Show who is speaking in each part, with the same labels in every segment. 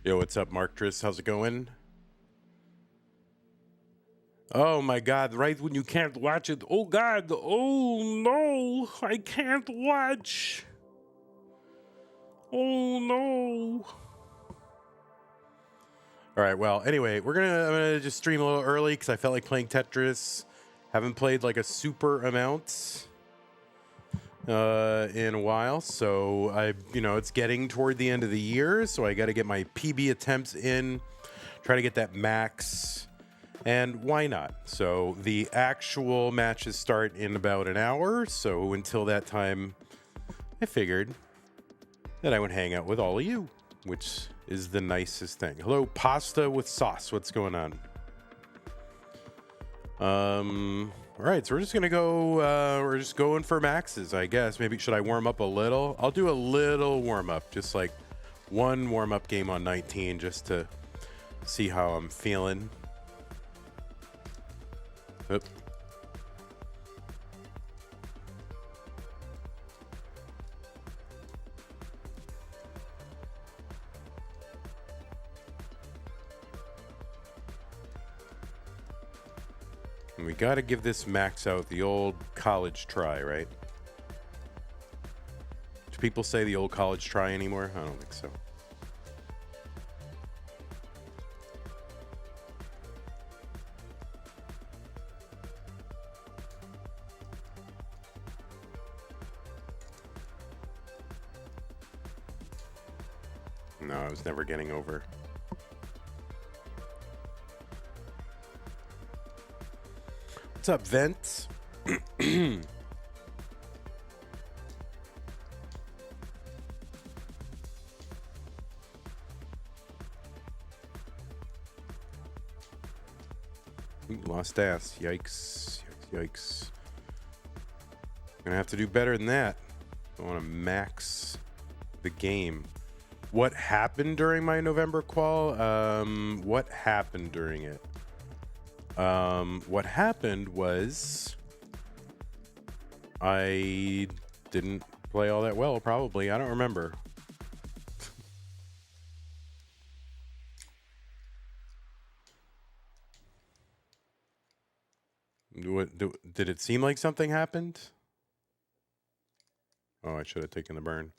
Speaker 1: Yo, what's up, Marktris? How's it going? Oh my god, right when you can't watch it. Oh god, oh no, I can't watch. Oh no. Alright, well, anyway, I'm gonna just stream a little early because I felt like playing Tetris. Haven't played like a super amount in a while, so it's getting toward the end of the year, so I gotta get my PB attempts in, try to get that max. And why not? So the actual matches start in about an hour. So until that time, I figured that I would hang out with all of you, which is the nicest thing. Hello, pasta with sauce. What's going on? All right, so we're just gonna go. We're just going for maxes, I guess. Maybe should I warm up a little? I'll do a little warm up, just like one warm up game on 19, just to see how I'm feeling. Oop. And we got to give this max out the old college try, right? Do people say the old college try anymore? I don't think so. No, I was never getting over. What's up, Vent? Ooh, lost ass. Yikes. Yikes. Yikes. Gonna have to do better than that. I want to max the game. What happened during my November qual? What happened during it? What happened was I didn't play all that well, probably. I don't remember. Did it seem like something happened? Oh, I should have taken the burn.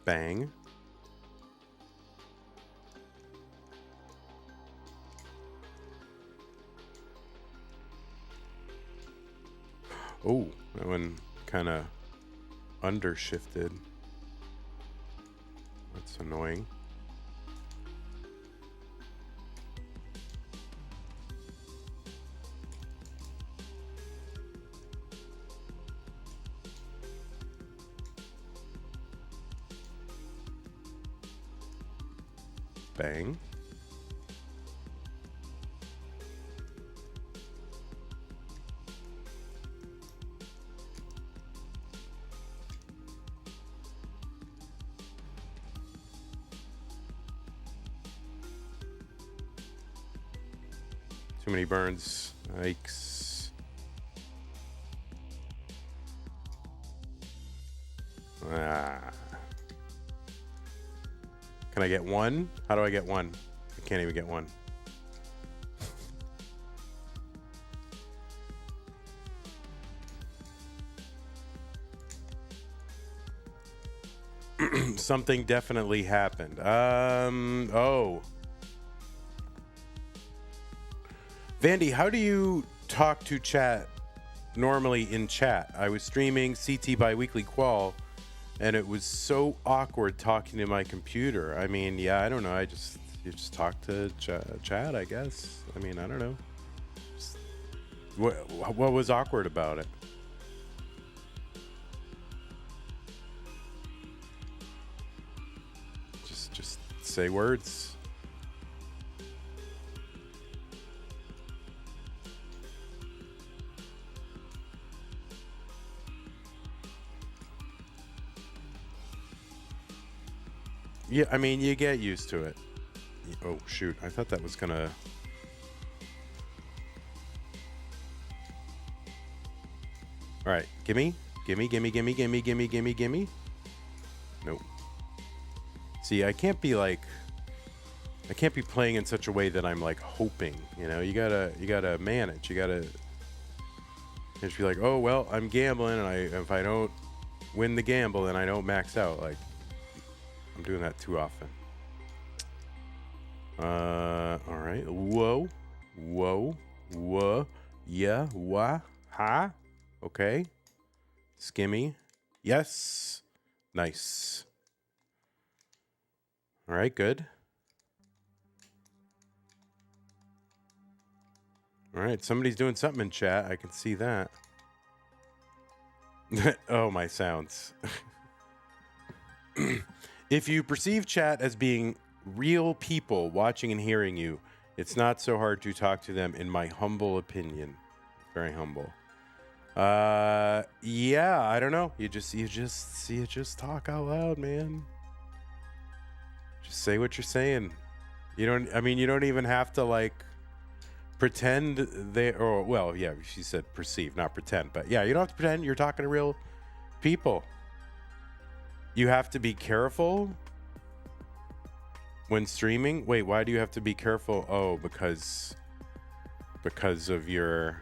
Speaker 1: Bang. Oh, that one kind of undershifted. That's annoying. Bang. Too many burns. Yikes. Ah. Can I get one? How do I get one? I can't even get one. Something definitely happened. Oh. Vandy, how do you talk to chat normally in chat? I was streaming CT Biweekly Qual, and it was so awkward talking to my computer. I mean, yeah, I don't know. You just talk to chat, I guess. I mean, I don't know. What was awkward about it? say words. Yeah, I mean, you get used to it. Oh, shoot. I thought that was gonna... All right, gimme. Gimme, gimme, gimme, gimme, gimme, gimme, gimme. Nope. See, I can't be playing in such a way that I'm like hoping, you know. You gotta manage. You gotta just be like, oh well, I'm gambling, and if I don't win the gamble, then I don't max out. Like, I'm doing that too often. All right. Whoa, whoa, whoa, yeah, wah, ha. Okay. Skimmy. Yes. Nice. All right, good. All right, somebody's doing something in chat. I can see that. Oh, my sounds. If you perceive chat as being real people watching and hearing you, it's not so hard to talk to them, in my humble opinion. Very humble. Yeah, I don't know. You just talk out loud, man. Just say what you're saying. You don't even have to like pretend well, yeah, she said perceive, not pretend, but yeah, you don't have to pretend you're talking to real people. You have to be careful when streaming. Wait, why do you have to be careful? Oh, because of your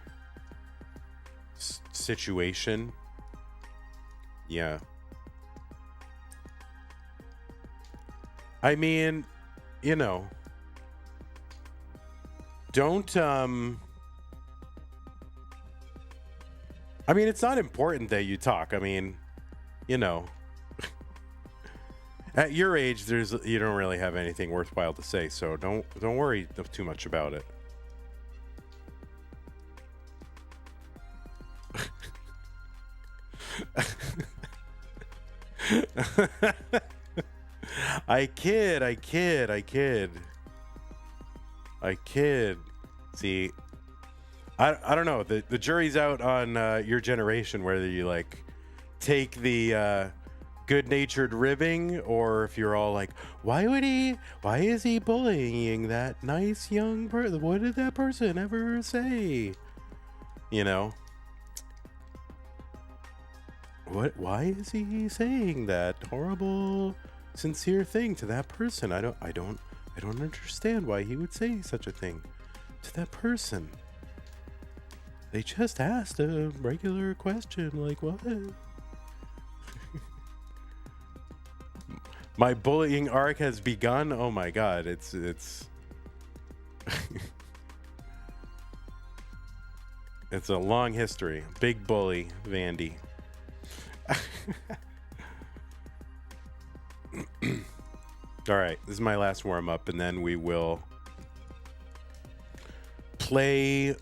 Speaker 1: situation. Yeah. I mean, you know, don't I mean, it's not important that you talk. I mean, you know, at your age, you don't really have anything worthwhile to say, so don't worry too much about it. I kid. See, I don't know. The jury's out on your generation, whether you like take the good-natured ribbing, or if you're all like, why is he bullying that nice young person? What did that person ever say? You know, why is he saying that horrible, sincere thing to that person? I don't understand why he would say such a thing to that person. They just asked a regular question, like, what? My bullying arc has begun. Oh my god, it's it's a long history. Big bully, Vandy. All right, this is my last warm up, and then we will play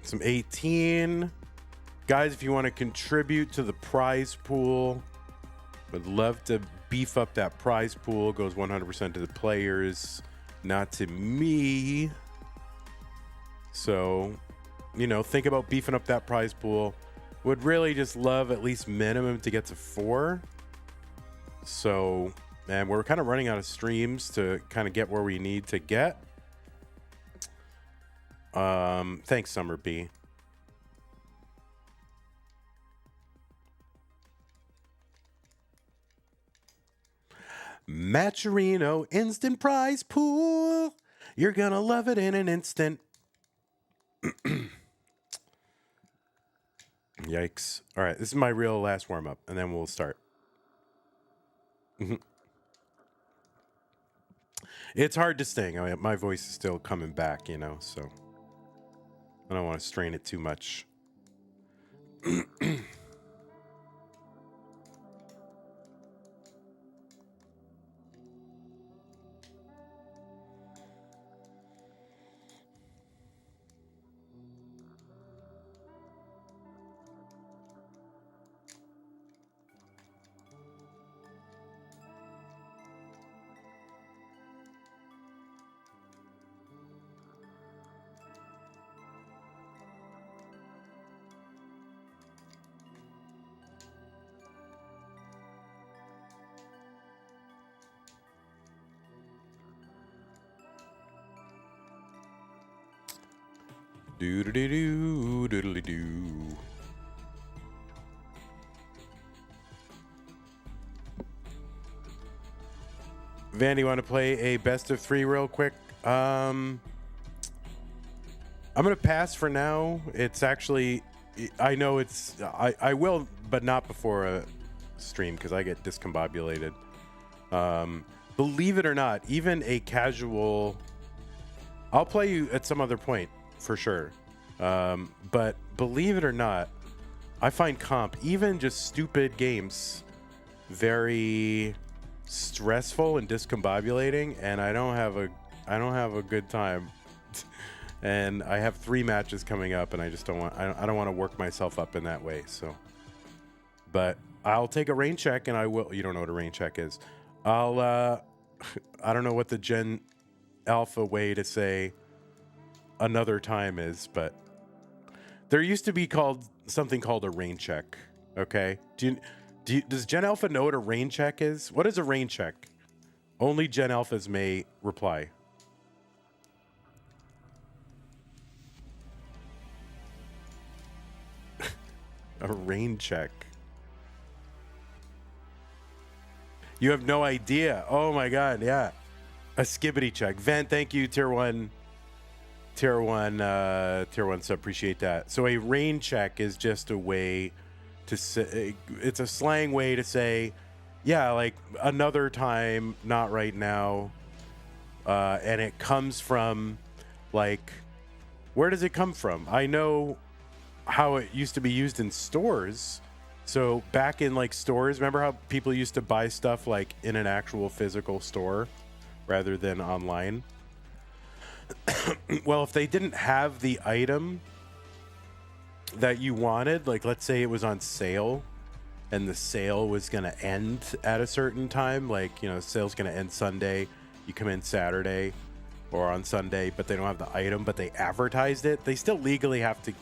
Speaker 1: some 18. Guys, if you want to contribute to the prize pool, would love to beef up that prize pool. It goes 100% to the players, not to me. So, you know, think about beefing up that prize pool. Would really just love at least minimum to get to 4. So, and we're kind of running out of streams to kind of get where we need to get. Thanks, Summer B. Matcherino instant prize pool. You're gonna love it in an instant. Yikes. All right, this is my real last warm up, and then we'll start. It's hard to sing. I mean, my voice is still coming back, you know, so I don't want to strain it too much. Do-do-do-do, doodly-doo. Vandy, want to play a best of 3 real quick? I'm going to pass for now. It's actually, I know it's, I will, but not before a stream because I get discombobulated. Believe it or not, even a casual, I'll play you at some other point for sure. But believe it or not, I find comp, even just stupid games, very stressful and discombobulating, and I don't have a good time. And I have 3 matches coming up, and I just don't want, I don't want to work myself up in that way. So, but I'll take a rain check, and I will. You don't know what a rain check is. I'll I don't know what the Gen Alpha way to say another time is, but there used to be something called a rain check. Okay, does Gen Alpha know what a rain check is? What is a rain check? Only Gen Alphas may reply. A rain check. You have no idea. Oh my God, yeah. A skibbity check. Van, thank you, tier one sub, appreciate that. So a rain check is just a way to say, it's a slang way to say, yeah, like another time, not right now. And it comes from, like, where does it come from? I know how it used to be used in stores. So back in like stores, remember how people used to buy stuff like in an actual physical store rather than online? Well, if they didn't have the item that you wanted, like let's say it was on sale and the sale was going to end at a certain time, like, you know, sale's going to end Sunday, you come in Saturday or on Sunday, but they don't have the item, but they advertised it, they still legally have to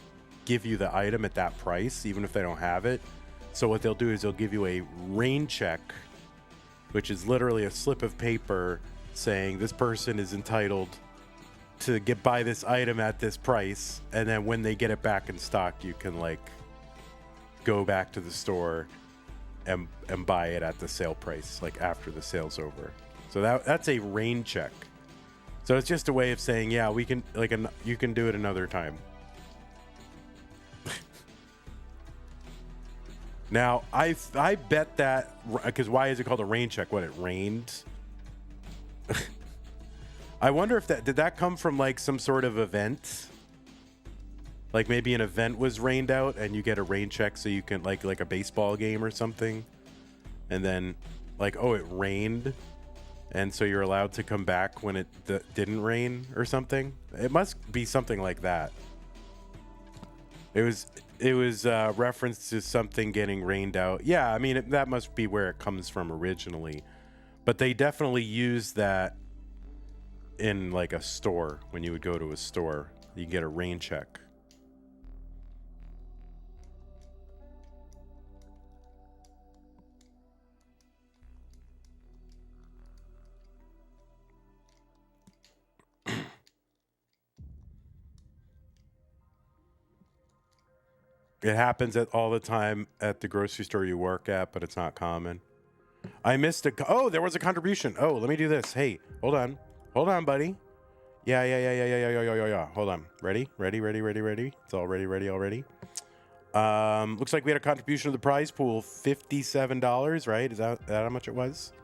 Speaker 1: give you the item at that price, even if they don't have it. So what they'll do is they'll give you a rain check, which is literally a slip of paper saying this person is entitled to buy this item at this price, and then when they get it back in stock, you can like go back to the store and buy it at the sale price, like after the sale's over. So that's a rain check. So it's just a way of saying, yeah, we can you can do it another time. Now, I bet that, because why is it called a rain check? What, it rained? I wonder if did that come from like some sort of event? Like maybe an event was rained out and you get a rain check so you can, like a baseball game or something. And then like, oh, it rained. And so you're allowed to come back when it didn't rain or something. It must be something like that. It was reference to something getting rained out. Yeah, I mean, that must be where it comes from originally. But they definitely use that in like a store. When you would go to a store, you get a rain check. It happens all the time at the grocery store you work at, but it's not common. I missed oh, there was a contribution. Oh, let me do this. Hey, hold on, buddy. Yeah. Hold on. Ready. It's all ready already. Looks like we had a contribution to the prize pool, $57, right? Is that how much it was?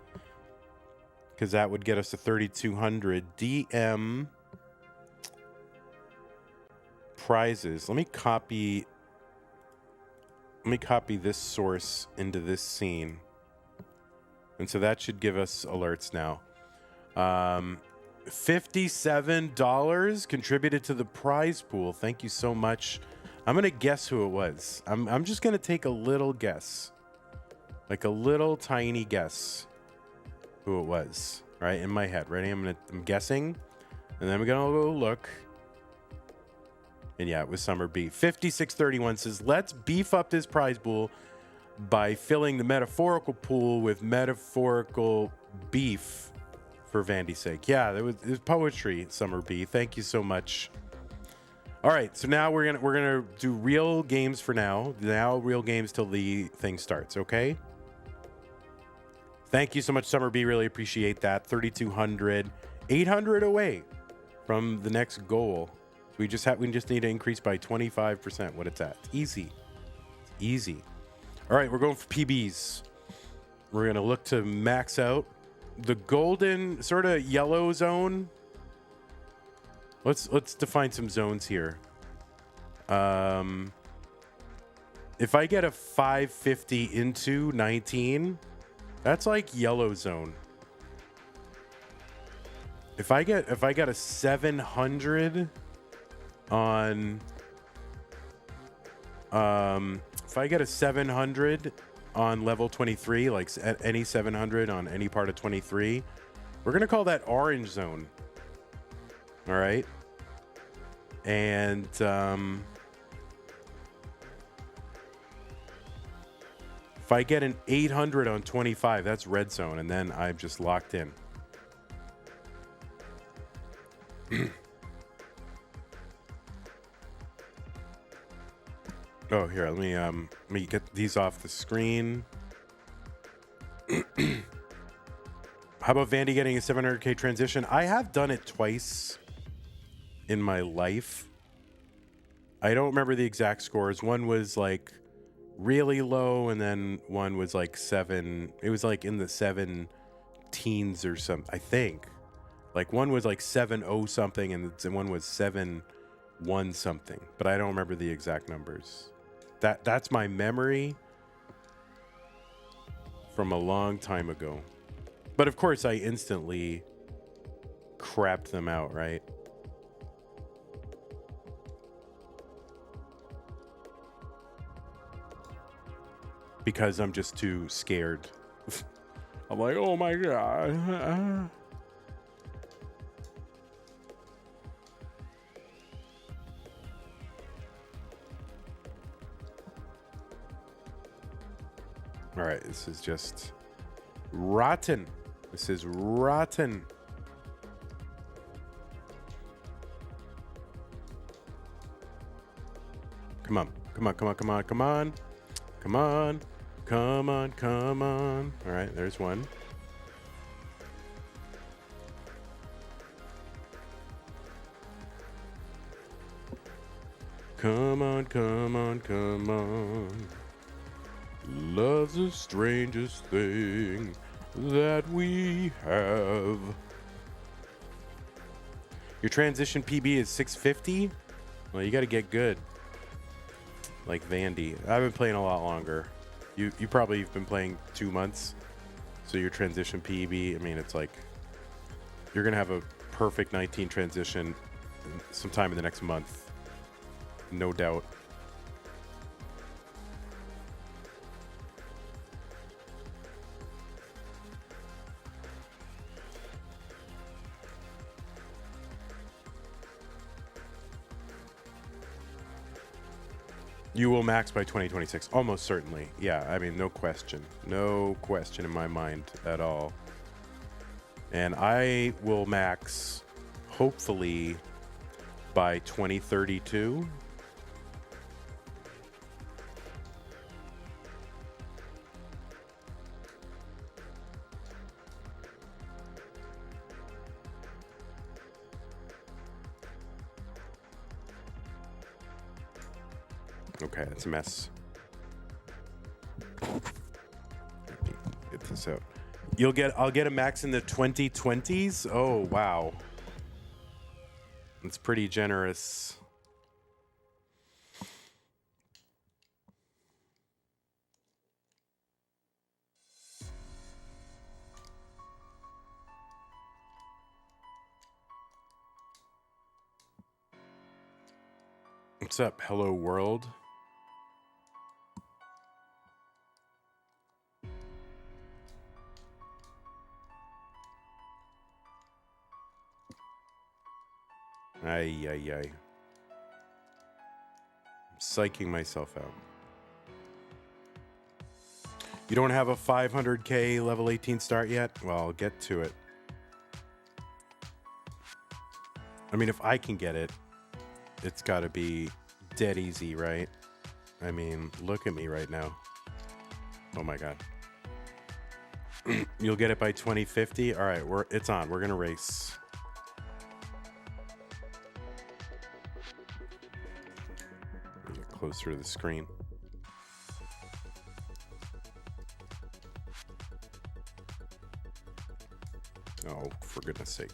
Speaker 1: Because that would get us to 3,200 DM prizes. Let me copy this source into this scene. And so that should give us alerts now. $57 contributed to the prize pool. Thank you so much. I'm going to guess who it was. I'm just going to take a little guess. Like a little tiny guess who it was. Right in my head. Ready? I'm guessing. And then we're going to go look. And yeah, it was Summer B. 5631 says, let's beef up this prize pool by filling the metaphorical pool with metaphorical beef for Vandy's sake. Yeah, it was poetry, Summer B. Thank you so much. All right, so now we're gonna do real games for now. Now real games till the thing starts, okay? Thank you so much, Summer B. Really appreciate that. 3,200, 800 away from the next goal. So we just need to increase by 25% what it's at. It's easy. It's easy. All right, we're going for PBs. We're gonna look to max out the golden sort of yellow zone. Let's define some zones here. If I get a 550 into 19, that's like yellow zone. If I get a 700 on if I get a 700 on level 23, like any 700 on any part of 23, we're gonna call that orange zone. All right. And if I get an 800 on 25, that's red zone, and then I'm just locked in. Oh, here, let me get these off the screen. How about Vandy getting a 700k transition? I have done it twice in my life. I don't remember the exact scores. One was like really low, and then one was like 7. It was like in the 7 teens or something, I think. Like one was like 7-0 something, and one was 7-1 something. But I don't remember the exact numbers. That's my memory from a long time ago. But of course, I instantly crapped them out, right? Because I'm just too scared. I'm like, oh my God. All right, this is just rotten. This is rotten. Come on, come on, come on, come on, come on. Come on, come on, come on. All right, there's one. Come on, come on, come on. Love's the strangest thing that we have. Your transition PB is 650? Well, you got to get good. Like Vandy. I've been playing a lot longer. You probably have been playing 2 months. So your transition PB, I mean, it's like you're going to have a perfect 19 transition sometime in the next month. No doubt. You will max by 2026, almost certainly. Yeah, I mean, no question. No question in my mind at all. And I will max, hopefully, by 2032. Okay, that's a mess. Get this out. I'll get a max in the 2020s. Oh, wow. That's pretty generous. What's up, hello world? Ay, ay, ay. I'm psyching myself out. You don't have a 500k level 18 start yet? Well, I'll get to it. I mean, if I can get it, it's got to be dead easy, right? I mean, look at me right now. Oh my God. You'll get it by 2050. All right, it's on. We're gonna race. Get closer to the screen. Oh, for goodness sake.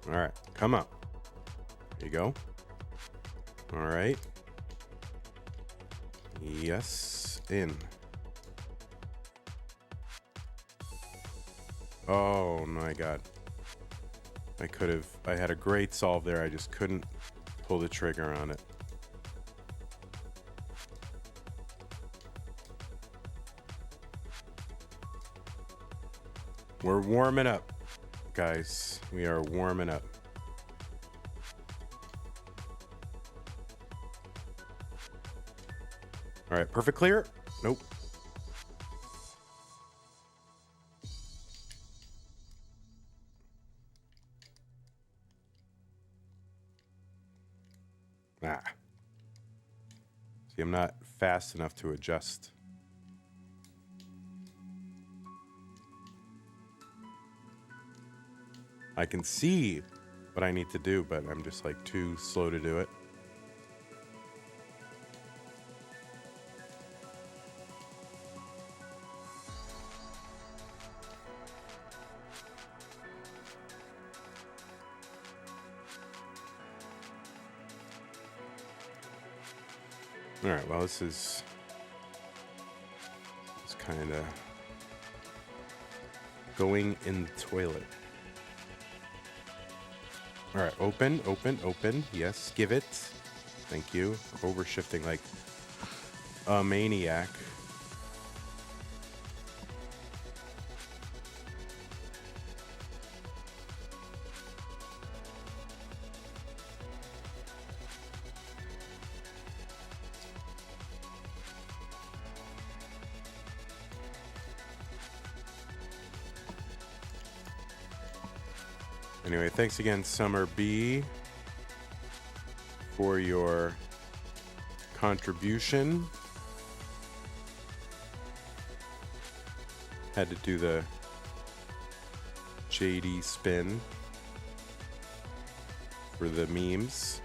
Speaker 1: All right, come up. There you go. All right. Yes, in. Oh my God. I had a great solve there. I just couldn't pull the trigger on it. We're warming up, guys. We are warming up. All right, perfect clear. Nope. Ah. See, I'm not fast enough to adjust. I can see what I need to do, but I'm just like too slow to do it. All right, well, this is kind of going in the toilet. All right, open, open, open. Yes, give it. Thank you. Overshifting like a maniac. Anyway, thanks again, Summer B, for your contribution. Had to do the JD spin for the memes.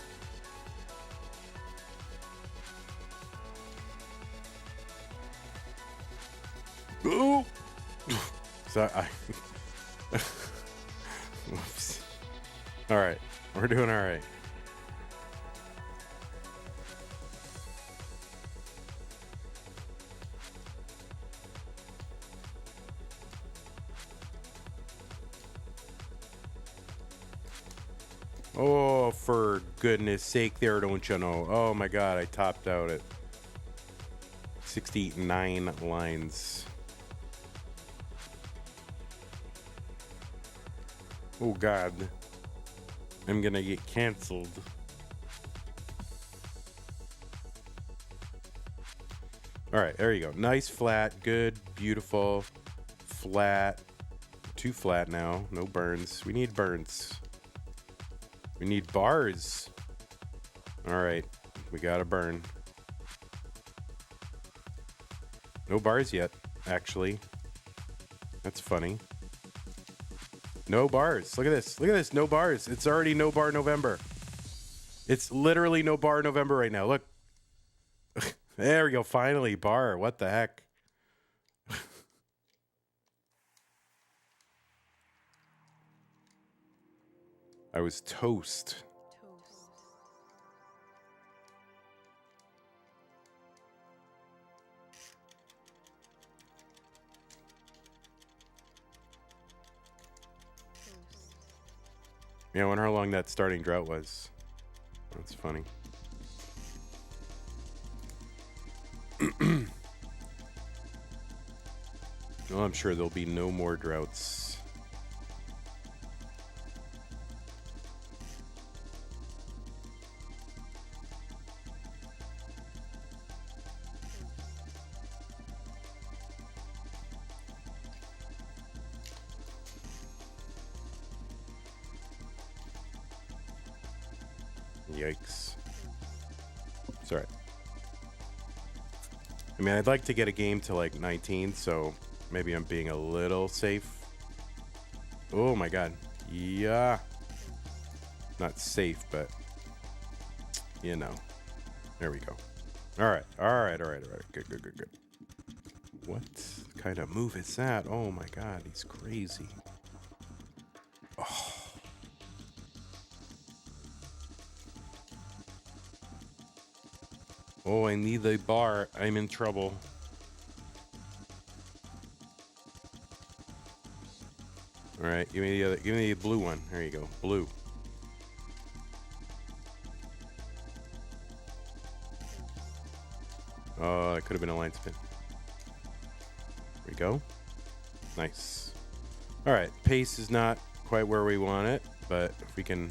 Speaker 1: Ooh! So Whoops. All right, we're doing all right. Oh, for goodness sake there, don't you know? Oh my God, I topped out at 69 lines. Oh God, I'm gonna get canceled. All right, there you go. Nice flat, good, beautiful, flat. Too flat now, no burns. We need burns. We need bars. All right, we got a burn. No bars yet, actually. That's funny. No bars. Look at this. Look at this. No bars. It's already no bar November. It's literally no bar November right now. Look. There we go. Finally, bar. What the heck? I was toast. Yeah, I wonder how long that starting drought was. That's funny. Well, I'm sure there'll be no more droughts. Yikes. It's alright. I mean, I'd like to get a game to like 19, so maybe I'm being a little safe. Oh my god. Yeah. Not safe, but you know. There we go. Alright. Good. What kind of move is that? Oh my god, he's crazy. Oh. Oh, I need the bar. I'm in trouble. All right, give me the blue one. There you go, blue. Oh, it could have been a line spin. There we go. Nice. All right, pace is not quite where we want it, but if we can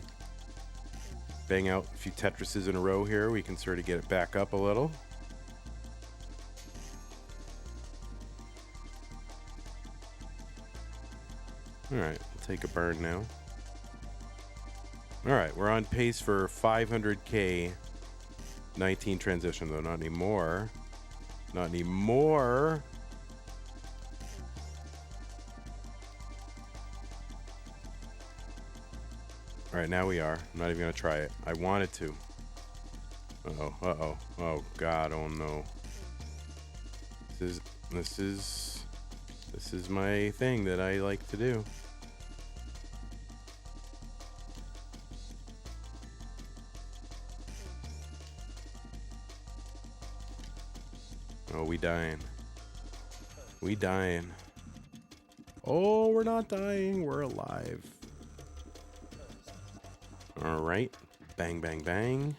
Speaker 1: bang out a few Tetrises in a row here, we can sort of get it back up a little. All right, we'll take a burn now. All right, we're on pace for 500K 19 transition, though. Not anymore. Not anymore. All right, now we are. I'm not even gonna try it. I wanted to. Uh-oh. Oh god, oh no. This is my thing that I like to do. Oh, we dying. We dying. Oh, we're not dying. We're alive. All right. Bang, bang, bang.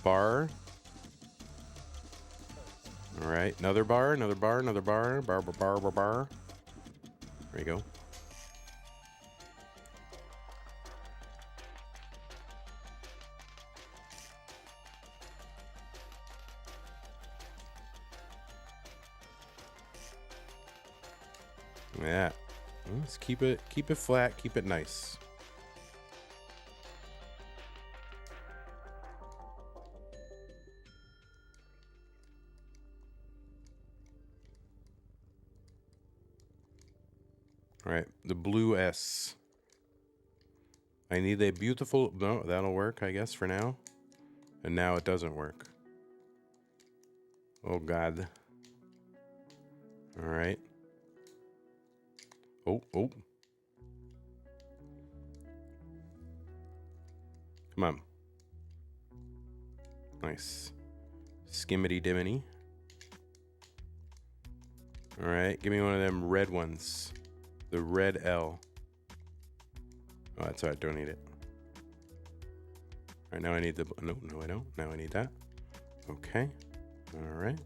Speaker 1: Bar. All right. Another bar, another bar, another bar. Bar, bar, bar, bar, bar. There you go. Yeah. Let's keep it flat, keep it nice. All right, the blue S. I need a beautiful, no, that'll work, I guess, for now. And now it doesn't work. Oh, God. All right. Oh. Come on. Nice. Skimmity diminy. All right, give me one of them red ones. The red L. Oh, that's all right, don't need it. All right, now I need the, no, I don't. Now I need that. Okay. All right.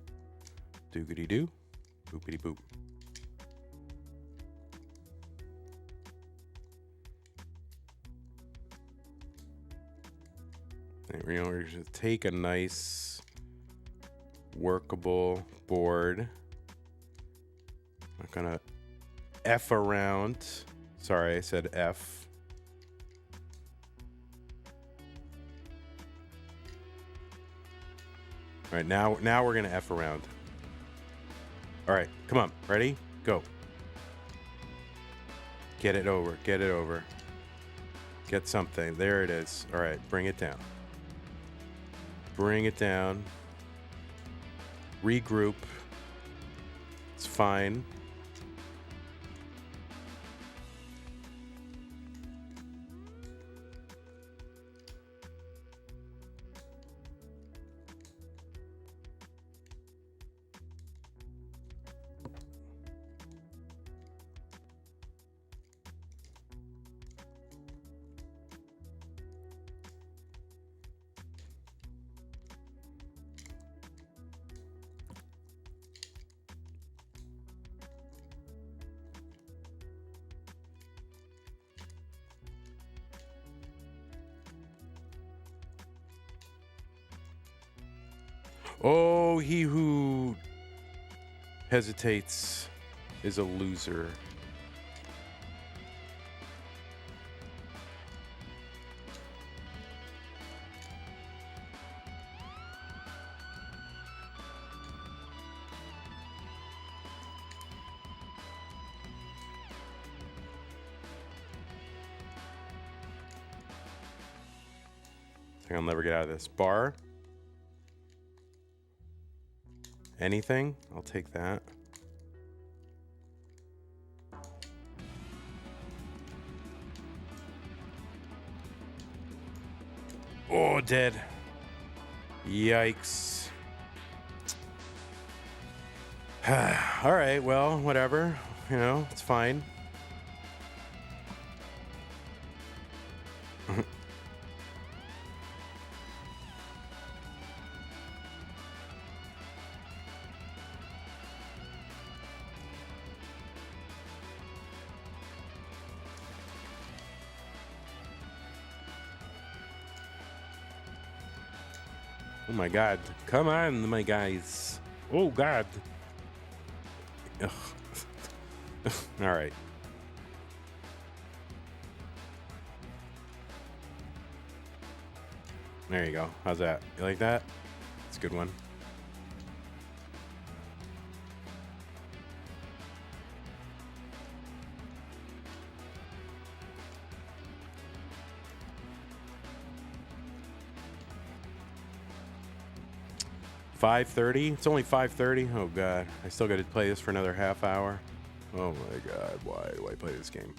Speaker 1: Doogity doo. Boopity boop. We're going to take a nice workable board. I'm not gonna F around. Sorry, I said F. All right, now we're gonna F around. All right, come on, ready? Go. Get it over, get it over. Get something, there it is. All right, bring it down. Bring it down. Regroup. It's fine. Oh, he who hesitates is a loser. think I'll never get out of this. Bar. Anything? I'll take that. Oh, dead. Yikes. All right, well, whatever. You know, it's fine. Oh my God. Come on, my guys. Oh God. Ugh. All right. There you go. How's that? You like that? It's a good one. $5:30? It's only 5:30? Oh God. I still got to play this for another half hour. Oh my God. Why do I play this game?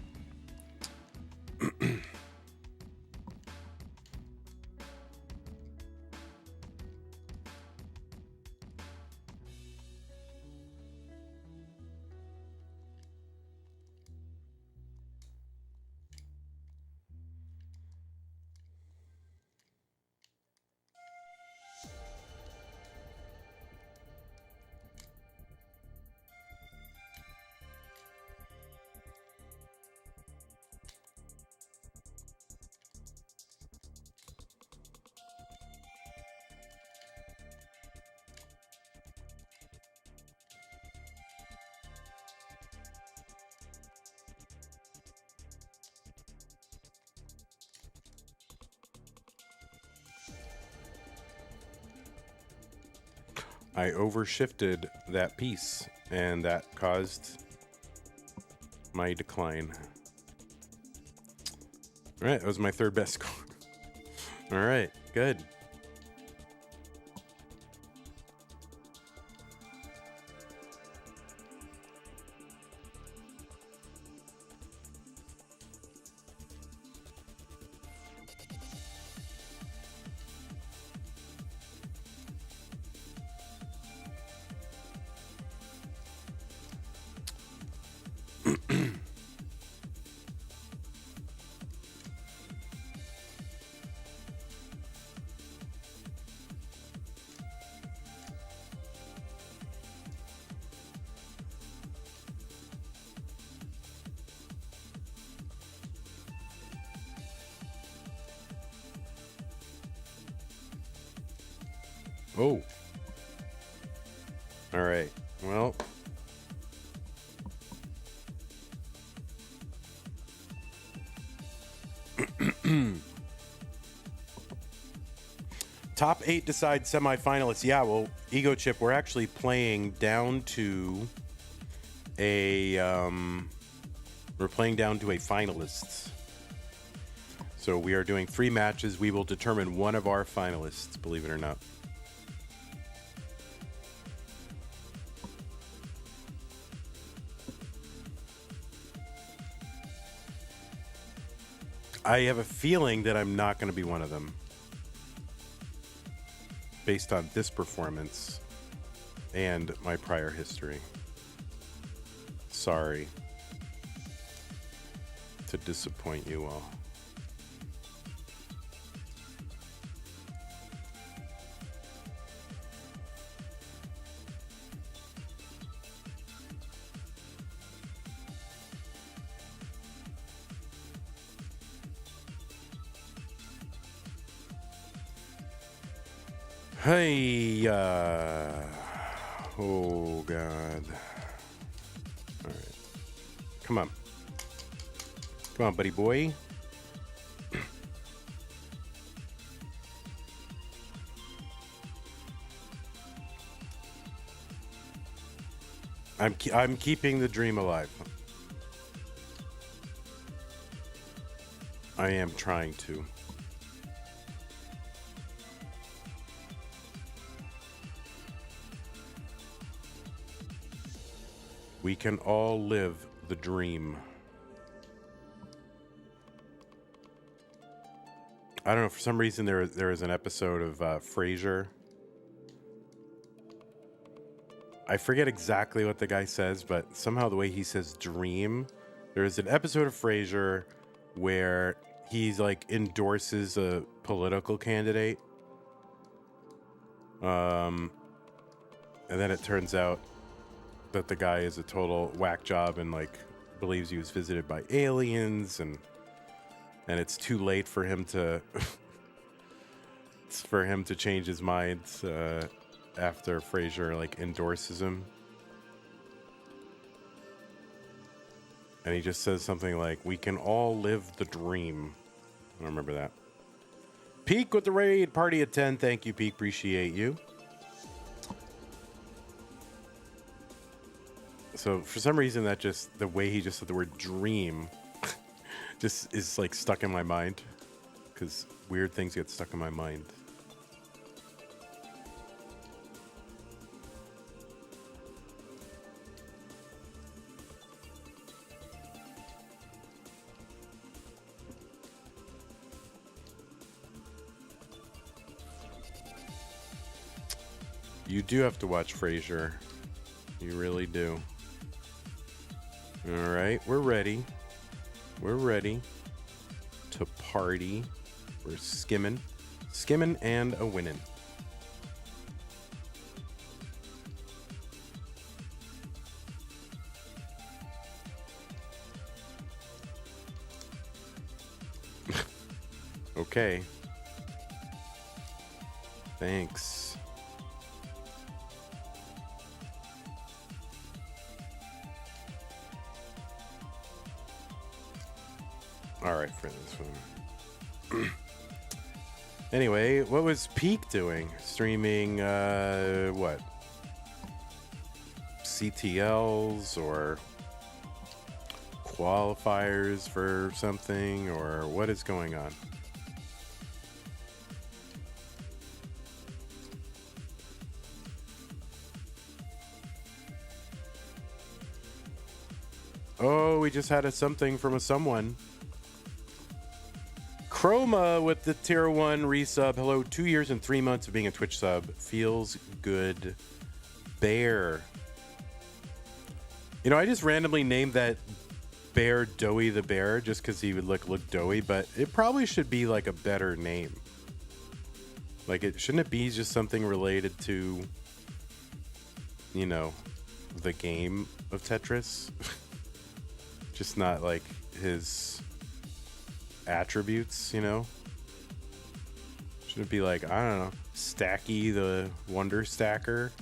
Speaker 1: I overshifted that piece, and that caused my decline. All right, that was my third best score. All right, good. Oh. All right. Well. Top 8 decide semifinalists. Yeah, well, Ego Chip, we're actually playing down to a we're playing down to a finalists. So we are doing 3 matches. We will determine one of our finalists, believe it or not. I have a feeling that I'm not going to be one of them, based on this performance and my prior history. Sorry to disappoint you all. Hey, oh God. All right. Come on. Come on, buddy boy. I'm keeping the dream alive. I am trying to. We can all live the dream. I don't know, for some reason there is an episode of Frasier. I forget exactly what the guy says, but somehow the way he says dream, there is an episode of Frasier where he's like endorses a political candidate. And then it turns out that the guy is a total whack job and like believes he was visited by aliens, and it's too late for him to change his mind after Frasier like endorses him. And he just says something like, "We can all live the dream." I don't remember that. Peak with the raid, party at 10. Thank you, Peak. Appreciate you. So for some reason, that just, the way he just said the word dream just is like stuck in my mind, because weird things get stuck in my mind. You do have to watch Frasier. You really do. All right, we're ready. We're ready to party. We're skimming and a winning. Okay. Thanks. All right, for this one. Anyway, what was Peak doing? Streaming, what? CTLs or qualifiers for something, or what is going on? Oh, we just had a something from a someone. Chroma with the tier 1 resub. Hello, 2 years and 3 months of being a Twitch sub. Feels good. Bear. You know, I just randomly named that bear Doughy the Bear just because he would look doughy, but it probably should be like a better name. Like, shouldn't it be just something related to, you know, the game of Tetris? Just not like his attributes, you know? Should it be like, I don't know, Stacky the Wonder Stacker?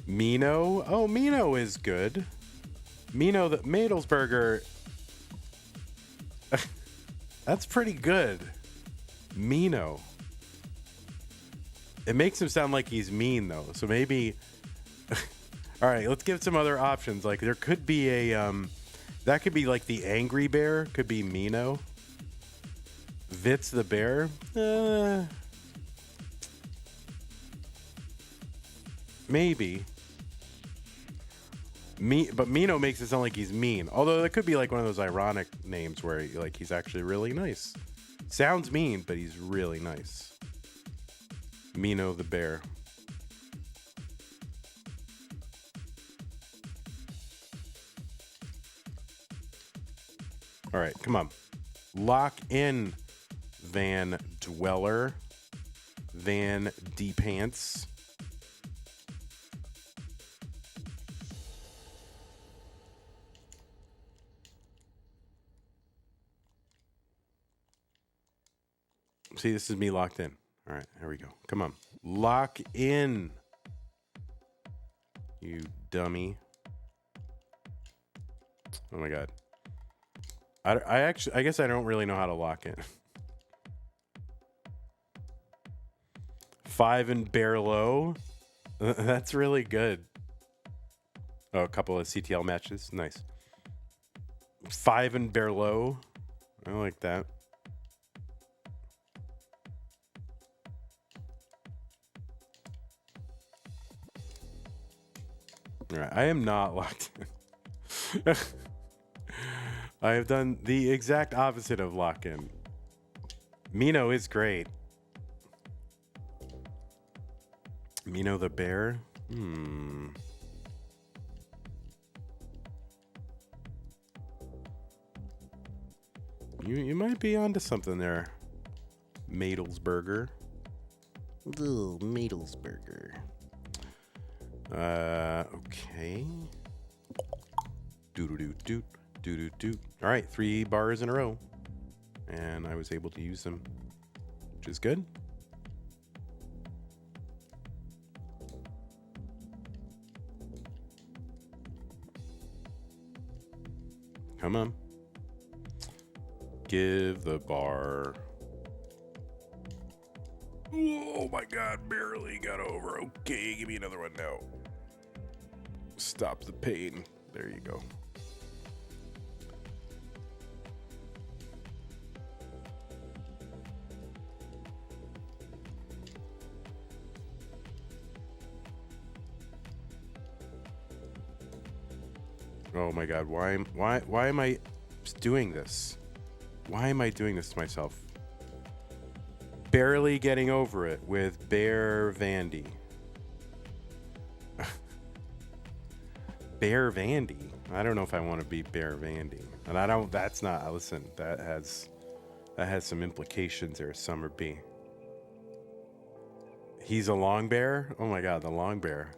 Speaker 1: Mino? Oh, Mino is good. Mino the Madelsberger. That's pretty good. Mino. It makes him sound like he's mean, though. So maybe... All right, let's give some other options. Like, there could be a... that could be like the Angry Bear. Could be Mino. Vitz the Bear. Maybe. But Mino makes it sound like he's mean. Although that could be like one of those ironic names where like he's actually really nice. Sounds mean, but he's really nice. Mino the Bear. All right, come on. Lock in, Van Dweller. Van D Pants. See, this is me locked in. All right, here we go. Come on. Lock in, you dummy. Oh my God. I guess I don't really know how to lock in. 5 and bear low. That's really good. Oh, a couple of CTL matches. Nice. 5 and bear low. I like that. All right, I am not locked in. I have done the exact opposite of lock-in. Mino is great. Mino the bear? You might be onto something there, Madelsberger. Ooh, Madelsberger. Okay. Doo-doo-doo-doot. All right, 3 bars in a row. And I was able to use them, which is good. Come on. Give the bar. Oh my God, barely got over. Okay, give me another one now. Stop the pain. There you go. Oh my God, why am I doing this? Why am I doing this to myself? Barely getting over it with Bear Vandy. Bear Vandy? I don't know if I want to be Bear Vandy. And I don't, that's not, listen, that has some implications there, Summer B. He's a long bear? Oh my God, the long bear.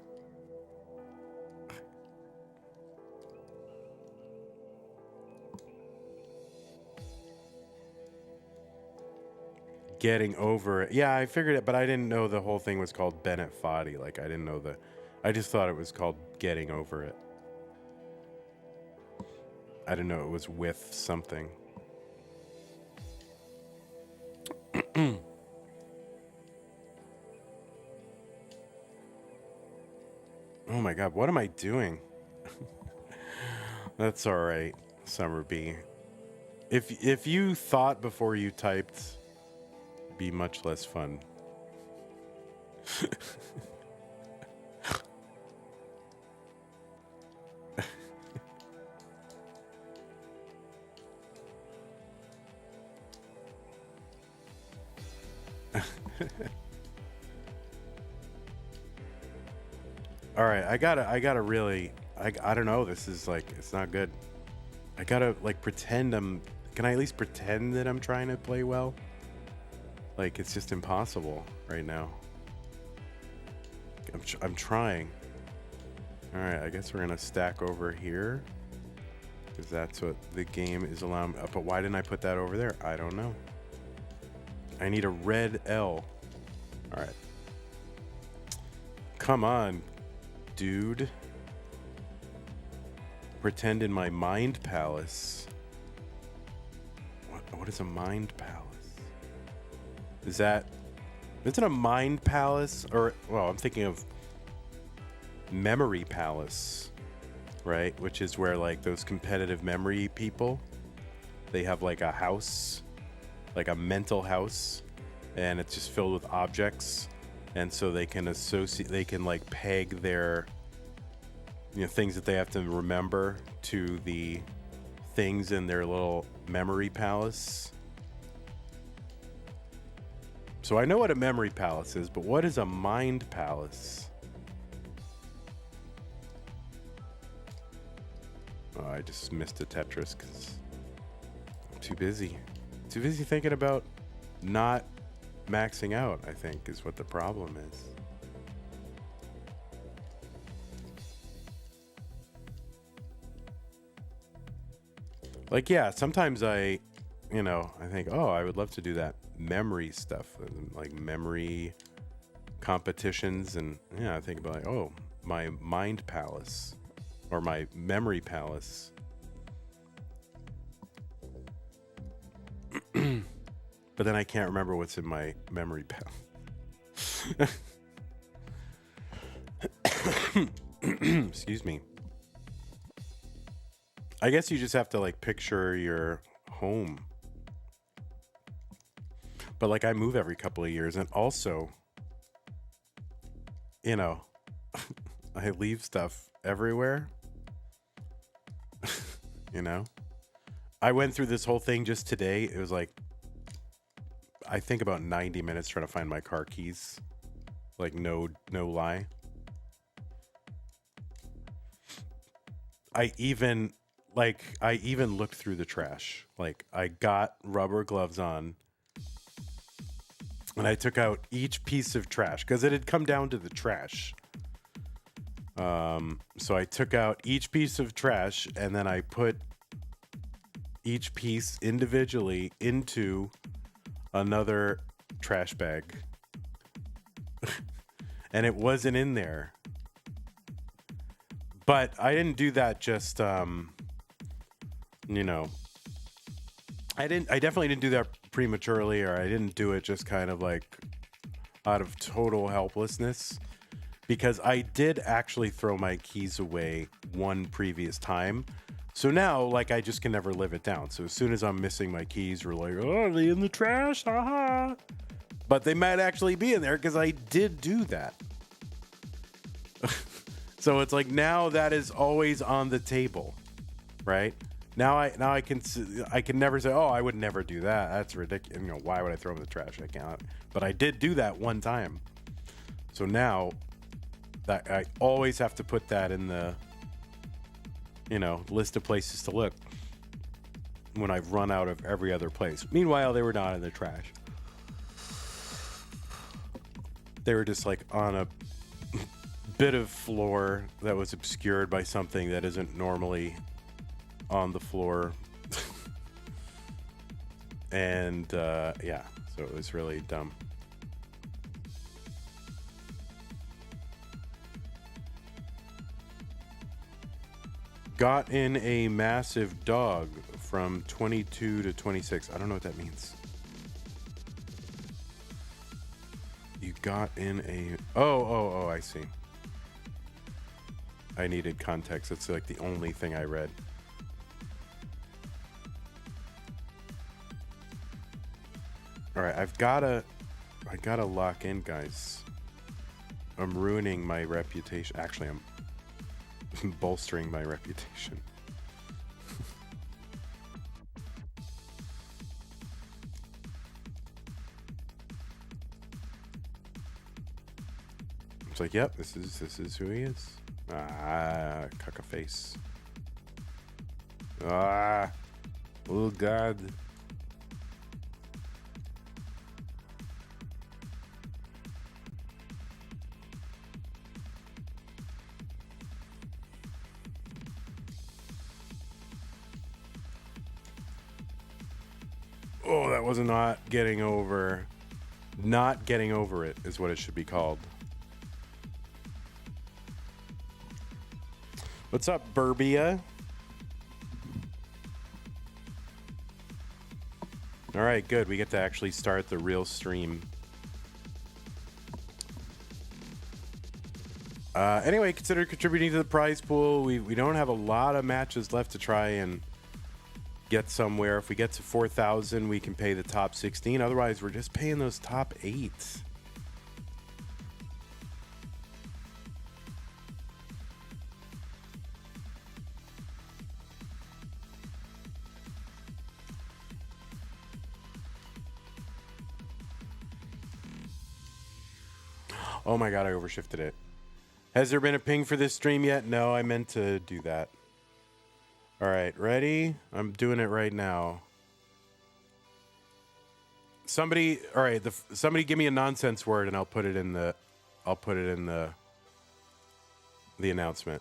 Speaker 1: Getting over it. Yeah, I figured it, but I didn't know the whole thing was called Bennett Foddy. Like, I didn't know I just thought it was called Getting Over It. I didn't know it was with something. Oh my God, what am I doing? That's all right, Summer B. If you thought before you typed, be much less fun. All right, I gotta really, I don't know, this is like, it's not good. I gotta like pretend can I at least pretend that I'm trying to play well? Like, it's just impossible right now. I'm trying. All right, I guess we're gonna stack over here, because that's what the game is allowing. But why didn't I put that over there? I don't know. I need a red L. All right. Come on, dude. Pretend in my mind palace. What is a mind palace? Isn't a mind palace, or, well, I'm thinking of memory palace, right? Which is where like those competitive memory people, they have like a house, like a mental house, and it's just filled with objects. And so they can like peg their, things that they have to remember to the things in their little memory palace. So I know what a memory palace is, but what is a mind palace? Oh, I just missed a Tetris because I'm too busy. Too busy thinking about not maxing out, I think, is what the problem is. Like, yeah, sometimes I think, oh, I would love to do that memory stuff, like memory competitions. And yeah, I think about like, oh, my mind palace or my memory palace. But then I can't remember what's in my memory palace. Excuse me. I guess you just have to like picture your home. But like I move every couple of years, and also, I leave stuff everywhere. You know? I went through this whole thing just today. It was like, I think about 90 minutes trying to find my car keys. Like, no lie. I even looked through the trash. Like, I got rubber gloves on and I took out each piece of trash because it had come down to the trash. So I took out each piece of trash and then I put each piece individually into another trash bag. And it wasn't in there. But I didn't do that just, you know, I definitely didn't do that prematurely, or I didn't do it just kind of like out of total helplessness, because I did actually throw my keys away one previous time. So now, like, I just can never live it down. So as soon as I'm missing my keys, we're like, oh, are they in the trash? Haha. But they might actually be in there because I did do that. So it's like, now that is always on the table, right? Now I can never say, oh, I would never do that. That's ridiculous. You know, why would I throw them in the trash? I can't. But I did do that one time. So now that I always have to put that in the, you know, list of places to look when I've run out of every other place. Meanwhile, they were not in the trash. They were just like on a bit of floor that was obscured by something that isn't normally on the floor. And yeah, so it was really dumb. Got in a massive dog from 22 to 26. I don't know what that means. You got in a... Oh, I see. I needed context. That's like the only thing I read. All right, I gotta lock in, guys. I'm ruining my reputation. Actually, I'm bolstering my reputation. It's like, yep, this is who he is. Ah, cuck a face. Ah, oh God. Oh, that was not getting over. Not getting over it is what it should be called. What's up, Burbia? All right, good. We get to actually start the real stream. Anyway, consider contributing to the prize pool. We don't have a lot of matches left to try and get somewhere. If we get to 4,000, we can pay the top 16. Otherwise, we're just paying those top 8. Oh my God, I overshifted it. Has there been a ping for this stream yet? No, I meant to do that. All right, ready? I'm doing it right now. Somebody, all right, somebody give me a nonsense word and I'll put it in the announcement.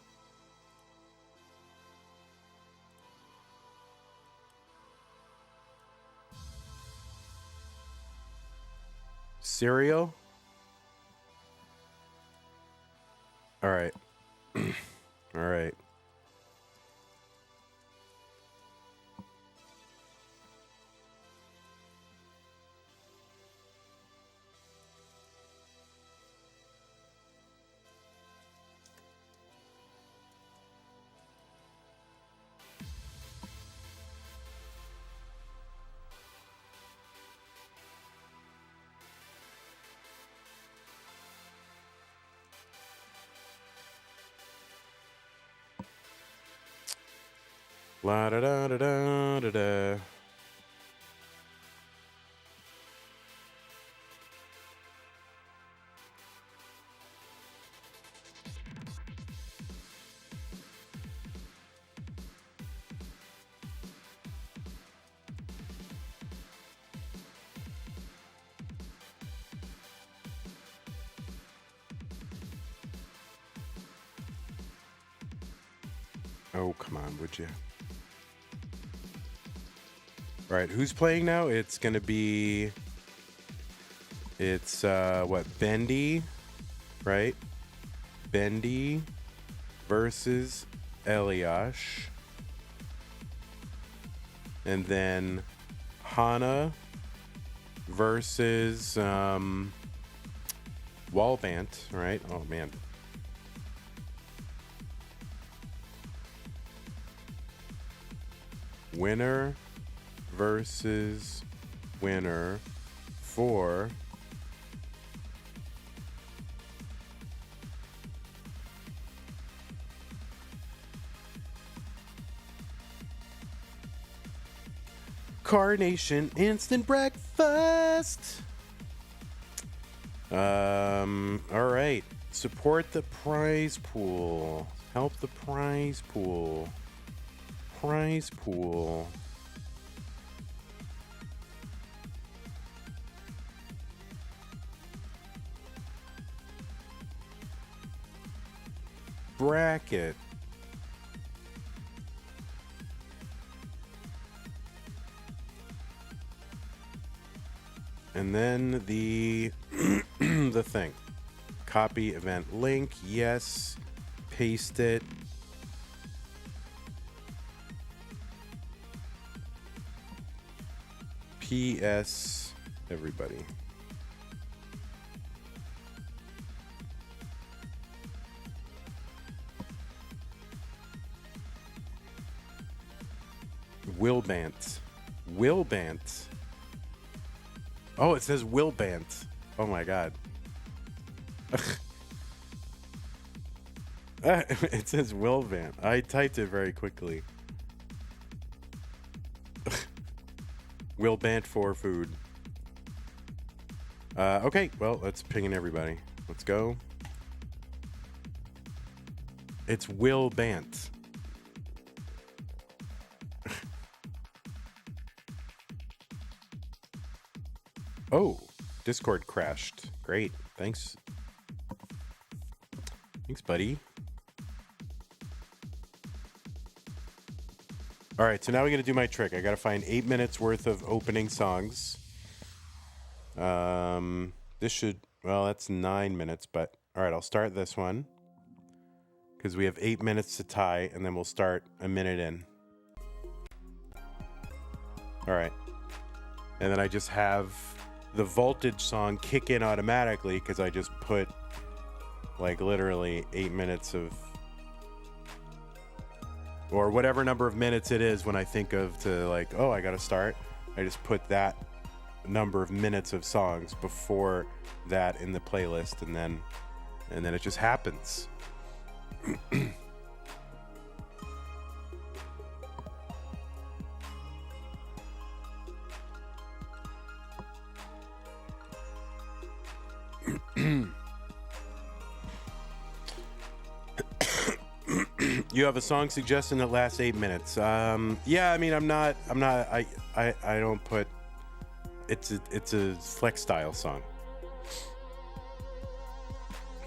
Speaker 1: Cereal? All right. All right. La da da da da da da. Oh, come on, would you? All right, who's playing now? It's going to be... It's, what, Bendy, right? Bendy versus ELIAS. And then Hana versus WALLBANT, right? Oh, man. Winner versus winner for Carnation Instant Breakfast. All right. Support the prize pool. Help the prize pool. Prize pool. Bracket. And then the the thing. Copy event link. Yes. Paste it. PS everybody. Walbant. Walbant. Oh, it says Walbant. Oh my god. It says Walbant. I typed it very quickly. Walbant for food. Okay, well, let's ping in everybody. Let's go. It's Walbant. Oh, Discord crashed. Great. Thanks. Thanks, buddy. All right, so now we got to do my trick. I got to find 8 minutes worth of opening songs. This should, well, that's 9 minutes, but all right, I'll start this one because we have 8 minutes to tie, and then we'll start a minute in. All right, and then I just have the voltage song kick in automatically because I just put like literally 8 minutes of, or whatever number of minutes it is when I think of to like, oh, I got to start. I just put that number of minutes of songs before that in the playlist, and then it just happens. You have a song suggestion that lasts 8 minutes. Yeah, I mean, I don't put, it's a flex style song,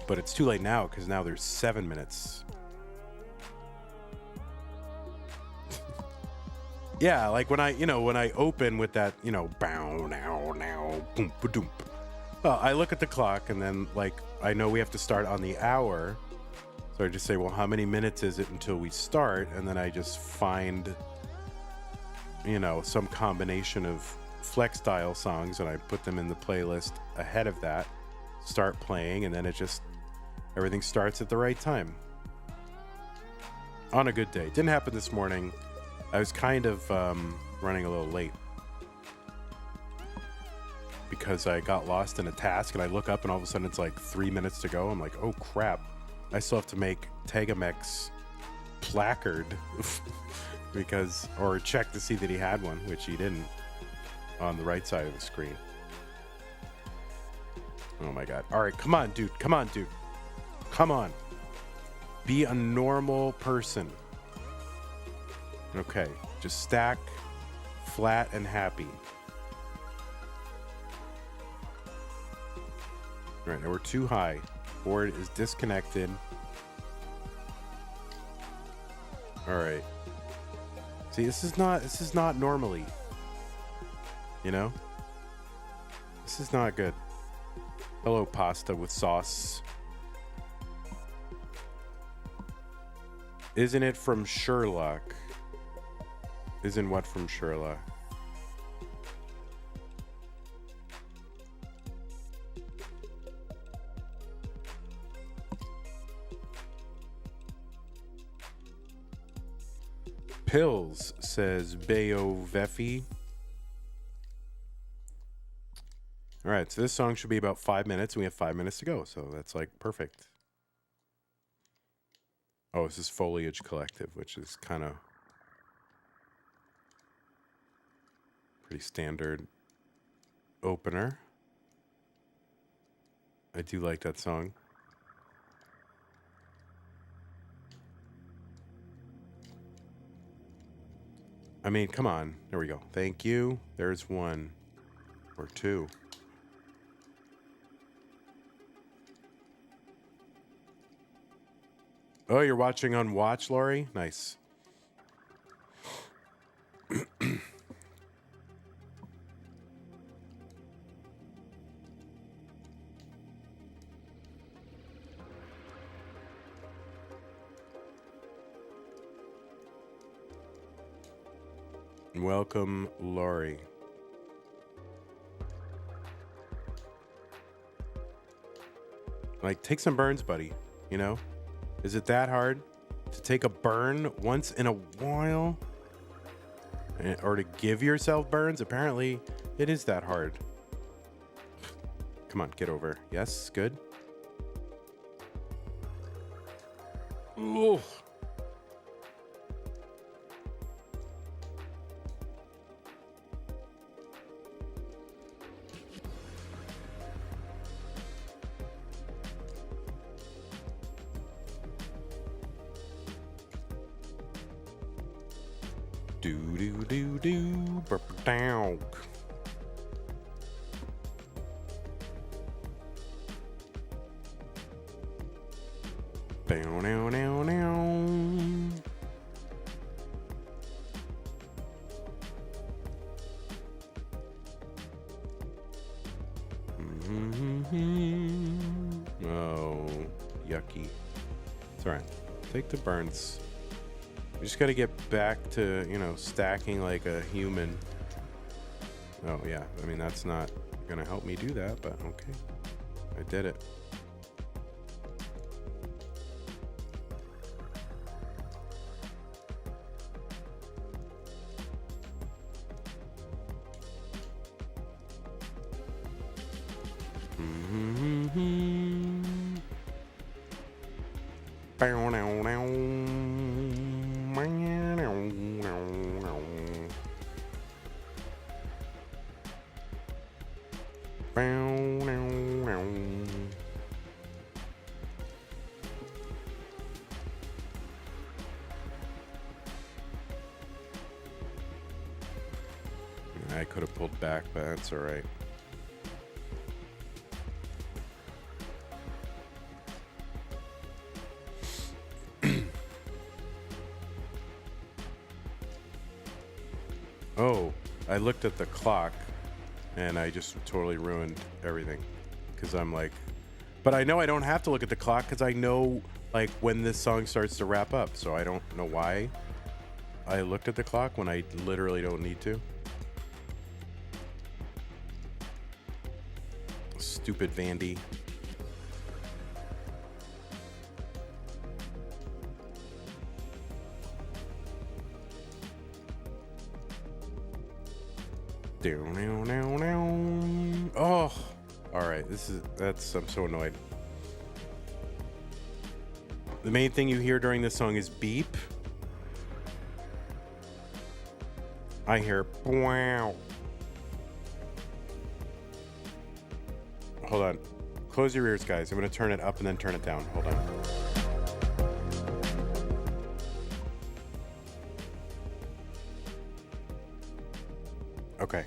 Speaker 1: but it's too late now because now there's 7 minutes. Yeah, like when I open with that, bow now boom ba-doom. Well, I look at the clock and then like I know we have to start on the hour. So I just say, well, how many minutes is it until we start? And then I just find, some combination of flex style songs and I put them in the playlist ahead of that, start playing, and then everything starts at the right time. On a good day. Didn't happen this morning. I was kind of running a little late because I got lost in a task and I look up and all of a sudden it's like 3 minutes to go. I'm like, oh crap. I still have to make Tegamex placard because, or check to see that he had one, which he didn't on the right side of the screen. Oh my God. All right, come on, dude. Come on, dude. Come on. Be a normal person. Okay, just stack flat and happy. All right, now we're too high. Board is disconnected. All right. See, this is not normally. You know? This is not good. Hello, pasta with sauce. Isn't it from Sherlock? Isn't what from Sherlock? Pills, says Bayo Veffy. All right, so this song should be about 5 minutes, and we have 5 minutes to go, so that's like perfect. Oh, this is Foliage Collective, which is kind of pretty standard opener. I do like that song. I mean, come on. There we go. Thank you. There's one or two. Oh, you're watching on Watch, Lori? Nice. Welcome, Lori. Like, take some burns, buddy. You know? Is it that hard to take a burn once in a while? Or to give yourself burns? Apparently, it is that hard. Come on, get over. Yes, good. Ooh. Down. Oh, yucky. It's all right. Take the burns. We just got to get back to, you know, stacking like a human. Oh, yeah. I mean, that's not going to help me do that, but okay. I did it. I could have pulled back, but that's all right. Oh, I looked at the clock and I just totally ruined everything because I'm like, but I know I don't have to look at the clock because I know like when this song starts to wrap up. So I don't know why I looked at the clock when I literally don't need to. Stupid Vandy. Oh, all right. I'm so annoyed. The main thing you hear during this song is beep. I hear wow. Hold on. Close your ears, guys. I'm going to turn it up and then turn it down. Hold on. Okay.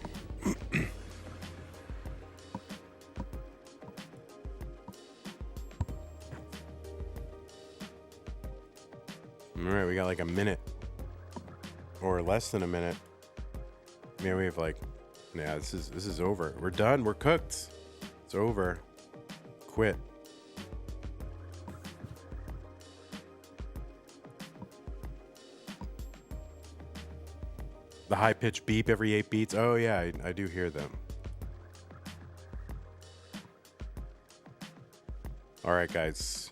Speaker 1: All right, we got like a minute or less than a minute. Yeah, we have like, yeah, this is over. We're done. We're cooked. It's over. Quit. The high-pitched beep every 8 beats. Oh, yeah, I do hear them. All right, guys.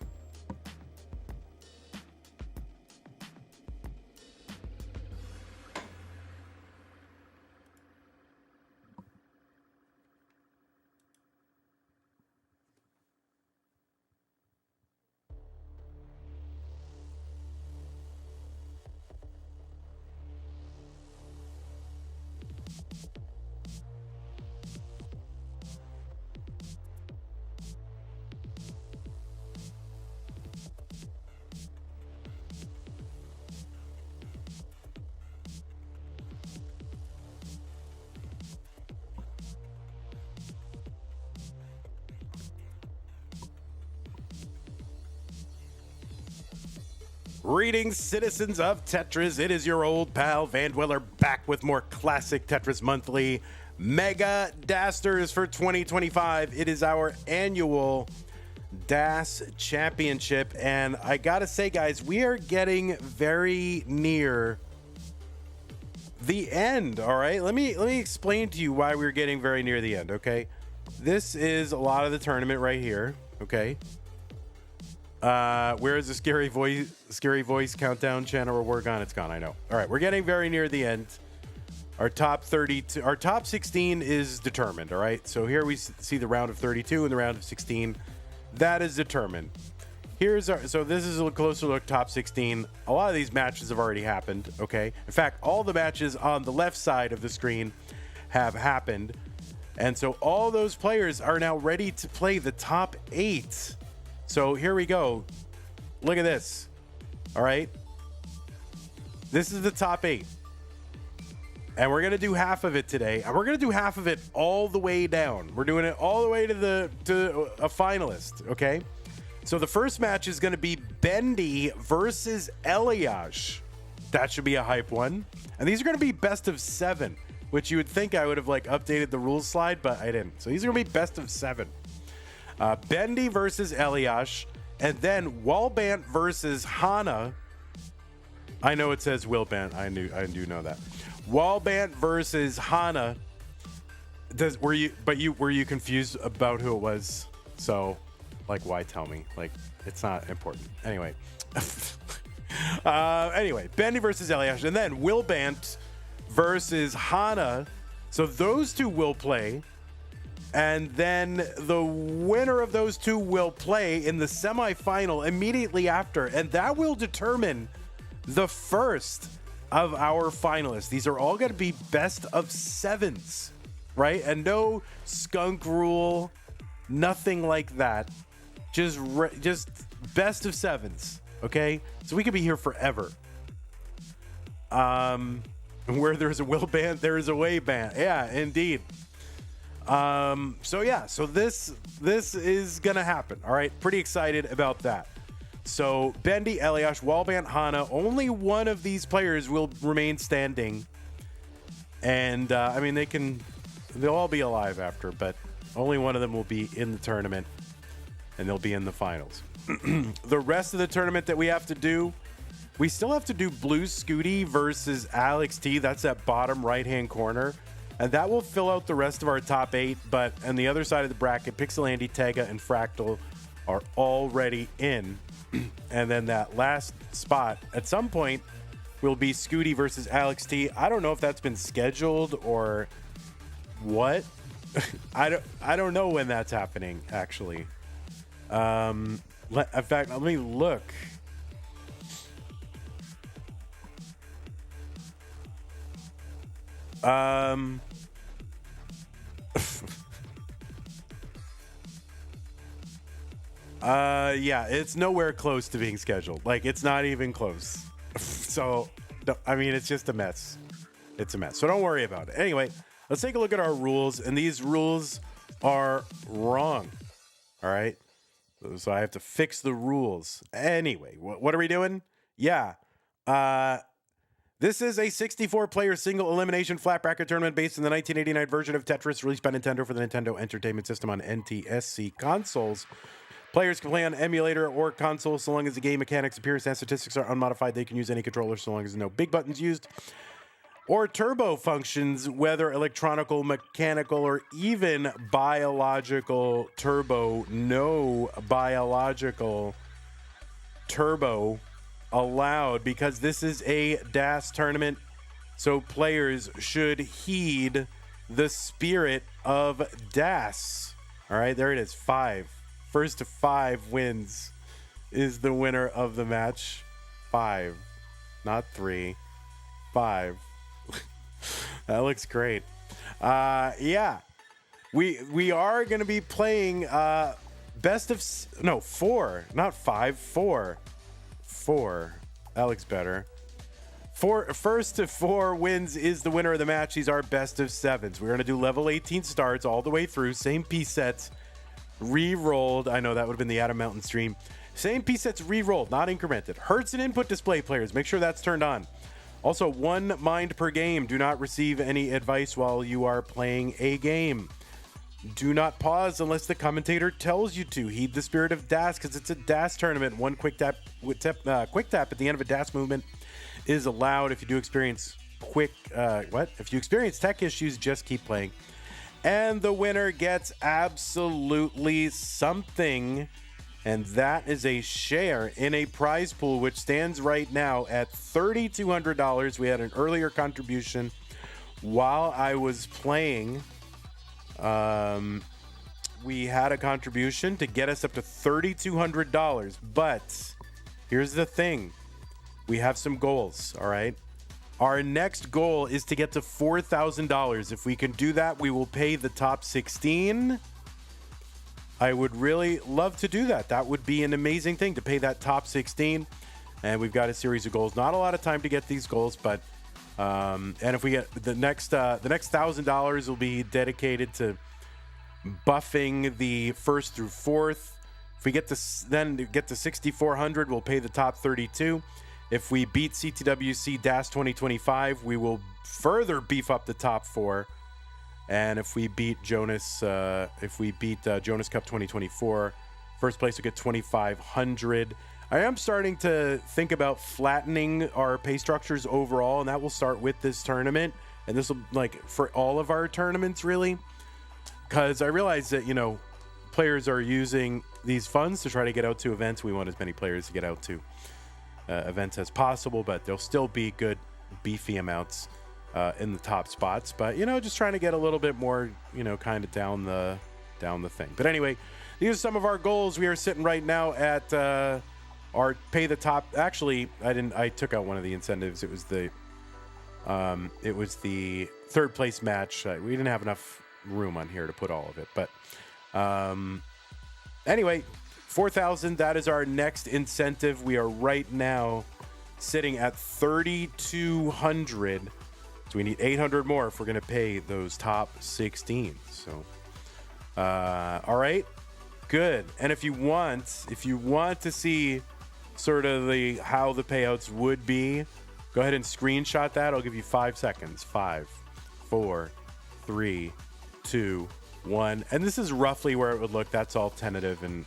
Speaker 1: Greetings, citizens of Tetris. It is your old pal Van Dweller back with more classic Tetris Monthly Mega Dasters for 2025. It is our annual DAS Championship, and I gotta say, guys, we are getting very near the end. All right, let me explain to you why we're getting very near the end. Okay, this is a lot of the tournament right here. Okay. Where is the scary voice countdown channel reward gone? It's gone. I know. All right, we're getting very near the end. Our top 32, our top 16 is determined. All right, so here we see the round of 32 and the round of 16. That is determined. Here's our, so this is a closer look, top 16. A lot of these matches have already happened. Okay, in fact, all the matches on the left side of the screen have happened, and so all those players are now ready to play the top 8. So here we go. Look at this. All right. This is the top 8. And we're going to do half of it today. And we're going to do half of it all the way down. We're doing it all the way to a finalist. Okay. So the first match is going to be Bendy versus ELIAS. That should be a hype one. And these are going to be best of 7, which you would think I would have like updated the rules slide, but I didn't. So these are going to be best of 7. Bendy versus ELIAS, and then Walbant versus Hana. I know it says Walbant. I do know that. Walbant versus Hana. Were you confused about who it was? So, like, why tell me? Like, it's not important. Anyway. Anyway, Bendy versus ELIAS, and then Walbant versus Hana. So those two will play. And then the winner of those two will play in the semifinal immediately after. And that will determine the first of our finalists. These are all going to be best of 7s, right? And no skunk rule, nothing like that. Just best of 7s, okay? So we could be here forever. Where there's a will band, there is a way band. Yeah, indeed. So yeah, so this is gonna happen. All right, pretty excited about that. So Bendy, ELIAS, Walbant, Hana, only one of these players will remain standing, and I mean they'll all be alive after, but only one of them will be in the tournament, and they'll be in the finals. The rest of the tournament that we have to do, we still have to do Blue Scooty versus Alex T. That's that bottom right hand corner. And that will fill out the rest of our top 8, but on the other side of the bracket, Pixel Andy, Tega, and Fractal are already in. And then that last spot, at some point, will be Scooty versus Alex T. I don't know if that's been scheduled or what. I don't know when that's happening, actually. In fact, let me look. Yeah, it's nowhere close to being scheduled. Like, it's not even close. So, I mean, it's just a mess. It's a mess. So don't worry about it. Anyway, let's take a look at our rules. And these rules are wrong. All right. So I have to fix the rules. Anyway, what are we doing? Yeah. This is a 64-player single elimination flat bracket tournament based on the 1989 version of Tetris released by Nintendo for the Nintendo Entertainment System on NTSC consoles. Players can play on emulator or console so long as the game mechanics, appearance, and statistics are unmodified. They can use any controller so long as no big buttons used or turbo functions, whether electronical, mechanical, or even biological turbo. No biological turbo allowed because this is a DAS tournament. So players should heed the spirit of DAS. All right, there it is. 5. First to 5 wins is the winner of the match. 5, not 3. 5. That looks great. Yeah, we are going to be playing best of 4, not 5, 4. 4. That looks better. First to 4 wins is the winner of the match. These are best of 7s. We're going to do level 18 starts all the way through. Same piece sets, re-rolled. I know that would have been the Adam Mountain stream. Same piece sets re-rolled, not incremented. Hertz and input display players. Make sure that's turned on. Also, 1 mind per game. Do not receive any advice while you are playing a game. Do not pause unless the commentator tells you to. Heed the spirit of DAS because it's a DAS tournament. 1 quick tap at the end of a DAS movement is allowed. If you do experience If you experience tech issues, just keep playing. And the winner gets absolutely something. And that is a share in a prize pool, which stands right now at $3,200. We had an earlier contribution while I was playing. We had a contribution to get us up to $3,200. But here's the thing. We have some goals, all right? Our next goal is to get to $4,000. If we can do that, we will pay the top 16. I would really love to do that. That would be an amazing thing to pay that top 16. And we've got a series of goals. Not a lot of time to get these goals, but and if we get the next $1,000 will be dedicated to buffing the first through fourth. If we get to 6,400, we'll pay the top 32. If we beat CTWC DAS 2025, we will further beef up the top 4. And if we beat Jonas Cup 2024, first place will get 2,500. I am starting to think about flattening our pay structures overall, and that will start with this tournament. And this will, like, for all of our tournaments, really. Because I realize that, players are using these funds to try to get out to events. We want as many players to get out to events as possible, but there'll still be good, beefy amounts in the top spots, but just trying to get a little bit more, kind of down the thing. But anyway, these are some of our goals. We are sitting right now at our pay the top. Actually, I took out one of the incentives. It was the third place match. We didn't have enough room on here to put all of it, but anyway, 4,000. That is our next incentive. We are right now sitting at 3,200. So we need 800 more if we're going to pay those top 16. So, all right, good. And if you want to see sort of how the payouts would be, go ahead and screenshot that. I'll give you 5 seconds. 5, 4, 3, 2, 1. And this is roughly where it would look. That's all tentative and,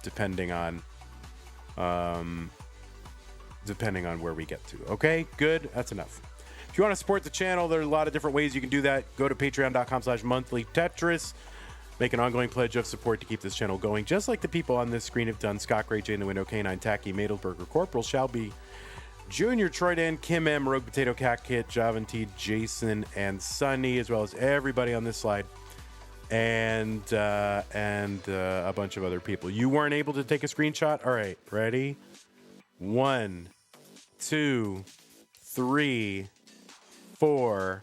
Speaker 1: depending on where we get to. Okay, good. That's enough. If you want to support the channel, there are a lot of different ways you can do that. Go to patreon.com/monthlytetris. Make an ongoing pledge of support to keep this channel going, just like the people on this screen have done. Scott Gray, Jay in the Window, K9, Tacky, Madelberger, Corporal, Shelby, Junior, Troy Dan, Kim M, Rogue Potato, Cat Kit, Javan T, Jason, and Sunny, as well as everybody on this slide, and a bunch of other people. You weren't able to take a screenshot? All right, ready? 1, 2, 3, 4,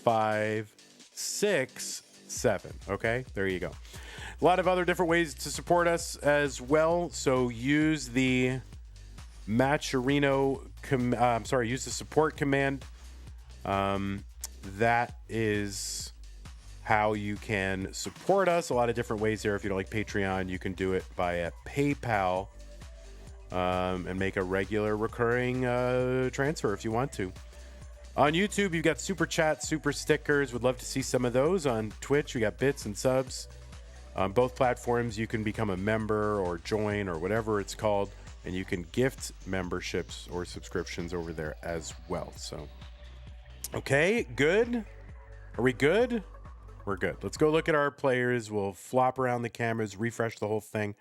Speaker 1: 5, 6, 7. Okay, there you go. A lot of other different ways to support us as well. So use the Matcherino, use the support command. That is how you can support us. A lot of different ways there. If you don't like Patreon, you can do it via PayPal and make a regular recurring transfer if you want to. On YouTube, you've got super chats, super stickers. Would love to see some of those. On Twitch, we got bits and subs. On both platforms, you can become a member or join or whatever it's called, and you can gift memberships or subscriptions over there as well. So, okay, good. Are we good? We're good. Let's go look at our players. We'll flop around the cameras, refresh the whole thing,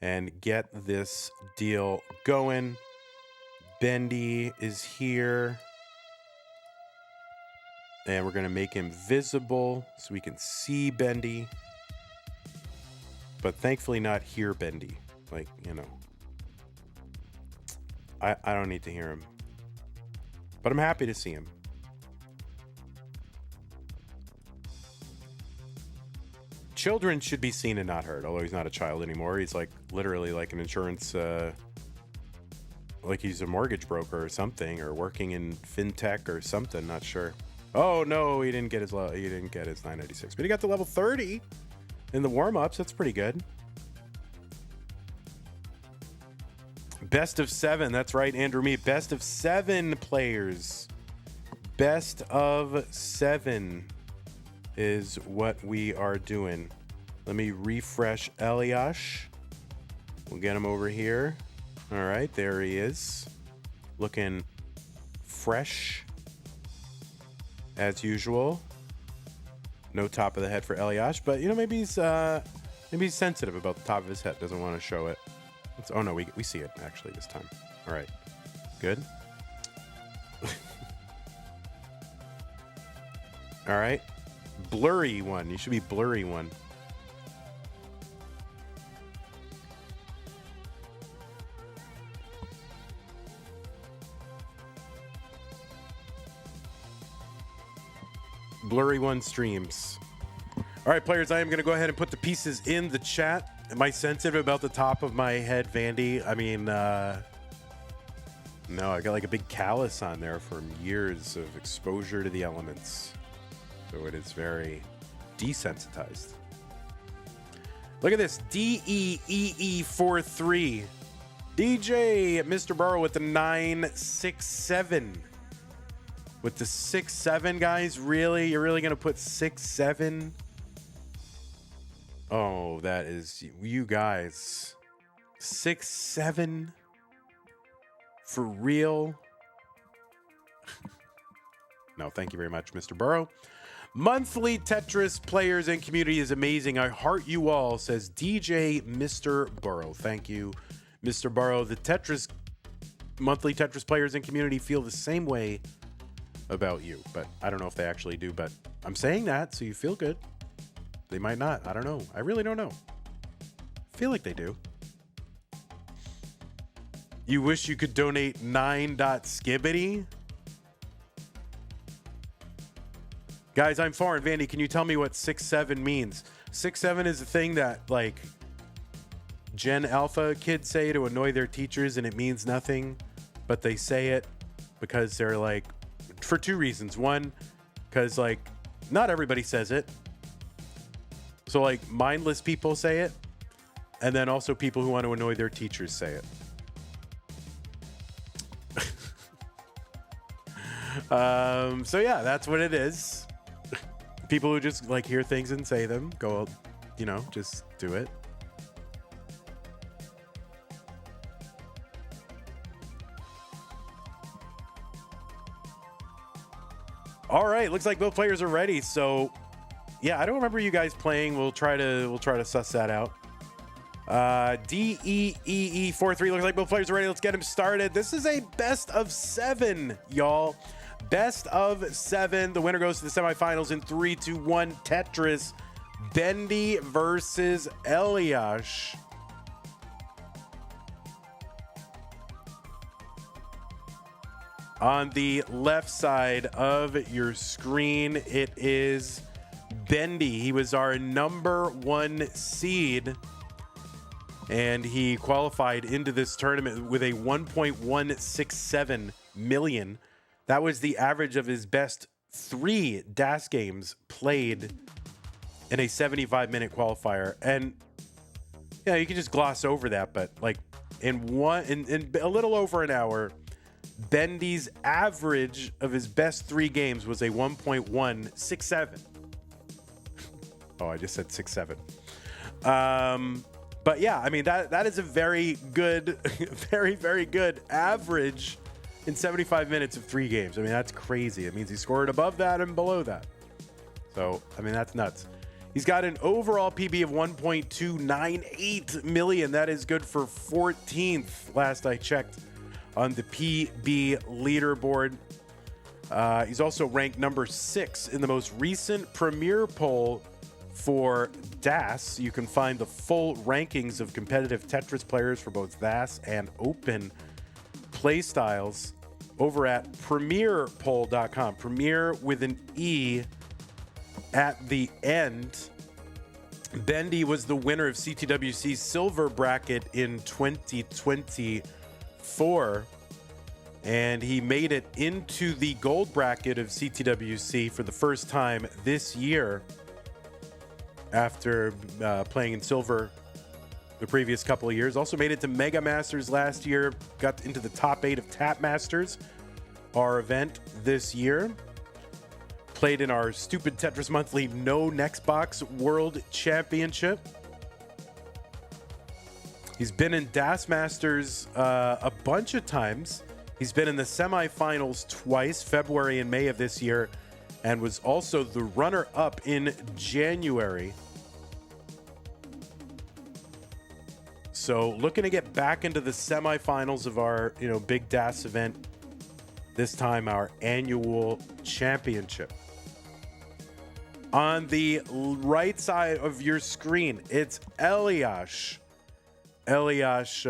Speaker 1: and get this deal going. Bendy is here. And we're going to make him visible so we can see Bendy. But thankfully not hear Bendy. Like, you know. I don't need to hear him. But I'm happy to see him. Children should be seen and not heard, although he's not a child anymore. He's like literally like an insurance, like he's a mortgage broker or something, or working in fintech or something. Not sure. Oh no, he didn't get his 996, but he got to level 30 in the warm-ups. That's pretty good. Best of 7. That's right, Andrew. Me. Best of 7 players. Best of 7 is what we are doing. Let me refresh ELIAS. We'll get him over here. All right, there he is, looking fresh as usual. No top of the head for ELIAS, but you know, maybe he's sensitive about the top of his head. Doesn't want to show it. Oh no, we see it actually this time. All right, good. All right, blurry one. You should be blurry one. Blurry one streams. All right, players, I am going to go ahead and put the pieces in the chat. Am I sensitive about the top of my head, Vandy? I mean, no, I got like a big callus on there from years of exposure to the elements. So it is very desensitized. Look at this, DEEE43. DJ Mr. Burrow with the 967. With the 6-7, guys, really? You're really gonna put 6-7? Oh, that is you guys. 6-7 for real? No, thank you very much, Mr. Burrow. Monthly Tetris players and community is amazing. I heart you all, says DJ Mr. Burrow. Thank you, Mr. Burrow. The monthly Tetris players and community feel the same way about you, but I don't know if they actually do, but I'm saying that so you feel good. They might not. I don't know. I really don't know. I feel like they do. You wish you could donate 9.skibbity? Guys, I'm foreign. Vandy, can you tell me what 6-7 means? 6-7 is a thing that like Gen Alpha kids say to annoy their teachers, and it means nothing, but they say it because they're like, for 2 reasons. One, because like not everybody says it. So like mindless people say it. And then also people who want to annoy their teachers say it. So yeah, that's what it is. People who just like hear things and say them, go, you know, just do it. All right, looks like both players are ready. So, yeah, I don't remember you guys playing. We'll try to suss that out. DEEE43 looks like both players are ready. Let's get him started. This is a best of 7, y'all. Best of 7. The winner goes to the semifinals in 3-2-1 Tetris. Bendy versus ELIAS. On the left side of your screen, it is Bendy. He was our #1 seed, and he qualified into this tournament with a 1.167 million. That was the average of his best 3 DAS games played in a 75-minute qualifier. And yeah, you can just gloss over that, but like in a little over an hour, Bendy's average of his best 3 games was a 1.167. Oh, I just said 67. But yeah, I mean, that is a very good, very, very good average in 75 minutes of 3 games. I mean, that's crazy. It means he scored above that and below that. So, I mean, that's nuts. He's got an overall PB of 1.298 million. That is good for 14th, last I checked, on the PB leaderboard. He's also ranked number 6 in the most recent Premier poll for DAS. You can find the full rankings of competitive Tetris players for both DAS and open play styles over at premierpoll.com. Premier with an E at the end. Bendy was the winner of CTWC's silver bracket in 2024, and he made it into the gold bracket of CTWC for the first time this year after playing in silver the previous couple of years. Also made it to Mega Masters last year, got into the top 8 of Tap Masters, our event this year. Played in our stupid Tetris Monthly No Next Box World Championship. He's been in DAS Masters a bunch of times. He's been in the semifinals twice, February and May of this year, and was also the runner-up in January. So looking to get back into the semifinals of our, big DAS event, this time our annual championship. On the right side of your screen, it's ELIAS. ELIAS,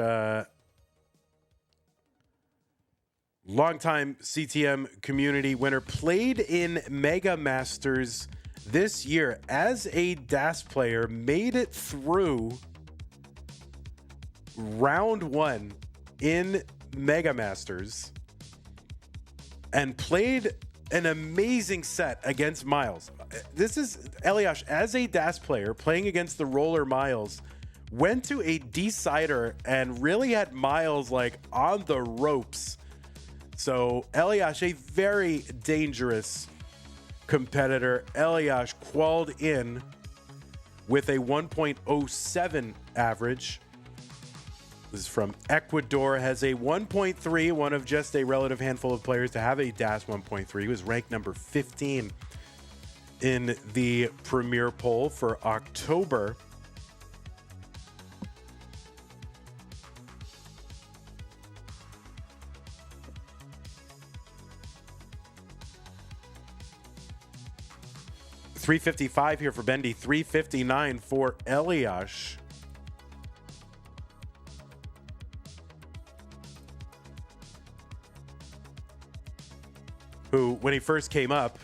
Speaker 1: longtime CTM community winner, played in Mega Masters this year as a DAS player, made it through round 1 in Mega Masters, and played an amazing set against Miles. This is ELIAS as a DAS player playing against the roller Miles. Went to a decider and really had Miles like on the ropes. So ELIAS, a very dangerous competitor. ELIAS qualified in with a 1.07 average. This is from Ecuador, has a 1.3, one of just a relative handful of players to have a DAS 1.3. He was ranked number 15 in the Premier poll for October. $355 here for Bendy, $359 for ELIAS. Who, when he first came up,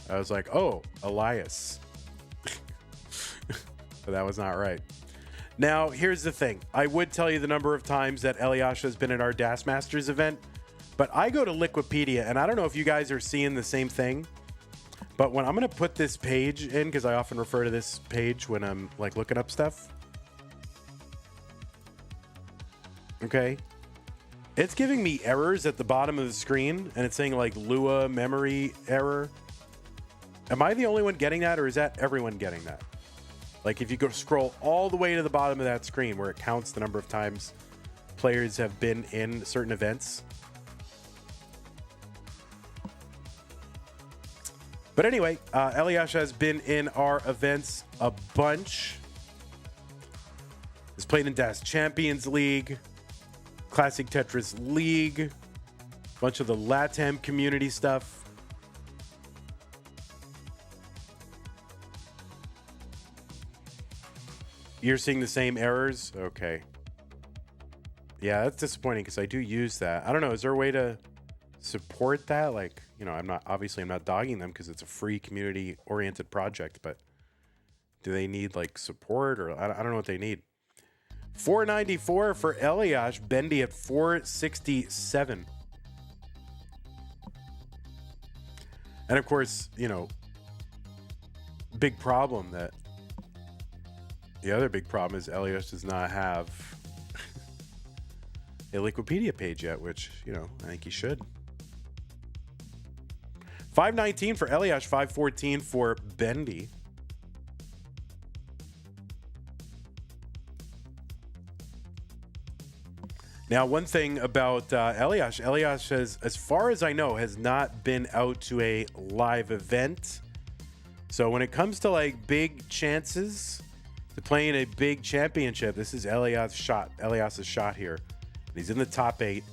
Speaker 1: I was like, oh, Elias. But that was not right. Now, here's the thing. I would tell you the number of times that ELIAS has been at our DAS Masters event, but I go to Liquipedia, and I don't know if you guys are seeing the same thing, but when I'm going to put this page in, because I often refer to this page when I'm like looking up stuff. Okay. It's giving me errors at the bottom of the screen, and it's saying like Lua memory error. Am I the only one getting that, or is that everyone getting that? Like if you go scroll all the way to the bottom of that screen where it counts the number of times players have been in certain events. But anyway, ELIAS has been in our events a bunch. He's played in DAS Champions League, Classic Tetris League, a bunch of the LATAM community stuff. You're seeing the same errors? Okay. Yeah, that's disappointing because I do use that. I don't know. Is there a way to support that. Like, you know, I'm not dogging them because it's a free community oriented project, but do they need like support, or I don't know what they need. 494 for ELIAS, Bendy at 467. And of course, you know, big problem that the other big problem is ELIAS does not have a Liquipedia page yet, which, you know, I think he should. 519 for ELIAS, 514 for Bendy. Now, one thing about ELIAS has, as far as I know, has not been out to a live event. So when it comes to like big chances to playing a big championship, this is Elias's shot here. He's in the top 8,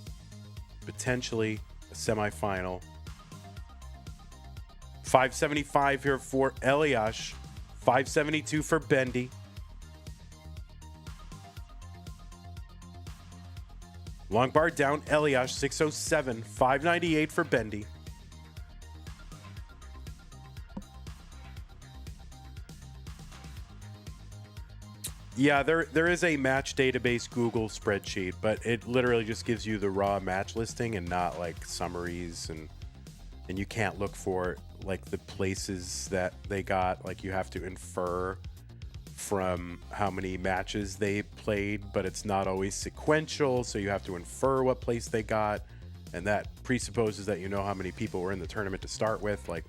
Speaker 1: potentially a semifinal. 575 here for ELIAS, 572 for Bendy. Long bar down, ELIAS 607, 598 for Bendy. Yeah, there is a match database Google spreadsheet, but it literally just gives you the raw match listing and not like summaries, and you can't look for like the places that they got. Like, you have to infer from how many matches they played, but it's not always sequential, so you have to infer what place they got, and that presupposes that you know how many people were in the tournament to start with. Like,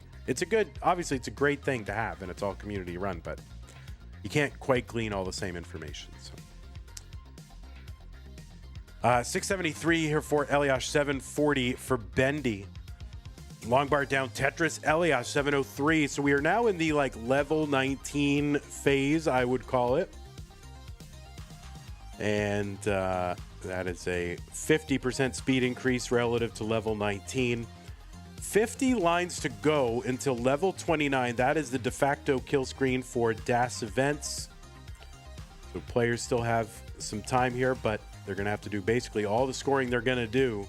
Speaker 1: obviously it's a great thing to have, and it's all community run, but you can't quite glean all the same information. So 673 here for ELIAS, 740 for Bendy. Long bar down, Tetris, ELIAS 703. So we are now in the like level 19 phase, I would call it. And that is a 50% speed increase relative to level 19. 50 lines to go until level 29. That is the de facto kill screen for DAS events. So players still have some time here, but they're going to have to do basically all the scoring they're going to do,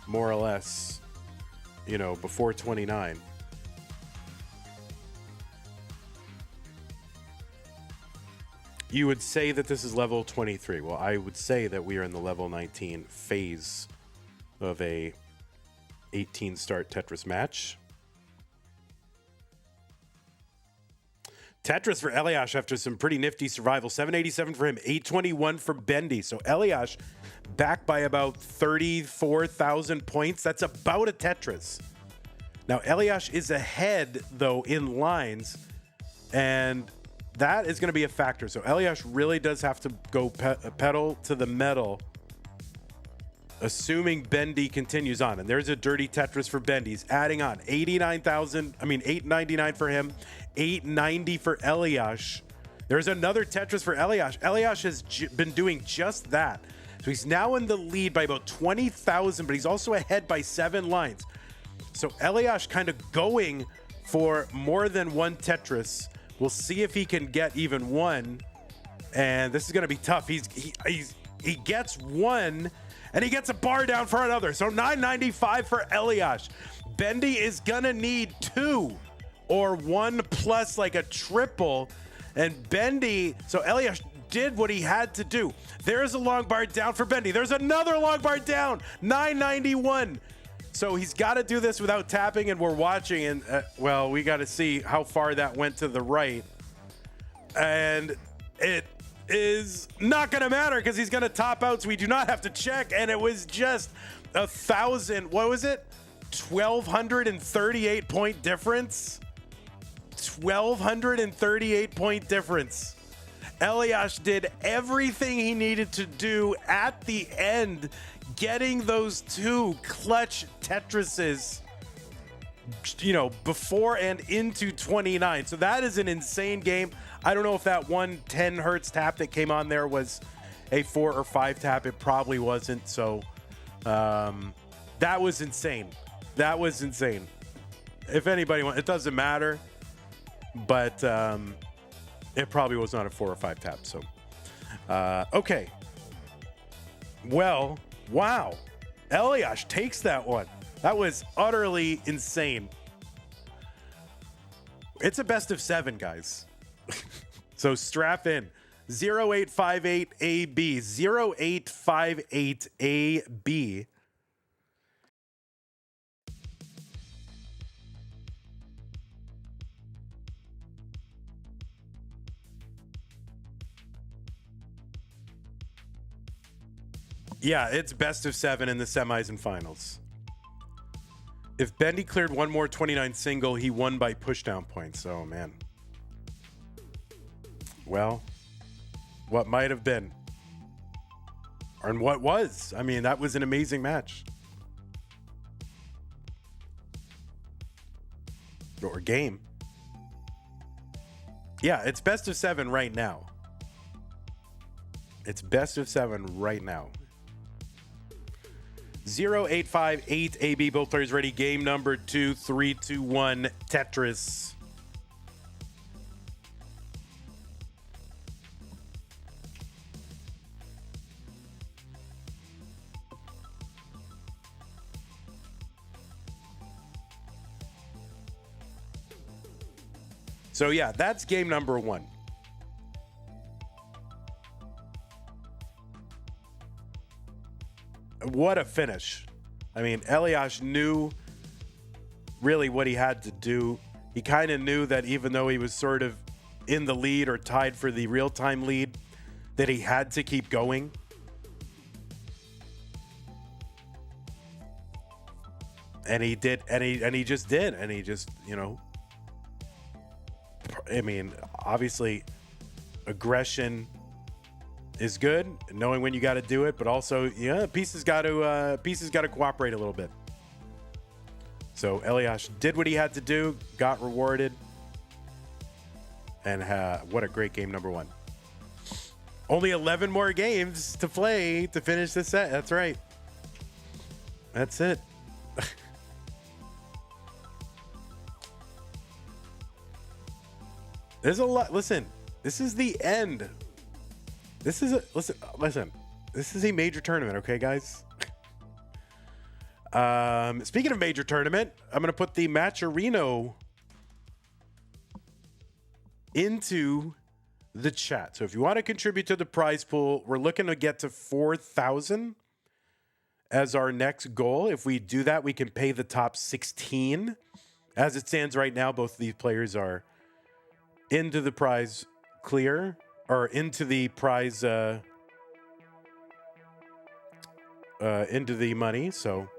Speaker 1: more or less, you know, before 29. You would say that this is level 23. Well, I would say that we are in the level 19 phase of a 18 start Tetris match. Tetris for ELIAS after some pretty nifty survival. 787 for him, 821 for Bendy. So ELIAS back by about 34,000 points. That's about a Tetris. Now, ELIAS is ahead, though, in lines, and that is going to be a factor. So ELIAS really does have to go pedal to the metal, assuming Bendy continues on. And there's a dirty Tetris for Bendy. He's adding on 899 for him, 890 for ELIAS. There's another Tetris for ELIAS. ELIAS has been doing just that. So he's now in the lead by about 20,000, but he's also ahead by 7 lines. So ELIAS kind of going for more than one Tetris. We'll see if he can get even one. And this is going to be tough. He gets one, and he gets a bar down for another. So 995 for ELIAS. Bendy is going to need 2 or 1 plus like a triple. And Bendy, so ELIAS did what he had to do. There's a long bar down for Bendy. There's another long bar down, 991. So he's got to do this without tapping, and we're watching, and well, we got to see how far that went to the right. And it is not going to matter because he's going to top out, so we do not have to check. And it was just 1,000, what was it? 1,238 point difference. 1,238 point difference. ELIAS did everything he needed to do at the end, getting those 2 clutch Tetrises, you know, before and into 29. So that is an insane game. I don't know if that 110 hertz tap that came on there was a 4 or 5 tap. It probably wasn't. So that was insane. That was insane. If anybody wants, it doesn't matter, but it probably was not a 4 or 5 tap. So, okay. Well, wow. ELIAS takes that one. That was utterly insane. It's a best of 7, guys. So strap in. 0858AB. 0858AB. Yeah, it's best of 7 in the semis and finals. If Bendy cleared one more 29 single, he won by pushdown points. Oh, man. Well, what might have been. And what was. I mean, that was an amazing match. Or game. Yeah, it's best of 7 right now. It's best of 7 right now. 0858 AB, both players ready. Game number 2, 3, 2, 1, Tetris. So yeah, that's game number 1. What a finish. I mean, Elias knew really what he had to do. He kind of knew that even though he was sort of in the lead or tied for the real-time lead, that he had to keep going. And he did, and he just did, and he just, you know, I mean, obviously aggression is good, knowing when you got to do it, but also, yeah, pieces got to cooperate a little bit. So Elias did what he had to do, got rewarded, and what a great game number 1. Only 11 more games to play to finish this set. That's right. That's it. There's a lot. Listen, this is the end. This is listen. This is a major tournament, okay, guys? Speaking of major tournament, I'm going to put the Matcherino into the chat. So if you want to contribute to the prize pool, we're looking to get to 4,000 as our next goal. If we do that, we can pay the top 16. As it stands right now, both of these players are into the prize clear, or into the prize, into the money. So,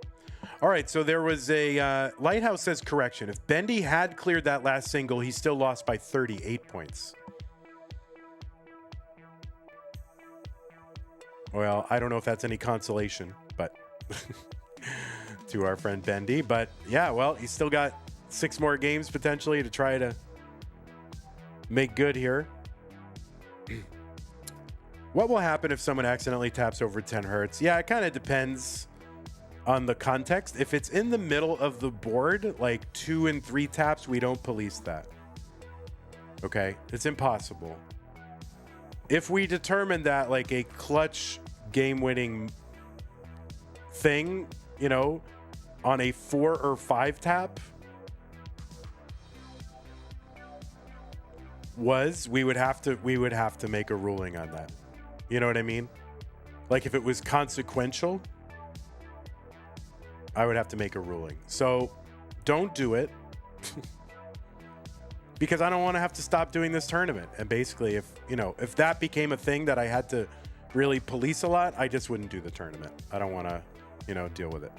Speaker 1: all right. So there was a Lighthouse says correction. If Bendy had cleared that last single, he still lost by 38 points. Well, I don't know if that's any consolation, but to our friend Bendy. But yeah, well, he's still got 6 more games potentially to try to make good here. What will happen if someone accidentally taps over 10 hertz? Yeah, it kind of depends on the context. If it's in the middle of the board, like 2 and 3 taps, we don't police that. Okay? It's impossible. If we determine that like a clutch game-winning thing, you know, on a 4 or 5 tap we would have to make a ruling on that. You know what I mean? Like if it was consequential, I would have to make a ruling. So don't do it because I don't want to have to stop doing this tournament. And basically if that became a thing that I had to really police a lot, I just wouldn't do the tournament. I don't want to, deal with it.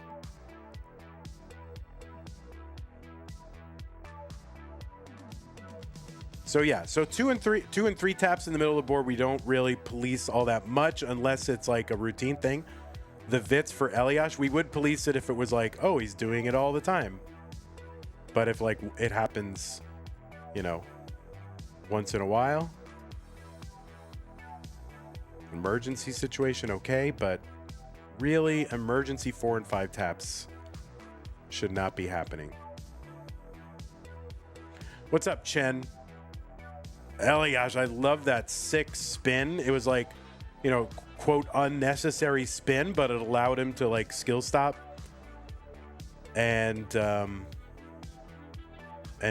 Speaker 1: So yeah, so 2 and 3 taps in the middle of the board, we don't really police all that much unless it's like a routine thing. The Vits for Elias, we would police it if it was like, oh, he's doing it all the time. But if like it happens, once in a while, emergency situation, okay, but really emergency 4 and 5 taps should not be happening. What's up, Chen? Elias, I love that 6 spin. It was like, quote, unnecessary spin, but it allowed him to like skill stop and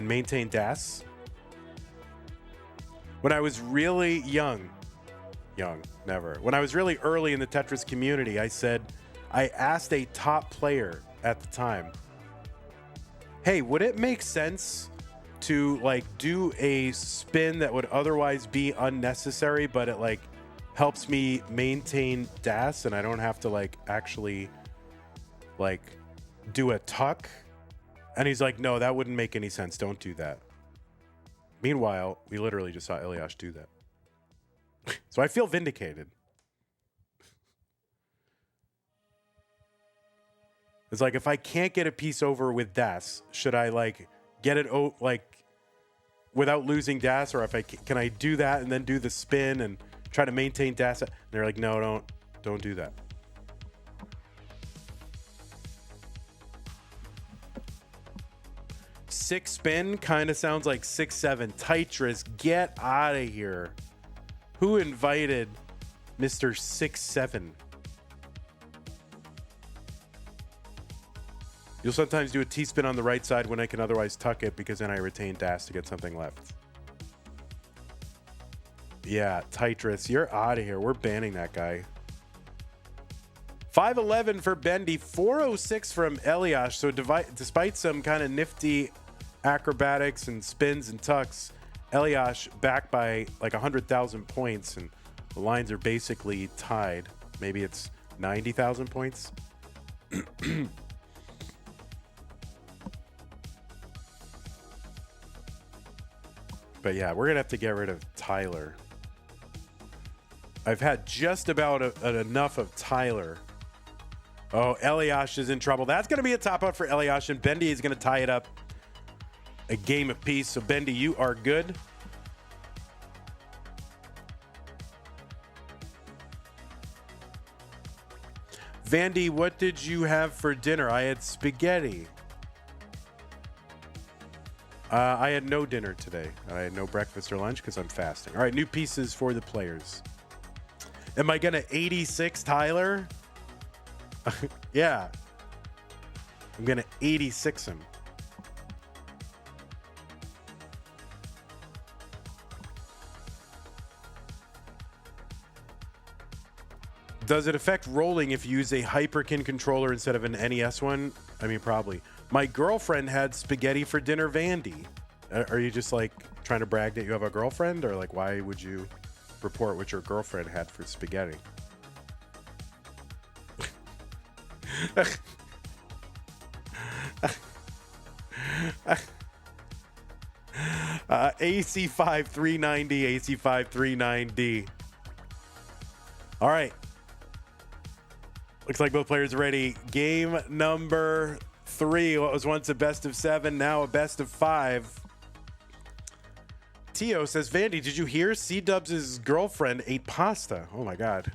Speaker 1: maintain DAS. When I was really young, never. When I was really early in the Tetris community, I asked a top player at the time, hey, would it make sense to like do a spin that would otherwise be unnecessary, but it like helps me maintain DAS and I don't have to like actually like do a tuck? And he's like, no, that wouldn't make any sense. Don't do that. Meanwhile, we literally just saw ELIAS do that. So I feel vindicated. It's like, if I can't get a piece over with DAS, should I like get it like without losing DAS, or if can I do that and then do the spin and try to maintain DAS? And they're like, no, don't do that. Six spin kind of sounds like 6-7. Tetris, get out of here. Who invited Mr. 6-7? You'll sometimes do a T-spin on the right side when I can otherwise tuck it, because then I retain DAS to get something left. Yeah, Tetris, you're out of here. We're banning that guy. 511 for Bendy, 406 from ELIAS. So despite some kind of nifty acrobatics and spins and tucks, ELIAS back by like 100,000 points, and the lines are basically tied. Maybe it's 90,000 points. But yeah, we're gonna have to get rid of Tyler. I've had just about enough of Tyler. Oh, ELIAS is in trouble. That's gonna be a top out for ELIAS, and Bendy is gonna tie it up a game apiece. So Bendy, you are good. Vandy, what did you have for dinner? I had spaghetti. I had no dinner today. I had no breakfast or lunch because I'm fasting. All right, new pieces for the players. Am I gonna 86 Tyler? Yeah. I'm gonna 86 him. Does it affect rolling if you use a Hyperkin controller instead of an NES one? I mean, probably. My girlfriend had spaghetti for dinner, Vandy. Are you just like trying to brag that you have a girlfriend, or like why would you report what your girlfriend had for spaghetti? AC5 390, AC5 390. All right. Looks like both players are ready. Game number 3. What was once a best of 7, now a best of 5. Tio says, Vandy, did you hear C-Dubs' girlfriend ate pasta? Oh my God.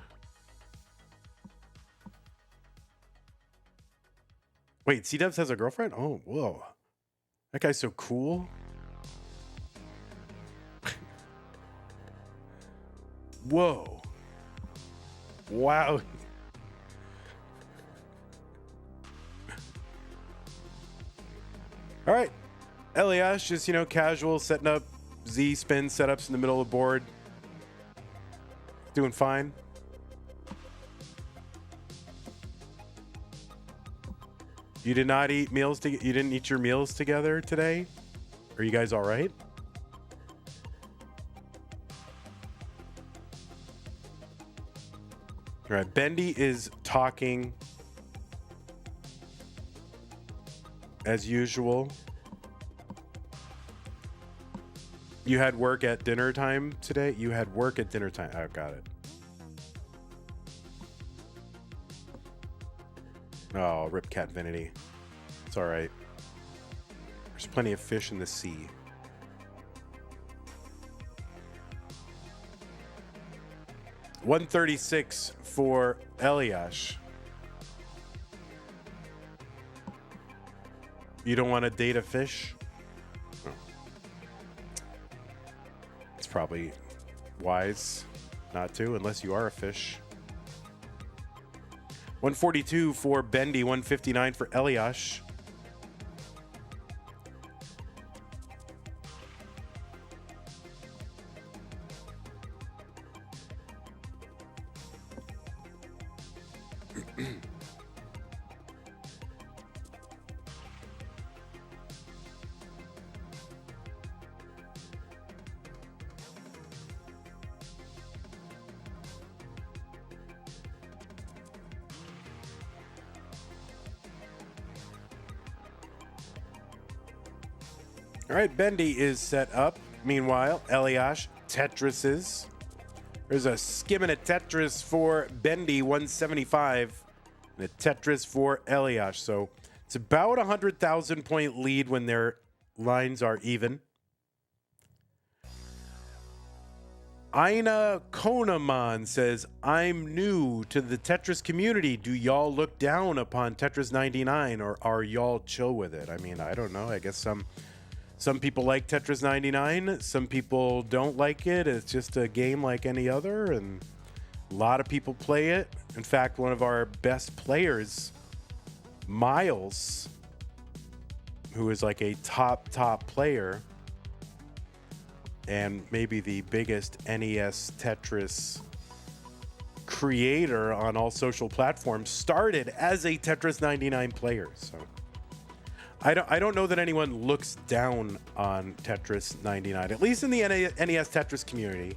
Speaker 1: Wait, C-Dubs has a girlfriend? Oh, whoa. That guy's so cool. Whoa. Wow. All right. ELIAS, just, you know, casual, setting up Z-spin setups in the middle of the board. Doing fine. You did not eat meals you didn't eat your meals together today? Are you guys all right? All right, Bendy is talking as usual. You had work at dinner time today? You had work at dinner time. Oh, got it. Oh, rip Catvinity. It's all right. There's plenty of fish in the sea. $136 for ELIAS. You don't want to date a fish? Oh. It's probably wise not to, unless you are a fish. 142 for Bendy, 159 for ELIAS. All right, Bendy is set up. Meanwhile, ELIAS, Tetrises. There's a skim and a Tetris for Bendy, 175, and a Tetris for ELIAS. So it's about a 100,000 point lead when their lines are even. Ina Konaman says, I'm new to the Tetris community. Do y'all look down upon Tetris 99 or are y'all chill with it? I mean, I don't know. I guess some people like Tetris 99. Some people don't like it. It's just a game like any other, and a lot of people play it. In fact, one of our best players, Miles, who is like a top player and maybe the biggest NES Tetris creator on all social platforms, started as a Tetris 99 player. So I don't know that anyone looks down on Tetris 99, at least in the NES Tetris community.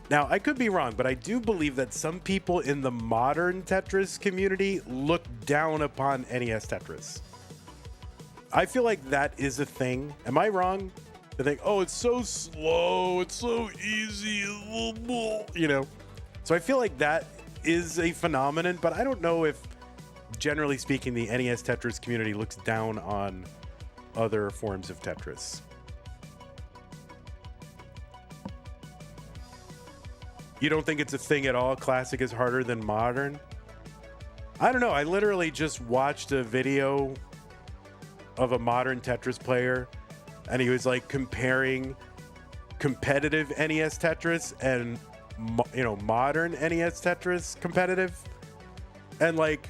Speaker 1: Now, I could be wrong, but I do believe that some people in the modern Tetris community look down upon NES Tetris. I feel like that is a thing. Am I wrong? They think, oh, it's so slow, it's so easy, you know? So I feel like that is a phenomenon, but I don't know if, generally speaking, the NES Tetris community looks down on other forms of Tetris. You don't think it's a thing at all? Classic is harder than modern? I don't know. I literally just watched a video of a modern Tetris player, and he was like comparing competitive NES Tetris and modern NES Tetris competitive, and like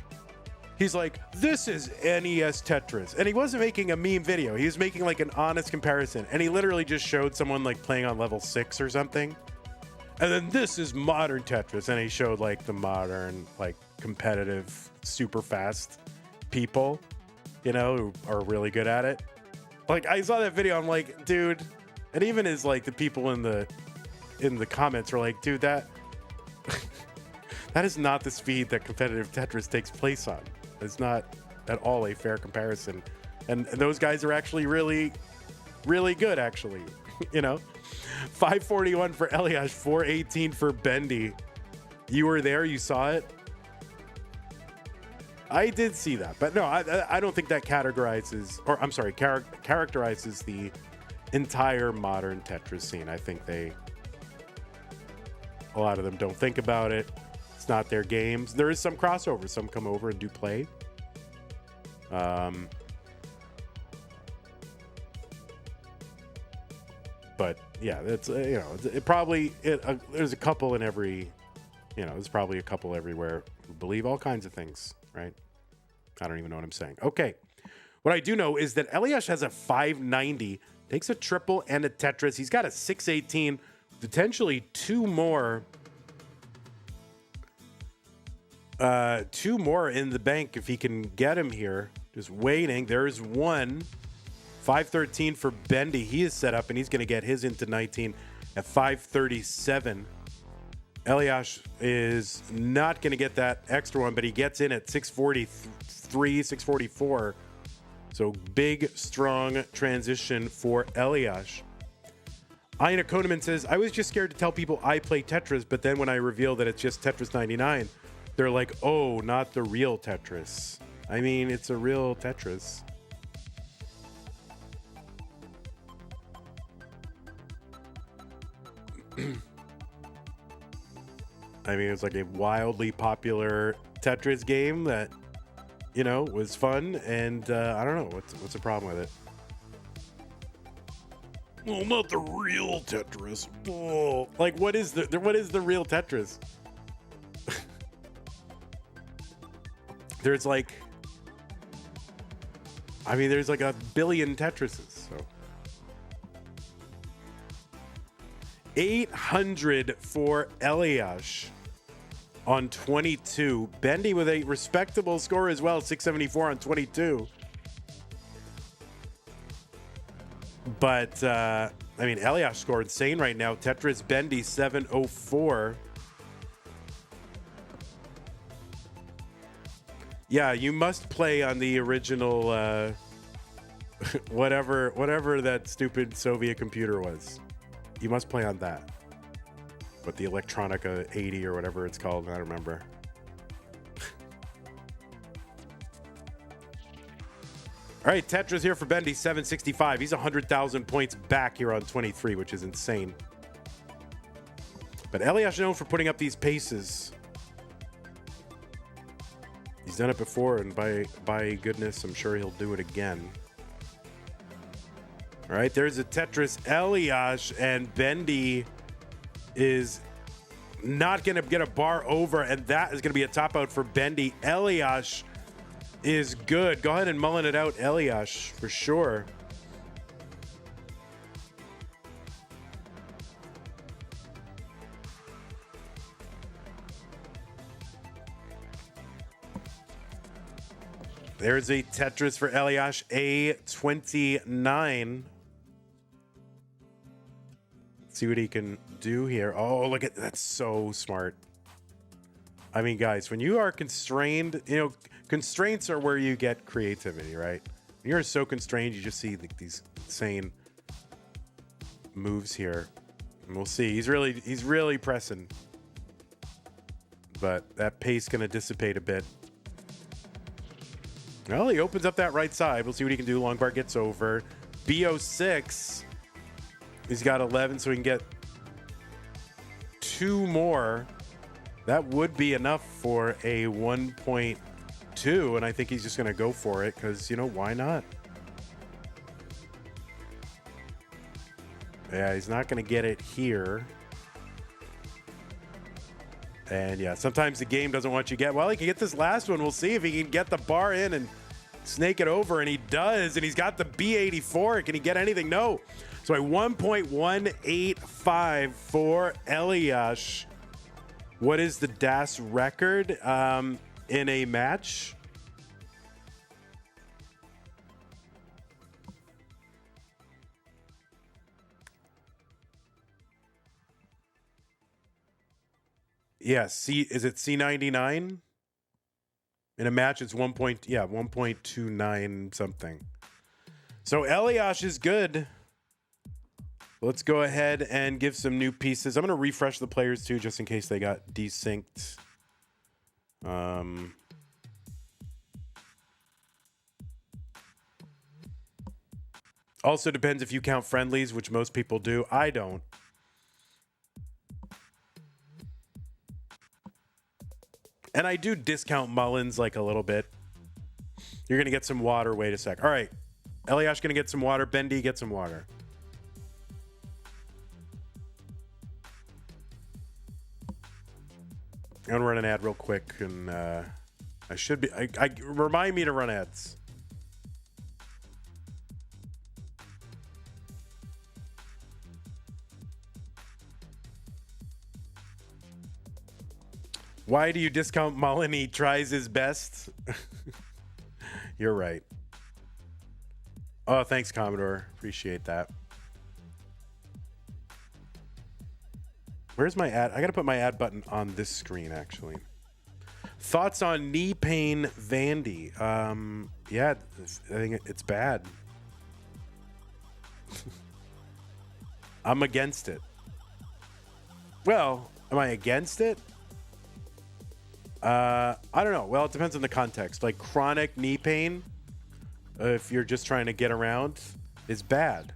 Speaker 1: he's like, this is NES Tetris. And he wasn't making a meme video. He was making like an honest comparison. And he literally just showed someone like playing on level 6 or something. And then this is modern Tetris. And he showed like the modern, like competitive, super fast people, who are really good at it. Like I saw that video. I'm like, dude. And even as like the people in the comments were like, dude, that is not the speed that competitive Tetris takes place on. It's not at all a fair comparison. And those guys are actually really, really good, actually. 541 for ELIAS, 418 for Bendy. You were there, you saw it. I did see that, but no, I don't think that characterizes the entire modern Tetris scene. I think a lot of them don't think about it. It's not their games. There is some crossover. Some come over and do play. But yeah, it's there's a couple in every, there's probably a couple everywhere who believe all kinds of things, right? I don't even know what I'm saying. Okay. What I do know is that ELIAS has a 590, takes a triple and a Tetris. He's got a 618, potentially two more in the bank if he can get him here. Just waiting. There's one. 513 for Bendy. He is set up, and he's going to get his into 19 at 537. ELIAS is not going to get that extra one, but he gets in at 643, 644. So big, strong transition for ELIAS. Ina Koneman says, I was just scared to tell people I play Tetris, but then when I reveal that it's just Tetris 99, they're like, oh, not the real Tetris. I mean, it's a real Tetris. I mean, it's like a wildly popular Tetris game that, was fun, and I don't know what's the problem with it. Well, not the real Tetris. Oh. Like, what is the real Tetris? There's like a billion Tetrises. So 800 for ELIAS. on 22. Bendy with a respectable score as well, 674 on 22. But, I mean, ELIAS scored insane right now. Tetris Bendy, 704. Yeah, you must play on the original, whatever that stupid Soviet computer was. You must play on that. But the Electronica 80 or whatever it's called, I don't remember. All right, Tetris here for Bendy, 765. He's 100,000 points back here on 23, which is insane. But ELIAS is known for putting up these paces. He's done it before, and by goodness, I'm sure he'll do it again. All right, there's a Tetris ELIAS, and Bendy is not going to get a bar over, and that is going to be a top out for Bendy. ELIAS is good. Go ahead and mullen it out, ELIAS, for sure. There's a Tetris for ELIAS, A29. Let's see what he can do here. Oh, look at that's so smart. I mean, guys, when you are constrained, you know, constraints are where you get creativity, right? When you're so constrained, you just see these insane moves here. And we'll see. He's really pressing. But that pace going to dissipate a bit. Well, he opens up that right side. We'll see what he can do. Long bar gets over. B06. He's got 11, so he can get 2 more. That would be enough for a 1.2, and I think he's just going to go for it because, you know, why not? Yeah, he's not going to get it here. And, yeah, sometimes the game doesn't want you to get... Well, he can get this last one. We'll see if he can get the bar in and snake it over, and he does, and he's got the B84. Can he get anything? No. So a 1.185 for ELIAS. What is the DAS record in a match? Yeah, is it C99? In a match, it's 1.29 something. So ELIAS is good. Let's go ahead and give some new pieces. I'm going to refresh the players too, just in case they got desynced. Also depends if you count friendlies, which most people do. I don't. And I do discount Mullins like a little bit. You're going to get some water. Wait a sec. All right. ELIAS going to get some water. Bendy, get some water. I'm going to run an ad real quick, and I should be... remind me to run ads. Why do you discount Mullen? He tries his best. You're right. Oh, thanks, Commodore. Appreciate that. Where's my ad? I got to put my ad button on this screen, actually. Thoughts on knee pain, Vandy? Yeah, I think it's bad. I'm against it. Well, am I against it? I don't know. Well, it depends on the context. Like chronic knee pain, if you're just trying to get around, is bad.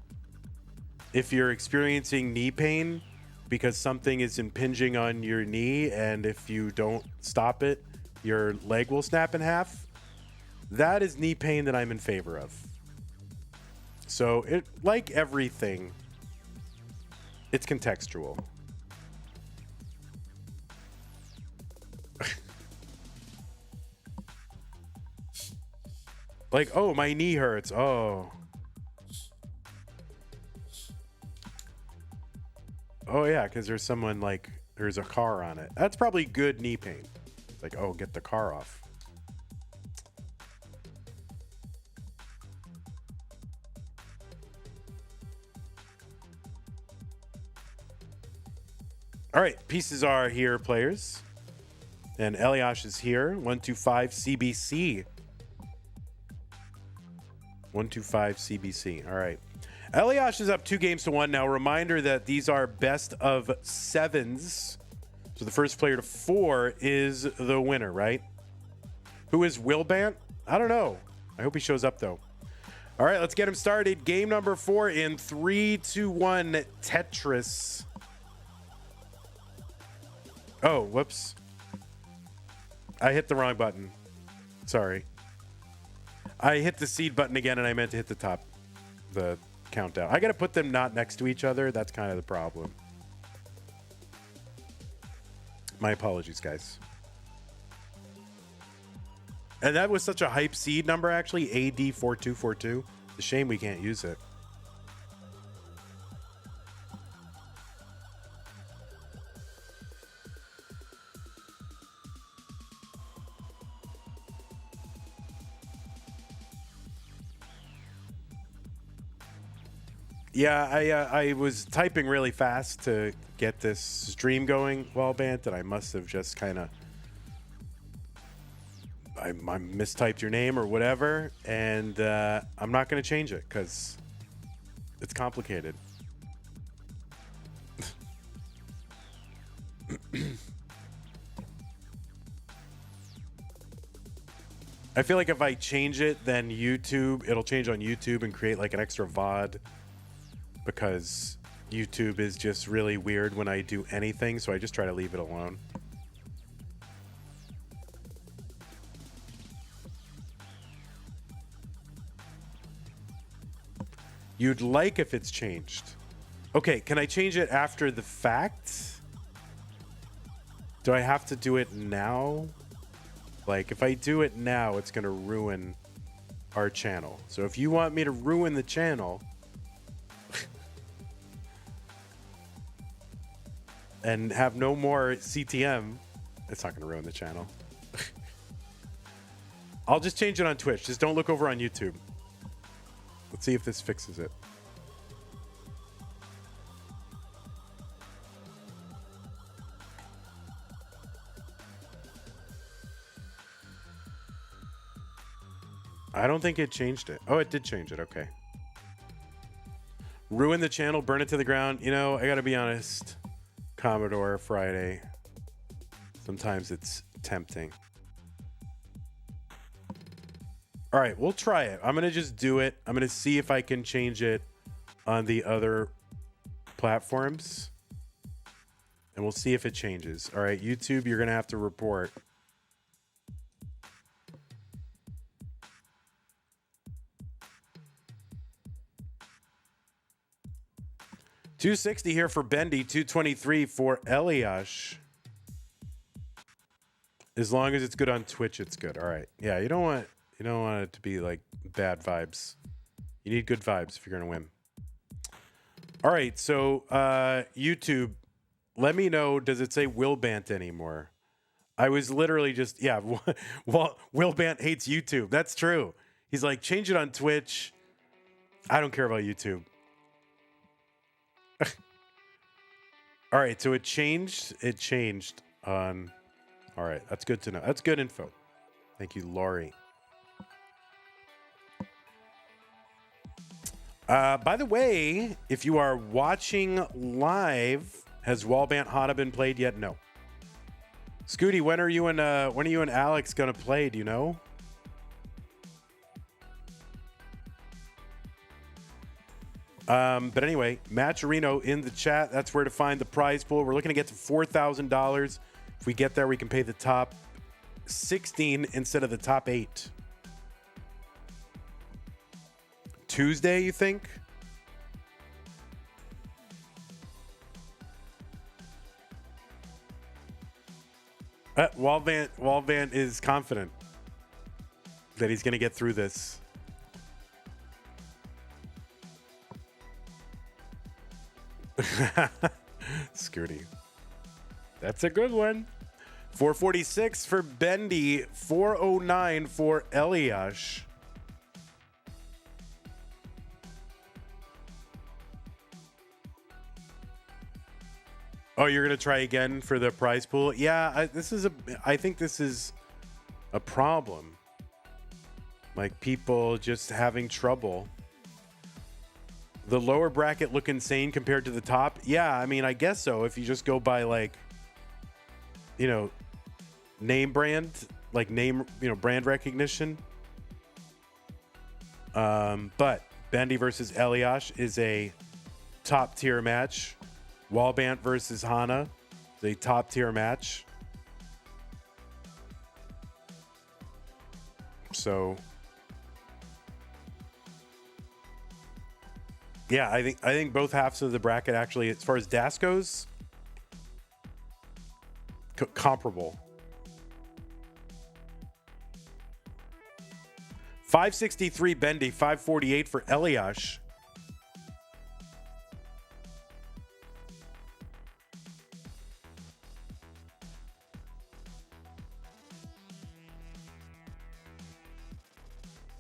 Speaker 1: If you're experiencing knee pain because something is impinging on your knee, and if you don't stop it, your leg will snap in half, that is knee pain that I'm in favor of. So, it, like everything, it's contextual. Like, oh, my knee hurts. Oh. Oh, yeah, because there's someone, like, There's a car on it. That's probably good knee pain. It's like, oh, get the car off. All right, pieces are here, players. And ELIAS is here. 125 CBC. 125 CBC. All right. ELIAS is up 2-1 now. Reminder that these are best of 7s. So the first player to 4 is the winner, right? Who is Walbant? I don't know. I hope he shows up, though. All right, let's get him started. Game number 4 in 3, 2, 1 Tetris. Oh, whoops. I hit the wrong button. Sorry. I hit the seed button again, and I meant to hit the top, the countdown. I got to put them not next to each other. That's kind of the problem. My apologies, guys. And that was such a hype seed number, actually. AD4242. It's a shame we can't use it. Yeah, I was typing really fast to get this stream going, Walbant, and I must have just kind of I mistyped your name or whatever, and I'm not going to change it because it's complicated. I feel like if I change it, then YouTube, it'll change on YouTube and create like an extra VOD, because YouTube is just really weird when I do anything, so I just try to leave it alone. You'd like if it's changed. Okay, can I change it after the fact? Do I have to do it now? Like, if I do it now, it's going to ruin our channel. So if you want me to ruin the channel and have no more CTM, it's not going to ruin the channel. I'll just change it on Twitch. Just don't look over on YouTube. Let's see if this fixes it. I don't think it changed it. Oh, it did change it. Okay. Ruin the channel, burn it to the ground. You know, I got to be honest. Commodore Friday. Sometimes it's tempting. All right, we'll try it. I'm going to just do it. I'm going to see if I can change it on the other platforms. And we'll see if it changes. All right, YouTube, you're going to have to report. $260 here for Bendy, $223 for ELIAS. As long as it's good on Twitch, it's good. All right. Yeah, you don't want it to be like bad vibes. You need good vibes if you're gonna win. All right, so YouTube, let me know. Does it say Walbant anymore? I was literally just Walbant hates YouTube. That's true. He's like, change it on Twitch. I don't care about YouTube. All right, so it changed. It changed on. All right, that's good to know. That's good info. Thank you, Laurie. By the way, if you are watching live, has Walbant Hana been played yet? No. Scooty, when are you and Alex gonna play? Do you know? But anyway, Matcherino in the chat. That's where to find the prize pool. We're looking to get to $4,000. If we get there, we can pay the top 16 instead of the top 8. Tuesday, you think? Walbant is confident that he's going to get through this. Scooty. That's a good one. 446 for Bendy, 409 for ELIAS. Oh, you're gonna try again for the prize pool? Yeah, I think this is a problem. Like people just having trouble. The lower bracket look insane compared to the top. Yeah, I mean, I guess so. If you just go by like, you know, name brand, like name, you know, brand recognition. But Bendy versus ELIAS is a top tier match. WALLBANT versus Hana is a top tier match. So yeah, I think both halves of the bracket actually, as far as DAS goes, comparable. 563 Bendy, 548 for ELIAS.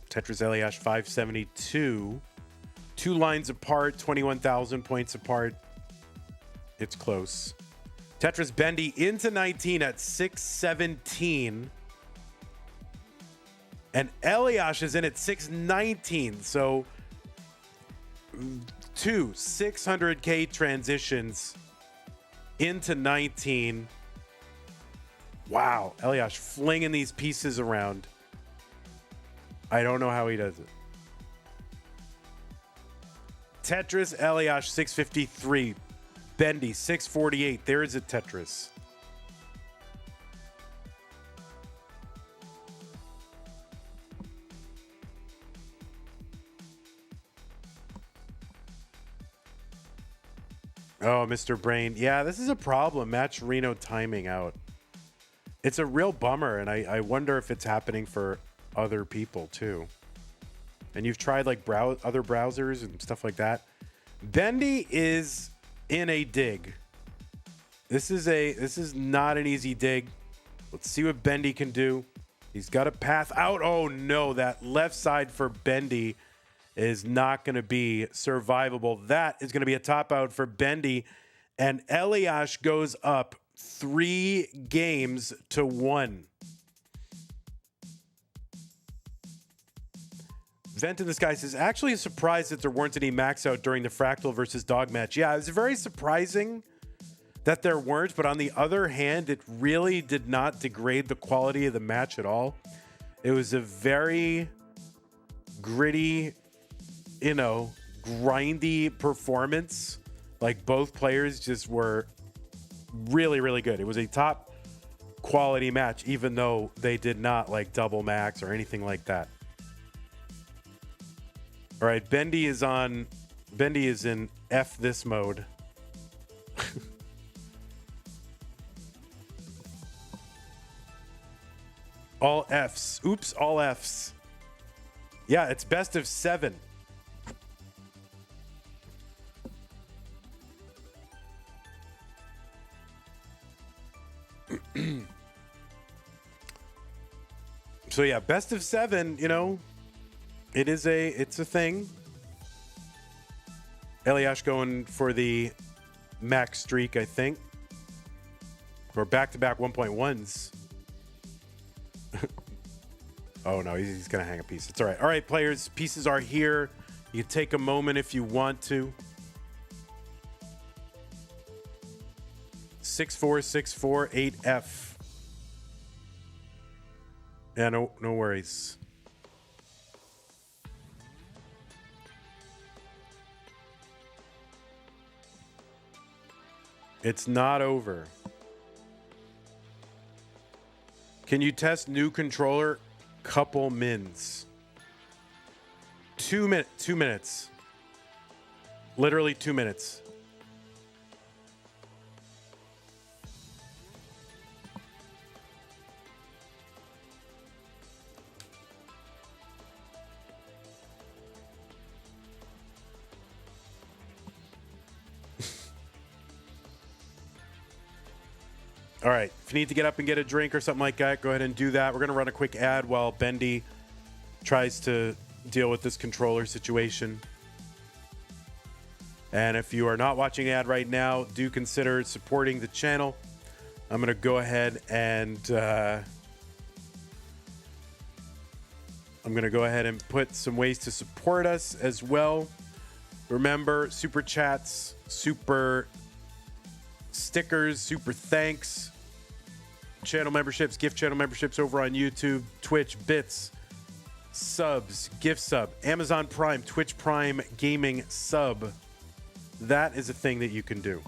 Speaker 1: Tetris ELIAS 572. 2 lines apart, 21,000 points apart. It's close. Tetris Bendy into 19 at 617. And ELIAS is in at 619. So 2 600K transitions into 19. Wow. ELIAS flinging these pieces around. I don't know how he does it. Tetris ELIAS 653. Bendy 648. There is a Tetris. Oh, Mr. Brain. Yeah, this is a problem. Match Reno timing out. It's a real bummer, and I wonder if it's happening for other people too. And you've tried like other browsers and stuff like that. Bendy is in a dig. This is not an easy dig. Let's see what Bendy can do. He's got a path out. Oh no, that left side for Bendy is not going to be survivable. That is going to be a top out for Bendy, and ELIAS goes up 3 games to 1. Vent in the Sky says, actually surprised that there weren't any max out during the Fractal versus Dog match. Yeah, it was very surprising that there weren't, but on the other hand, it really did not degrade the quality of the match at all. It was a very gritty, you know, grindy performance. Like both players just were really, really good. It was a top quality match, even though they did not like double max or anything like that. All right, Bendy is in F this mode. All Fs. Oops, all Fs. Yeah, it's best of 7. So yeah, best of 7, you know, it's a thing. ELIAS going for the max streak, I think. Or back-to-back 1.1s. Oh no, he's gonna hang a piece. It's all right. All right, players, pieces are here. You can take a moment if you want to. 64648F. Yeah, no worries. It's not over. Can you test new controller? Couple mins. 2 minutes. Literally 2 minutes. All right, if you need to get up and get a drink or something like that, go ahead and do that. We're going to run a quick ad while Bendy tries to deal with this controller situation. And if you are not watching the ad right now, do consider supporting the channel. I'm going to go ahead and put some ways to support us as well. Remember, super chats, super stickers, super thanks, channel memberships, gift channel memberships over on YouTube, Twitch, bits, subs, gift sub, Amazon Prime, Twitch Prime gaming sub. That is a thing that you can do.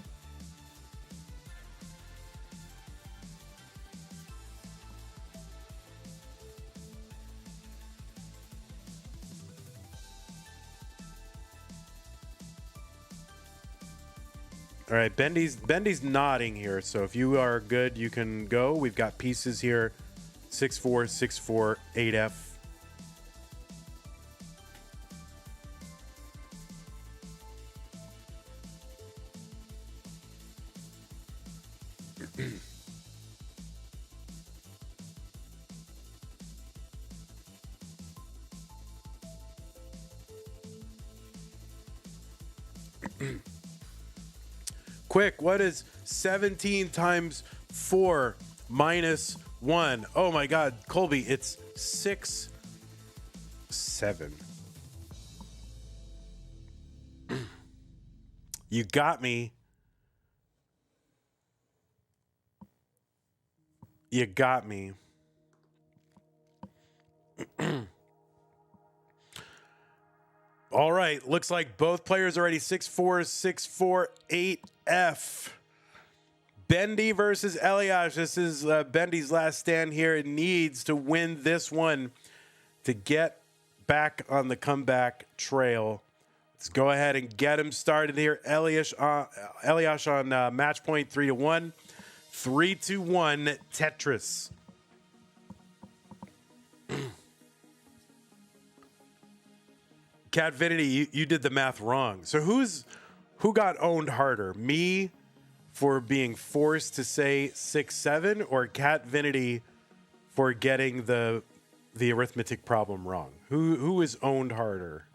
Speaker 1: All right, Bendy's nodding here, so if you are good, you can go. We've got pieces here, 6-4, 6-4, 8F. Quick, what is 17 times 4 minus 1? Oh my God, Colby, it's 6, 7. You got me. You got me. All right, looks like both players are already 6-4, 6-4, 8F. Bendy versus Elias. This is Bendy's last stand here. It needs to win this one to get back on the comeback trail. Let's go ahead and get him started here. Elias on match point 3-1. 3-1 Tetris. Catvinity, you did the math wrong. So who got owned harder? Me for being forced to say 6-7, or Catvinity for getting the arithmetic problem wrong? Who is owned harder?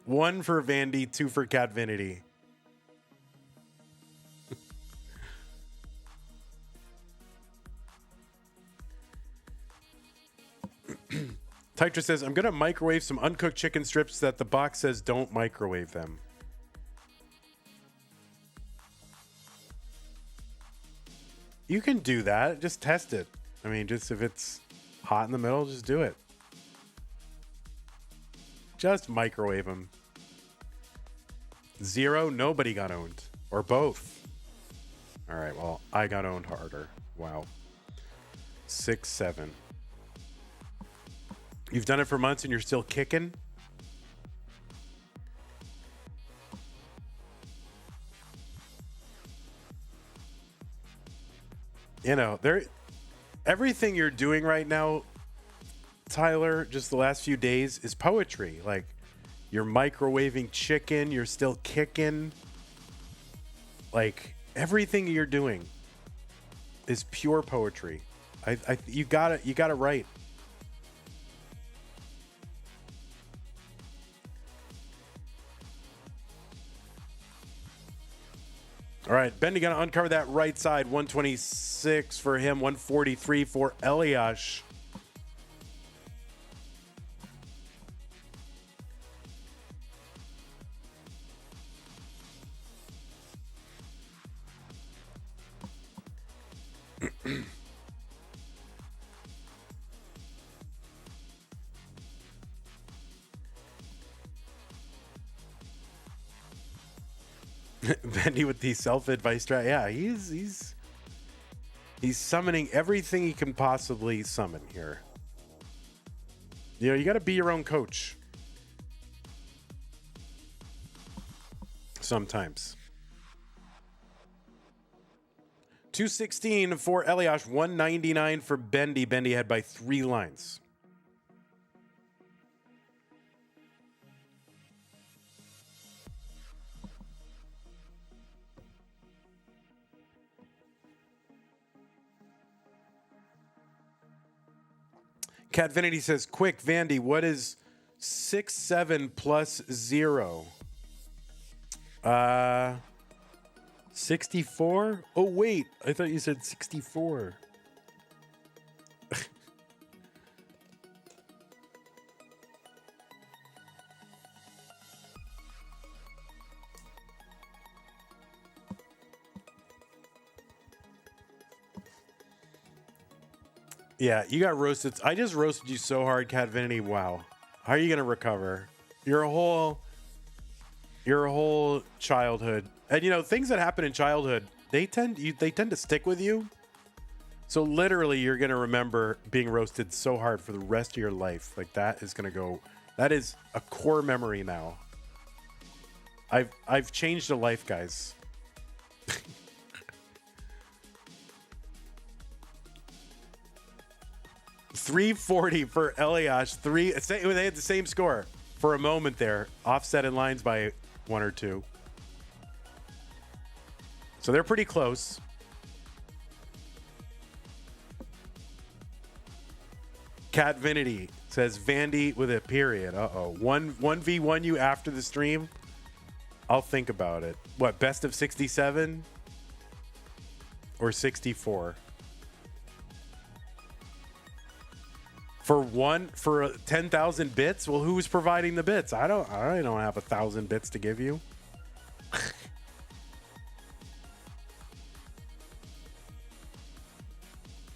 Speaker 1: 1 for Vandy, 2 for Catvinity. Tetris says, I'm going to microwave some uncooked chicken strips that the box says don't microwave them. You can do that. Just test it. I mean, just if it's hot in the middle, just do it. Just microwave them. 0, nobody got owned. Or both. All right, well, I got owned harder. Wow. 6-7. You've done it for months and you're still kicking? You know, everything you're doing right now, Tyler, just the last few days, is poetry. Like, you're microwaving chicken, you're still kicking. Like, everything you're doing is pure poetry. You got it right. All right, Bendy gonna uncover that right side. 126 for him, 143 for Elias. Bendy with the self-advice strat. Yeah, he's summoning everything he can possibly summon here. You know, you got to be your own coach. Sometimes. 216 for Elias, 199 for Bendy. Bendy had by 3 lines. Catvinity says, quick, Vandy, what is 6-7 plus 0? 64? Oh, wait. I thought you said 64. Yeah, you got roasted. I just roasted you so hard, Catvinity. Wow. How are you going to recover? Your whole childhood. And you know, things that happen in childhood, they tend to stick with you. So literally you're going to remember being roasted so hard for the rest of your life. Like that is going to go, that is a core memory now. I've changed a life, guys. $340 for Elias. They had the same score for a moment there, offset in lines by 1 or 2. So they're pretty close. Catvinity says Vandy with a period. Uh-oh. 1v1 you after the stream? I'll think about it. What, best of 67? Or 64? For 10,000 bits? Well, who's providing the bits? I don't have 1,000 bits to give you.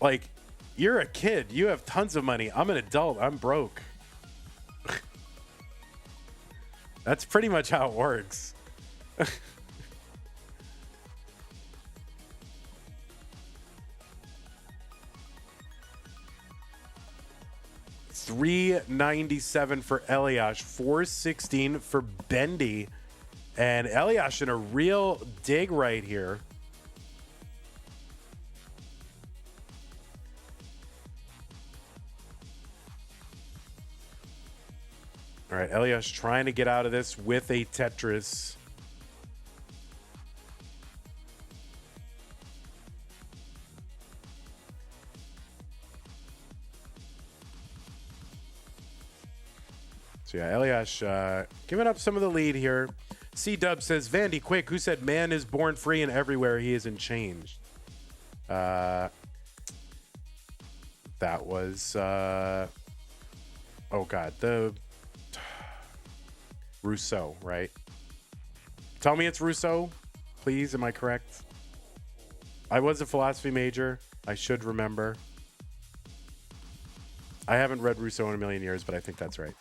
Speaker 1: Like, you're a kid. You have tons of money. I'm an adult. I'm broke. That's pretty much how it works. $397 for Elias, $416 for Bendy, and Elias in a real dig right here. All right, Elias trying to get out of this with a Tetris. So yeah, Elias giving up some of the lead here. C-Dub says, Vandy, quick, who said man is born free and everywhere he isn't changed? That was, oh God, the Rousseau, right? Tell me it's Rousseau, please. Am I correct? I was a philosophy major. I should remember. I haven't read Rousseau in a million years, but I think that's right.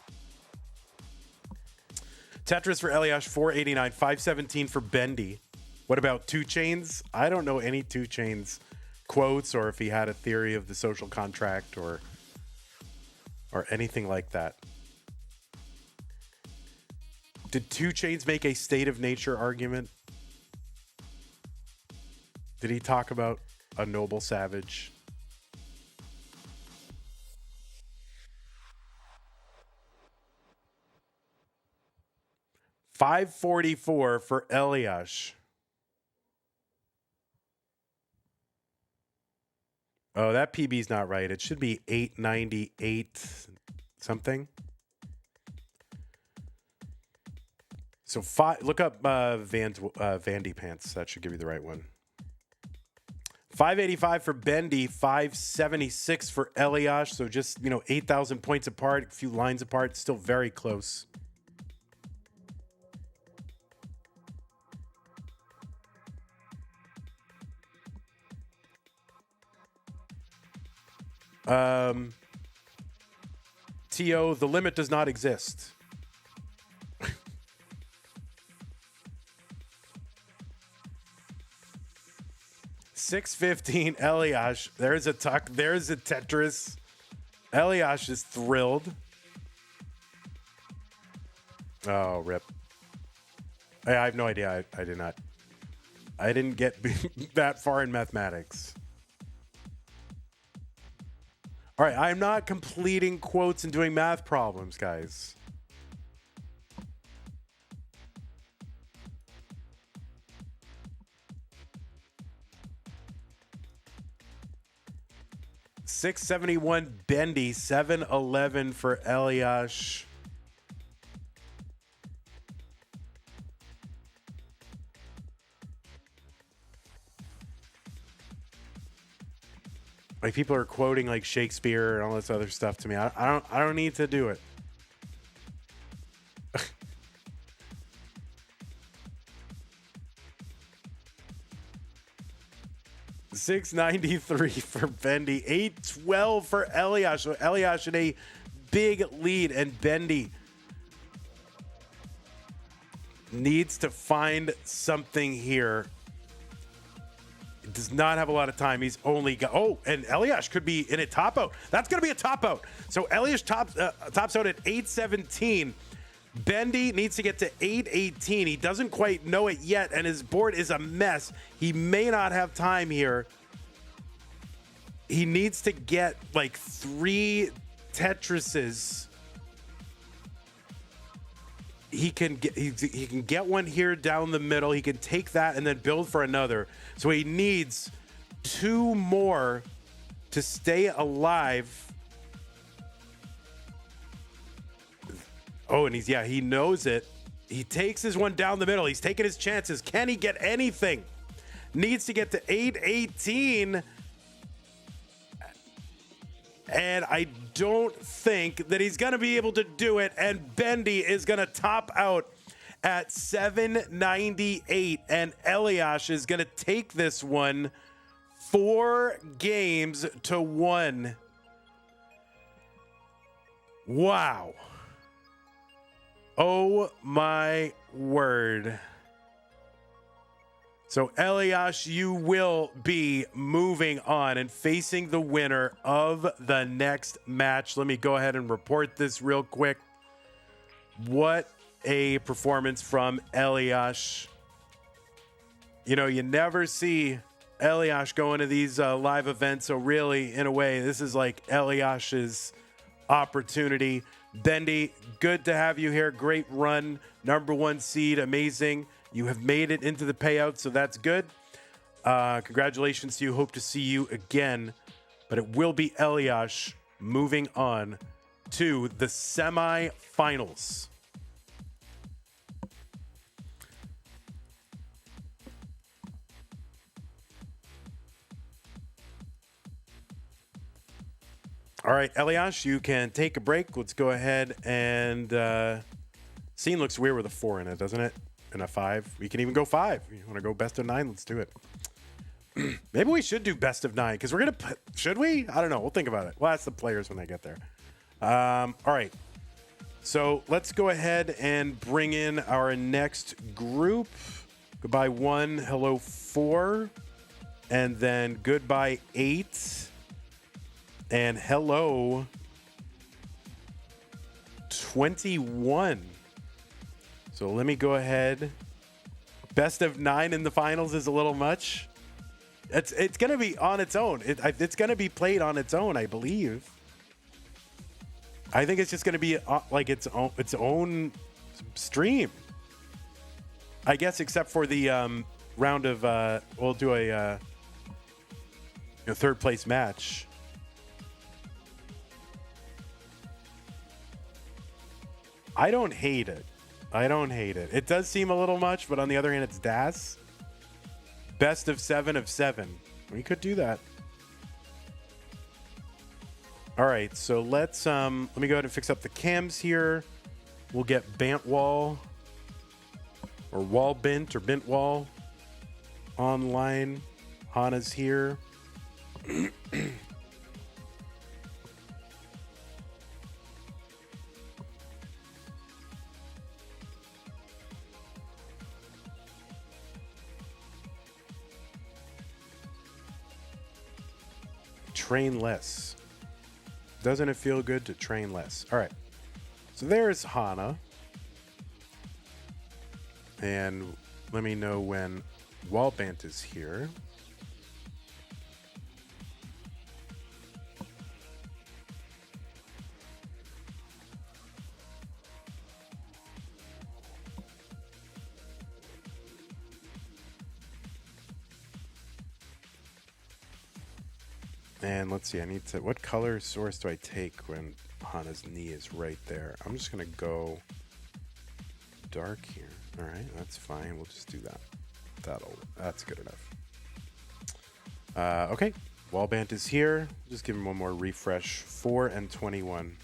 Speaker 1: Tetris for Elias, $489, $517 for Bendy. What about 2 Chainz? I don't know any 2 Chainz quotes or if he had a theory of the social contract or anything like that. Did 2 Chainz make a state of nature argument? Did he talk about a noble savage? $544 for Elias. Oh, that PB's not right. It should be 898 something. So look up Vandy Pants. That should give you the right one. 585 for Bendy, 576 for Elias. So just, 8,000 points apart, a few lines apart, still very close. TO, the limit does not exist. $615, Elias. There's a tuck. There's a Tetris. Elias is thrilled. Oh, rip. I have no idea. I did not. I didn't get that far in mathematics. All right, I'm not completing quotes and doing math problems, guys. 671 Bendy, 711 for ELIAS. Like people are quoting like Shakespeare and all this other stuff to me. I don't need to do it. $693 for Bendy, $812 for ELIAS. So ELIAS in a big lead, and Bendy needs to find something here. It does not have a lot of time. He's only got, and ELIAS could be in a top out. That's going to be a top out. So ELIAS tops out at 817. Bendy needs to get to 818. He doesn't quite know it yet, and his board is a mess. He may not have time here. He needs to get like 3 Tetrises. He can get one here down the middle. He can take that and then build for another. So he needs 2 more to stay alive. Oh, and he knows it. He takes his one down the middle. He's taking his chances. Can he get anything? Needs to get to 818. And I don't think that he's going to be able to do it. And Bendy is going to top out at 798. And ELIAS is going to take this one 4 games to 1. Wow. Oh my word. So ELIAS, you will be moving on and facing the winner of the next match. Let me go ahead and report this real quick. What a performance from ELIAS. You know, you never see ELIAS go into these live events. So really, in a way, this is like ELIAS's opportunity. Bendy, good to have you here. Great run. #1 seed. Amazing. You have made it into the payout, so that's good. Congratulations to you. Hope to see you again. But it will be ELIAS moving on to the semifinals. All right, ELIAS, you can take a break. Let's go ahead and scene looks weird with a 4 in it, doesn't it? And a 5. We can even go 5. You want to go best of 9? Let's do it. Maybe we should do best of 9 because we're going to... Should we? I don't know. We'll think about it. We'll ask the players when they get there. All right. So let's go ahead and bring in our next group. Goodbye 1, hello 4, and then goodbye 8. And hello 21. So let me go ahead. Best of 9 in the finals is a little much. It's going to be on its own. It's going to be played on its own, I believe. I think it's just going to be like its own stream. I guess except for the round of we'll do a third place match. I don't hate it. It does seem a little much, but on the other hand, it's DAS. Best of 7 of 7. We could do that. All right, so let me go ahead and fix up the cams here. We'll get Bantwall or Walbant or Bintwall online. Hana's here. Train less. Doesn't it feel good to train less? All right. So there's Hana. And let me know when Walbant is here. And let's see, I need to, what color source do I take when Hana's knee is right there? I'm just going to go dark here. All right, that's fine. We'll just do that. That's good enough. Okay, Walbant is here. Just give him one more refresh. 4 and 21.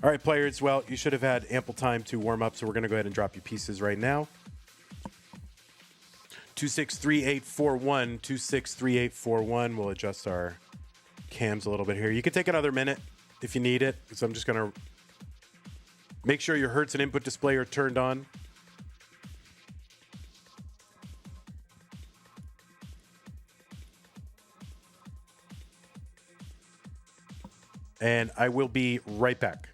Speaker 1: All right, players. Well, you should have had ample time to warm up, so we're going to go ahead and drop you pieces right now. 263841, 263841. We'll adjust our cams a little bit here. You can take another minute if you need it, because I'm just going to make sure your hertz and input display are turned on. And I will be right back.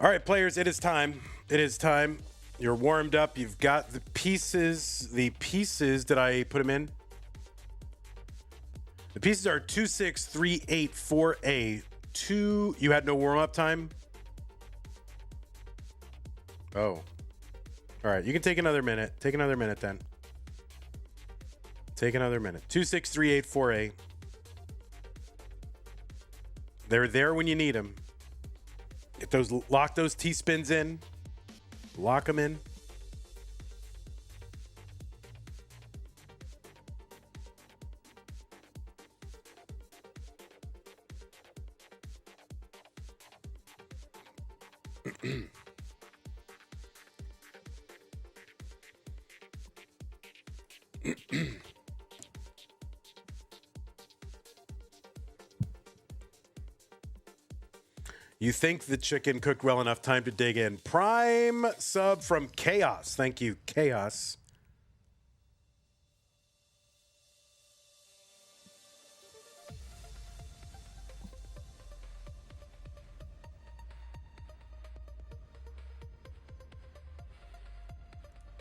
Speaker 1: All right, players, it is time. It is time. You're warmed up. You've got the pieces. The pieces, did I put them in? The pieces are 26384A. You had no warm-up time? Oh. All right, you can take another minute. Take another minute then. Take another minute. 26384A. They're there when you need them. Get those, lock those T-spins in. Lock them in. You think the chicken cooked well enough? Time to dig in. Prime sub from Chaos. Thank you, Chaos.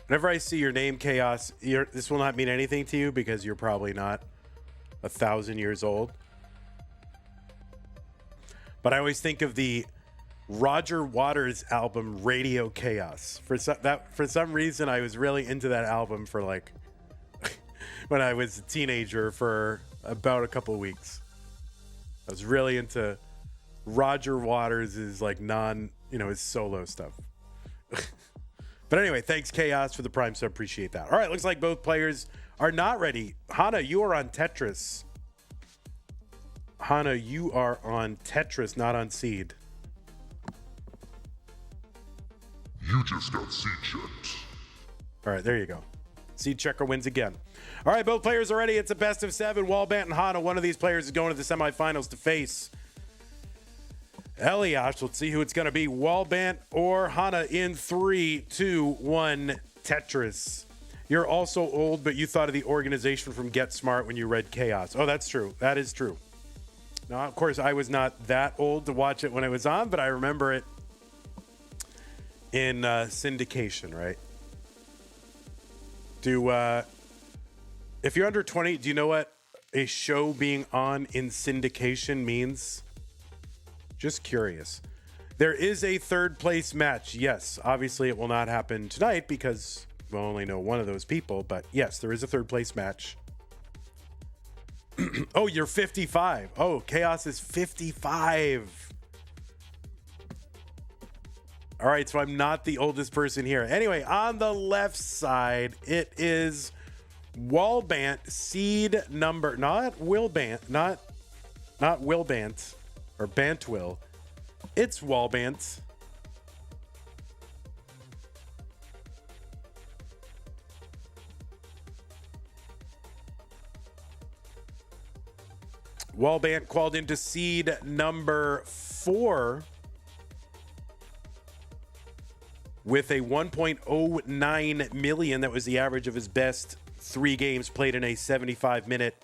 Speaker 1: Whenever I see your name, Chaos, this will not mean anything to you because you're probably not 1,000 years old. But I always think of the Roger Waters album Radio Chaos. For some reason, I was really into that album for like when I was a teenager for about a couple of weeks. I was really into Roger Waters' like his solo stuff. But anyway, thanks Chaos for the Prime sub. Appreciate that. All right, looks like both players are not ready. Hana, you are on Tetris. Hana, you are on Tetris, not on Seed.
Speaker 2: You just got seed checked.
Speaker 1: All right, there you go. Seed checker wins again. All right, both players are ready. It's a best of 7. Walbant and Hana. One of these players is going to the semifinals to face ELIAS. Let's see who it's going to be. Walbant or Hana in 3, 2, 1. Tetris. You're also old, but you thought of the organization from Get Smart when you read Chaos. Oh, that's true. That is true. Now, of course, I was not that old to watch it when it was on, but I remember it in syndication, right? If you're under 20, do you know what a show being on in syndication means? Just curious. There is a third place match. Yes, obviously it will not happen tonight because we'll only know one of those people, but yes, there is a third place match. Oh, you're 55. Oh, Chaos is 55. All right, so I'm not the oldest person here. Anyway, on the left side, it is Walbant seed number, not Willbant, not Willbant or Bantwill. It's Walbant. Walbant called into seed number 4 with a 1.09 million. That was the average of his best 3 games played in a 75-minute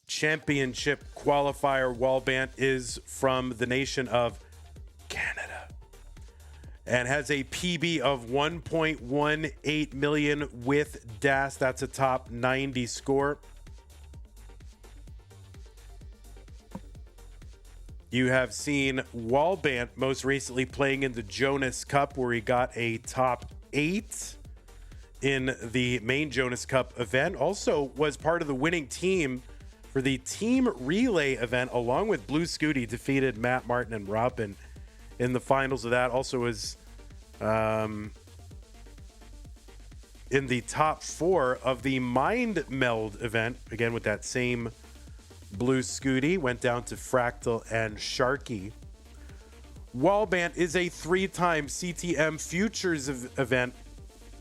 Speaker 1: championship qualifier. Walbant is from the nation of Canada and has a PB of 1.18 million with DAS. That's a top 90 score. You have seen Walbant most recently playing in the Jonas Cup, where he got a top 8 in the main Jonas Cup event. Also was part of the winning team for the team relay event, along with Blue Scooty, defeated Matt Martin and Robin in the finals of that. Also was in the top 4 of the Mind Meld event, again with that same Blue Scooty. Went down to Fractal and Sharky. Walbant is a 3-time CTM Futures event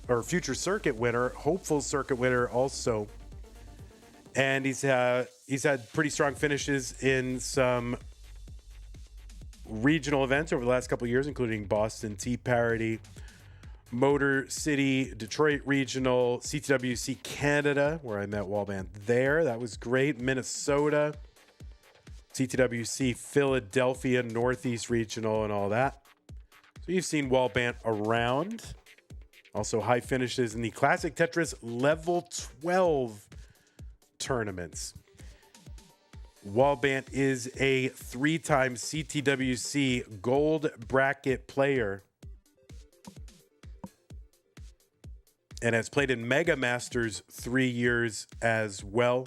Speaker 1: or Future Circuit winner, hopeful circuit winner also. And he's had pretty strong finishes in some regional events over the last couple of years, including Boston Tea Parity, Motor City, Detroit Regional, CTWC Canada, where I met Walbant there. That was great. Minnesota, CTWC Philadelphia, Northeast Regional, and all that. So you've seen Walbant around. Also high finishes in the Classic Tetris Level 12 tournaments. Walbant is a 3-time CTWC Gold Bracket player and has played in Mega Masters 3 years as well.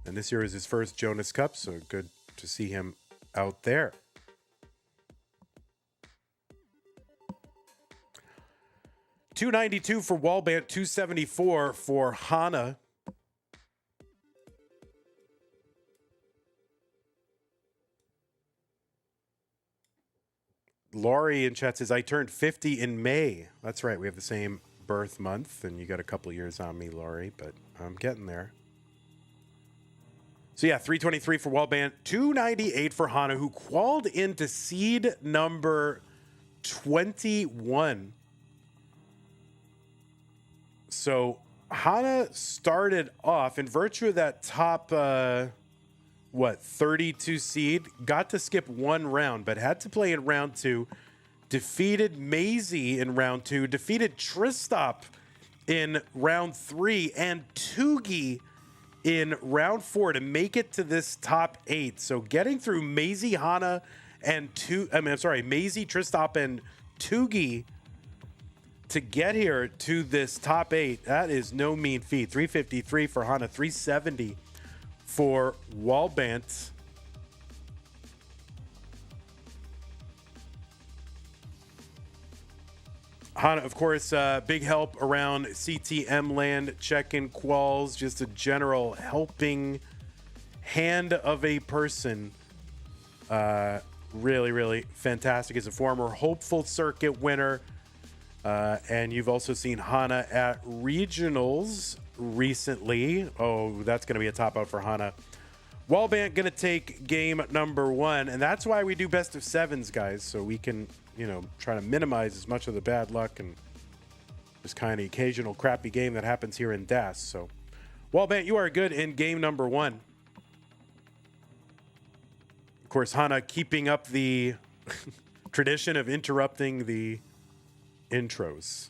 Speaker 1: And this year is his first Jonas Cup, so good to see him out there. $292 for Walbant, $274 for Hana. Laurie in chat says, I turned 50 in May. That's right. We have the same birth month, and you got a couple years on me, Laurie, but I'm getting there. So yeah, 323 for Walbant, 298 for Hana, who qualified into seed number 21. So Hana started off in virtue of that top 32 seed, got to skip 1 round, but had to play in round 2, defeated Maisie in round 2, defeated Tristop in round 3, and Tugi in round 4 to make it to this top 8. So getting through Maisie, Hana, and Maisie, Tristop, and Tugi to get here to this top 8, that is no mean feat. 353 for Hana, 370 for Walbant. Hana, of course, big help around CTM land, check-in quals, just a general helping hand of a person. Really, really fantastic as a former hopeful circuit winner. And you've also seen Hana at regionals recently. Oh, that's going to be a top out for Hana. Walbant going to take game number 1, and that's why we do best of 7s, guys, so we can, try to minimize as much of the bad luck and this kind of occasional crappy game that happens here in DAS. So, Walbant, you are good in game number 1. course, Hana keeping up the tradition of interrupting the intros.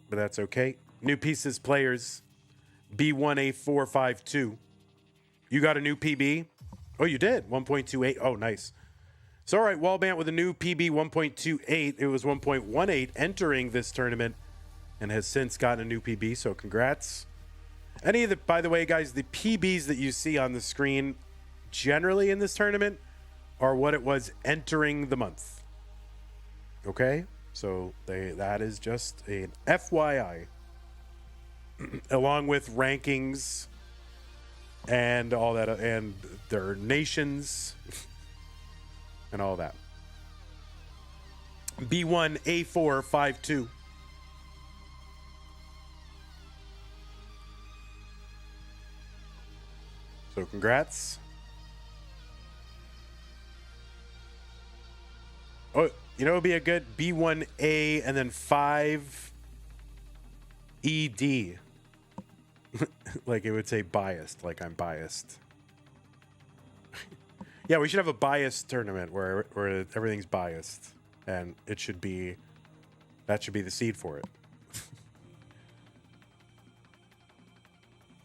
Speaker 1: But that's okay. New pieces, players. B1A452. You got a new PB? Oh, you did. 1.28. Oh, nice. So, all right, Walbant with a new PB 1.28. It was 1.18 entering this tournament and has since gotten a new PB, so congrats. Any of the, by the way, guys, the PBs that you see on the screen generally in this tournament are what it was entering the month. Okay? So that is just an FYI. Along with rankings and all that, and their nations and all that. B1A452. So congrats. Oh, you know, it would be a good B1A and then 5 ED. Like it would say biased, like I'm biased. Yeah, we should have a biased tournament where everything's biased, and it should be, that should be the seed for it.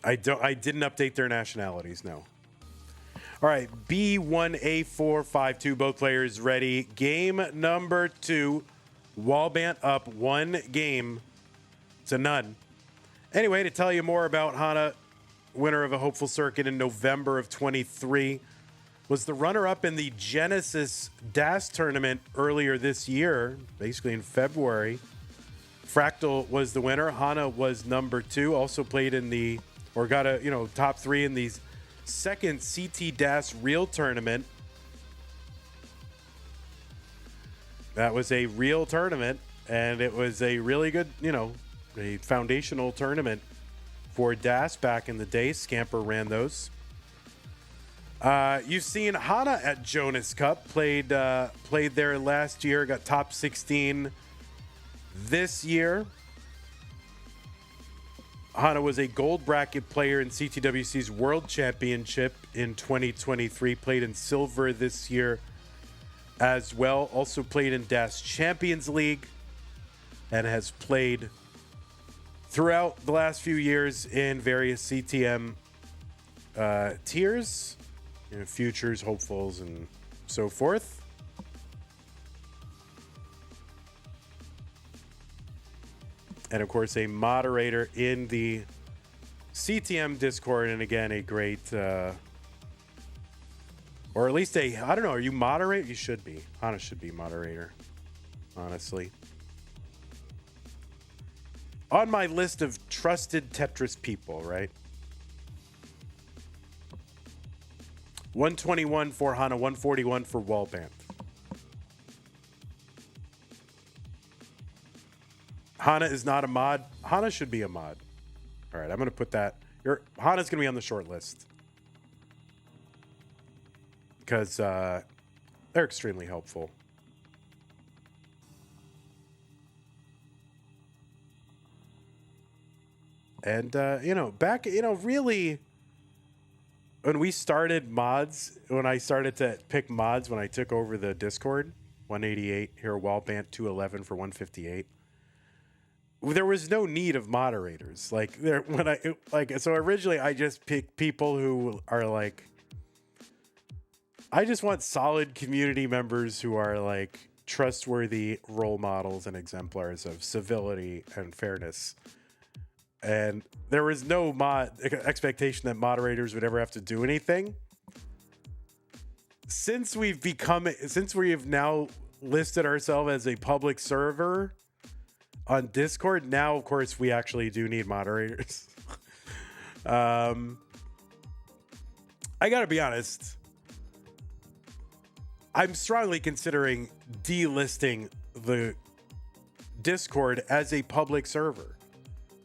Speaker 1: I didn't update their nationalities, no. All right, B1A452, both players ready. Game number 2. Walbant up 1 game to none. Anyway, to tell you more about Hana, winner of a hopeful circuit in November of 23, was the runner-up in the Genesis DAS tournament earlier this year, basically in February. Fractal was the winner. Hana was number 2, also played in the, or got a, top 3 in the second CT DAS real tournament. That was a real tournament, and it was a really good, a foundational tournament for DAS back in the day. Scamper ran those. You've seen Hana at Jonas Cup, played there last year, got top 16 this year. Hana was a gold bracket player in CTWC's World Championship in 2023, played in silver this year as well, also played in DAS Champions League, and has played throughout the last few years in various CTM tiers, futures, hopefuls, and so forth. And of course, a moderator in the CTM Discord, and again, a great, or at least I don't know, are you moderator? You should be. Hana should be moderator, honestly. On my list of trusted Tetris people, right? 121 for Hana, 141 for Walbant. Hana is not a mod. Hana should be a mod. All right, I'm going to put that. Hana's going to be on the short list. Because they're extremely helpful. And, back, really, when we started mods, when I started to pick mods, when I took over the Discord, 188 here, Walbant 211 for 158. There was no need of moderators. So originally I just picked people who are like, I just want solid community members who are like trustworthy role models and exemplars of civility and fairness. And there was no expectation that moderators would ever have to do anything. Since we have now listed ourselves as a public server on Discord, now of course we actually do need moderators. I gotta be honest, I'm strongly considering delisting the Discord as a public server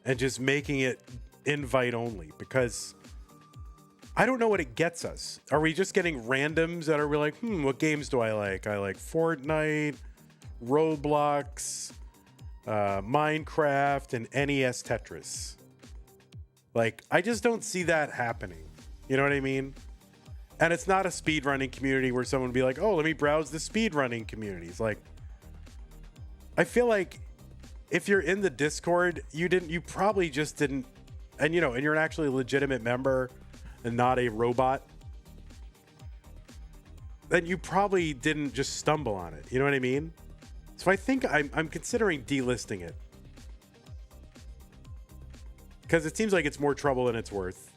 Speaker 1: and just making it invite only, because I don't know what it gets us. Are we just getting randoms that are like, what games do I like? I like Fortnite, Roblox, Minecraft, and NES Tetris. Like, I just don't see that happening. You know what I mean? And it's not a speedrunning community where someone would be like, oh, let me browse the speedrunning communities. Like, I feel like if you're in the Discord, you probably just didn't, and and you're an actually legitimate member and not a robot, then you probably didn't just stumble on it. You know what I mean? So I think I'm considering delisting it. Because it seems like it's more trouble than it's worth.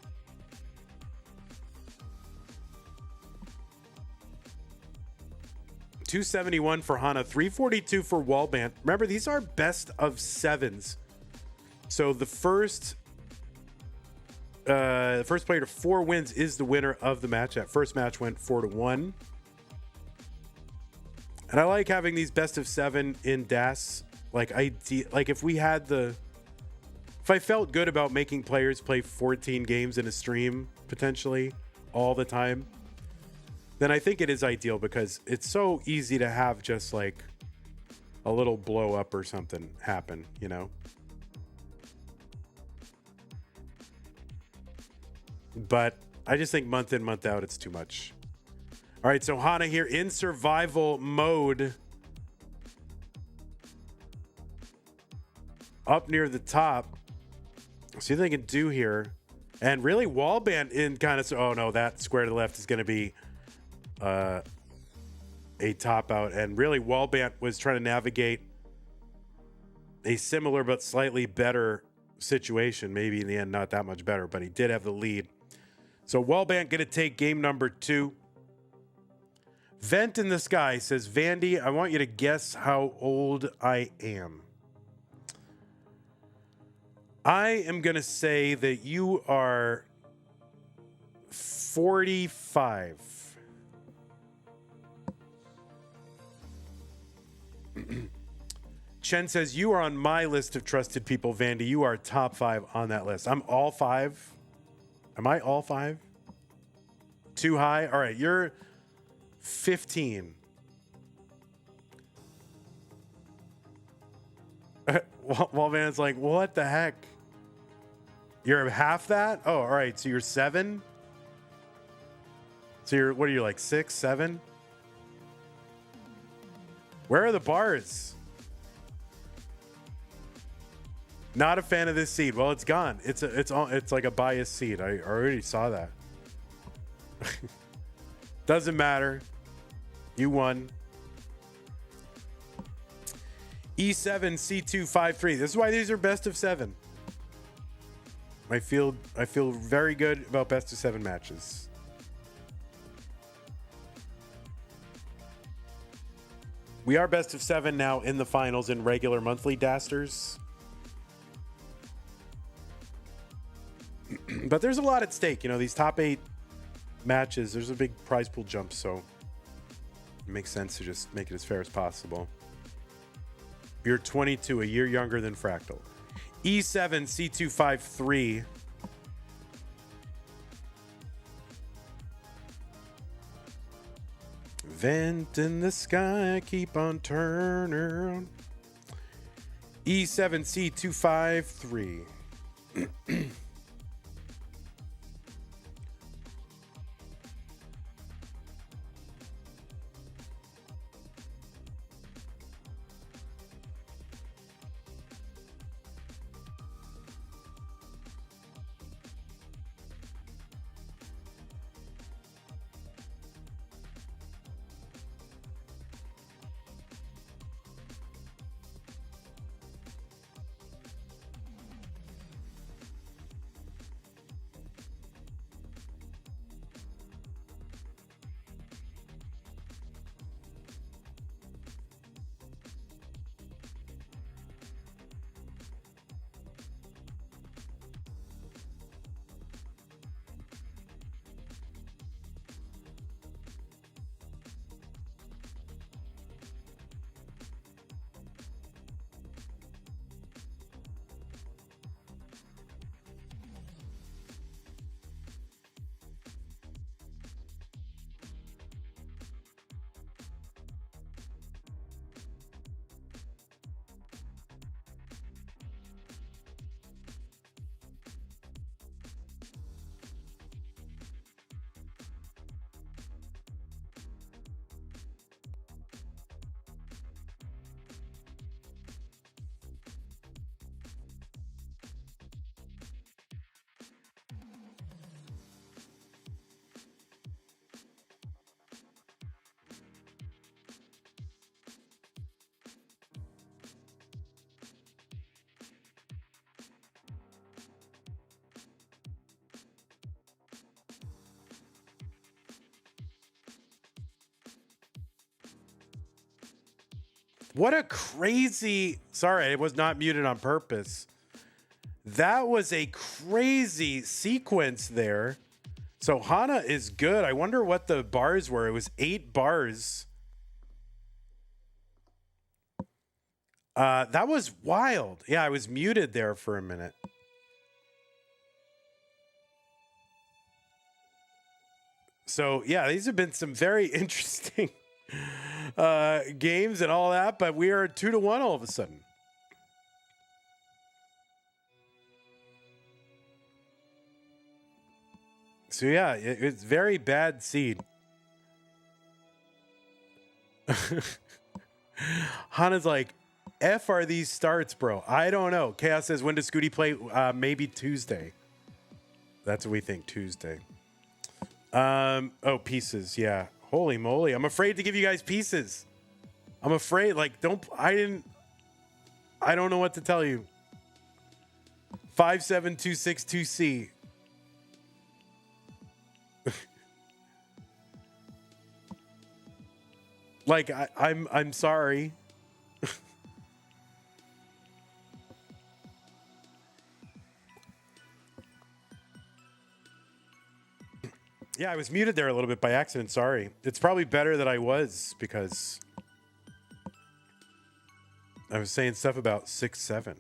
Speaker 1: $271 for Hana, $342 for Walbant. Remember, these are best of sevens. So the first player to 4 wins is the winner of the match. That first match went 4-1. And I like having these best of 7 in DAS. Like if I felt good about making players play 14 games in a stream potentially all the time, then I think it is ideal because it's so easy to have just like a little blow up or something happen, But I just think month in, month out, it's too much. All right, so Hana here in survival mode. Up near the top. See what they can do here. And really, Walbant in kind of... Oh, no, that square to the left is going to be a top out. And really, Walbant was trying to navigate a similar but slightly better situation. Maybe in the end, not that much better, but he did have the lead. So Walbant going to take game number 2. Vent in the Sky says, Vandy, I want you to guess how old I am. I am going to say that you are 45. Chen says, you are on my list of trusted people, Vandy. You are top 5 on that list. I'm all 5. Am I all 5? Too high? All right, you're 15. Walbant's like, what the heck? You're half that? Oh, all right. So you're 7? So you're, what are you, like 6, 7? Where are the bars? Not a fan of this seed. Well, it's gone. It's like a biased seed. I already saw that. Doesn't matter. You won. E7 C253. This is why these are best of 7. I feel very good about best of 7 matches. We are best of 7 now in the finals in regular monthly Dasters. But there's a lot at stake. These top 8 matches, there's a big prize pool jump, so it makes sense to just make it as fair as possible. You're 22, a year younger than Fractal. E7 C253. Vent in the sky, keep on turning. E7 C253. What a crazy... Sorry, it was not muted on purpose. That was a crazy sequence there. So Hana is good. I wonder what the bars were. It was 8 bars. That was wild. Yeah, I was muted there for a minute. So yeah, these have been some very interesting games and all that, but we are 2-1 all of a sudden. So yeah, it's very bad seed. Hana's like, F are these starts, bro? I don't know. Chaos says, when does Scooty play? Maybe Tuesday. That's what we think, Tuesday. Oh, pieces. Yeah. Holy moly. I'm afraid to give you guys pieces. I'm afraid. Like, I don't know what to tell you. 57262C. Like, I'm sorry. Yeah, I was muted there a little bit by accident. Sorry. It's probably better that I was, because I was saying stuff about 6-7.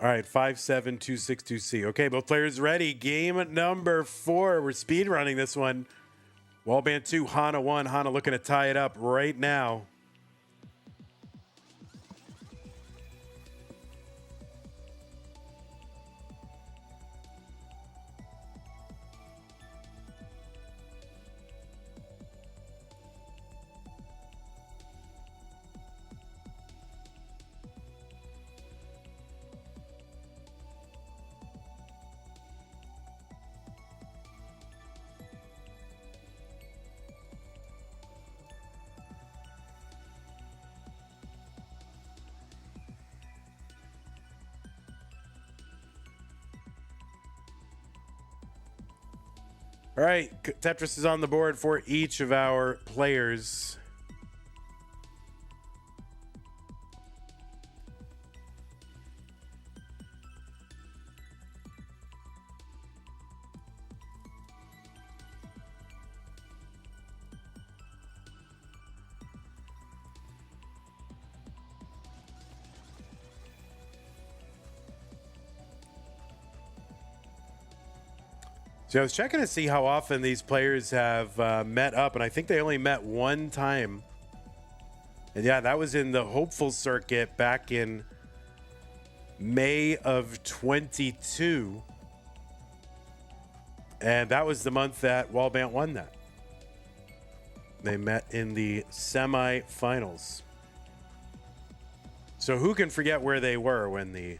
Speaker 1: All right, 57262C. Okay, both players ready. Game number 4. We're speed running this one. Walbant 2, Hana 1. Hana looking to tie it up right now. All right, Tetris is on the board for each of our players. So I was checking to see how often these players have met up, and I think they only met one time. And yeah, that was in the hopeful circuit back in May of 22. And that was the month that Walbant won that. They met in the semifinals. So who can forget where they were when the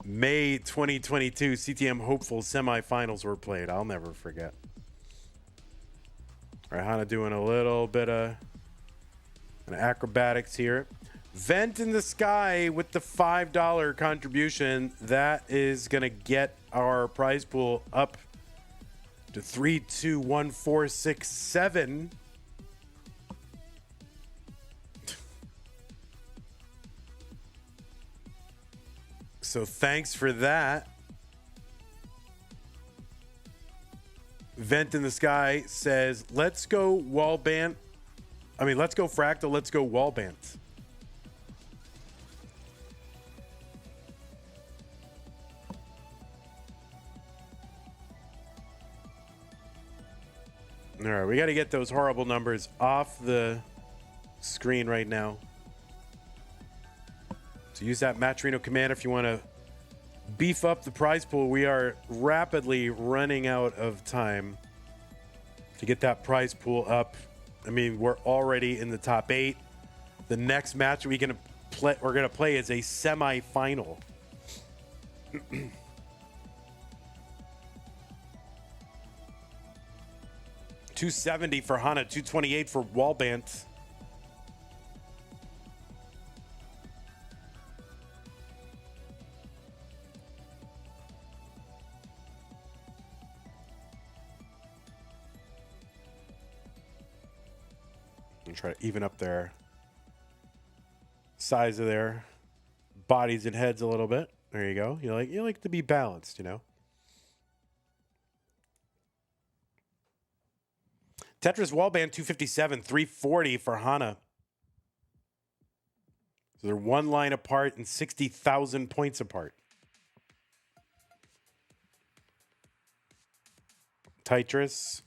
Speaker 1: May 2022 CTM hopeful semifinals were played? I'll never forget. All right, Hana doing a little bit of acrobatics here. Vent in the Sky with the $5 contribution. That is going to get our prize pool up to 321467. So thanks for that. Vent in the Sky says, let's go Walbant. I mean, let's go Fractal, let's go Walbant. All right, we got to get those horrible numbers off the screen right now. So use that Matrino command if you want to beef up the prize pool. We are rapidly running out of time to get that prize pool up. I mean, we're already in the top 8. The next match we're gonna play is a semi-final. 270 for Hana, 228 for Walbant. And try to even up their size of their bodies and heads a little bit. There you go. You like to be balanced, you know. Tetris Walbant 257, 340 for Hana. So they're one line apart and 60,000 points apart. Tetris,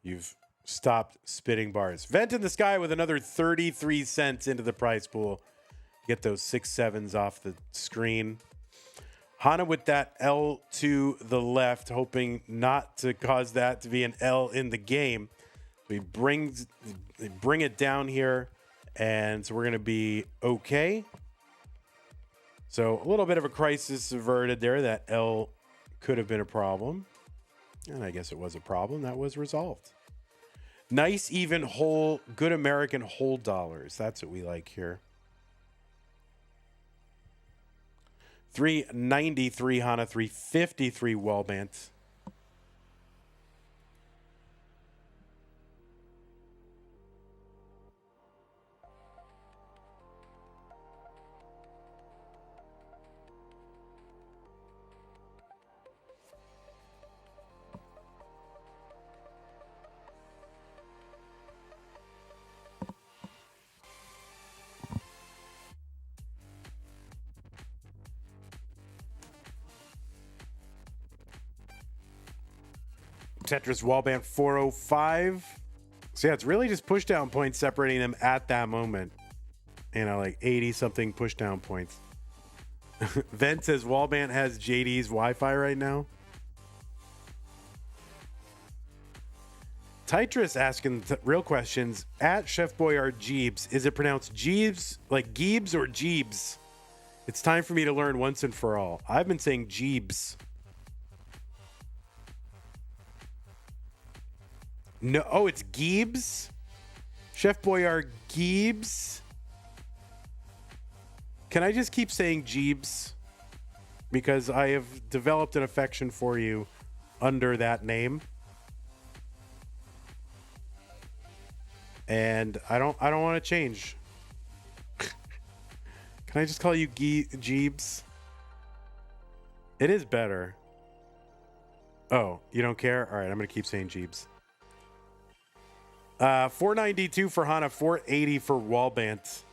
Speaker 1: you've stopped spitting bars. Vent in the sky with another 33 cents into the prize pool. Get those 6 sevens off the screen. Hana with that L to the left, hoping not to cause that to be an L in the game. We bring it down here, and so we're going to be okay. So a little bit of a crisis averted there. That L could have been a problem, and I guess it was a problem. That was resolved. Nice, even, whole, good American whole dollars. That's what we like here. 393 Hana, 353 Walbant. Tetris Walbant 405. So yeah, it's really just push down points separating them at that moment. You know, like 80 something push down points. Vent says Walbant has JD's Wi-Fi right now. Tetris asking real questions. At Chef Boyard Jeebs, is it pronounced Jeebs, like Geebs, or Jeebs? It's time for me to learn once and for all. I've been saying Jeebs. No, oh, it's Geebs? Chef Boyard Geebs? Can I just keep saying Jeebs? Because I have developed an affection for you under that name. And I don't want to change. Can I just call you Jeebs? It is better. Oh, you don't care? All right, I'm going to keep saying Jeebs. 492 for Hana, 480 for Walbant.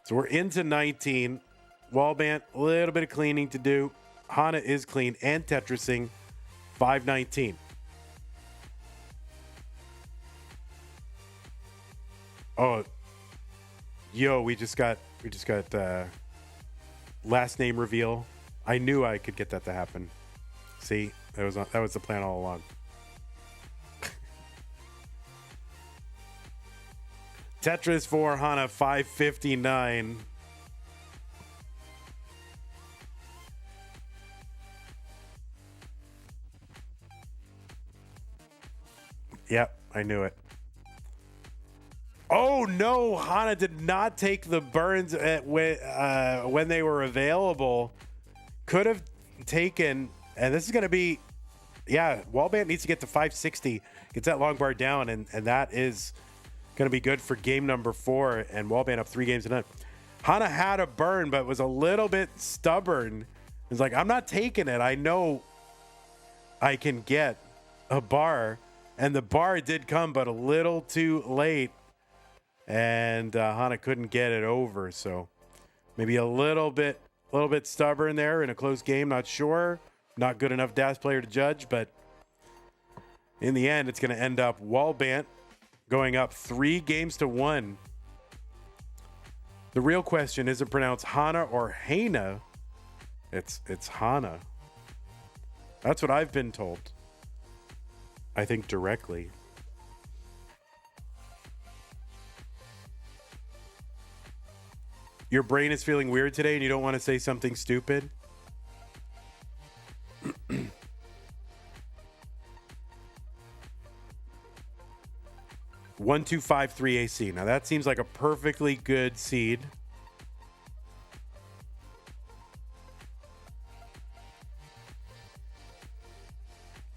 Speaker 1: So we're into 19. Walbant, a little bit of cleaning to do. Hana is clean and Tetrising. 519. Oh, yo, we just got last name reveal. I knew I could get that to happen. See, that was the plan all along. Tetris for Hana, 559. Yep, I knew it. Oh no, Hana did not take the burns when they were available. Could have taken, and this is going to be, yeah, Walbant needs to get to 560, gets that long bar down, and that is going to be good for game number 4, and Walbant up 3 games to none. Hana had a burn, but was a little bit stubborn. It's like, I'm not taking it. I know I can get a bar, and the bar did come, but a little too late. And Hana couldn't get it over, so maybe a little bit stubborn there in a close game. Not sure, not good enough DAS player to judge, but in the end, it's going to end up Walbant going up 3 games to 1. The real question, is it pronounced Hana or Hana? It's Hana. That's what I've been told. I think directly. Your brain is feeling weird today and you don't want to say something stupid? 1253 AC. Now that seems like a perfectly good seed.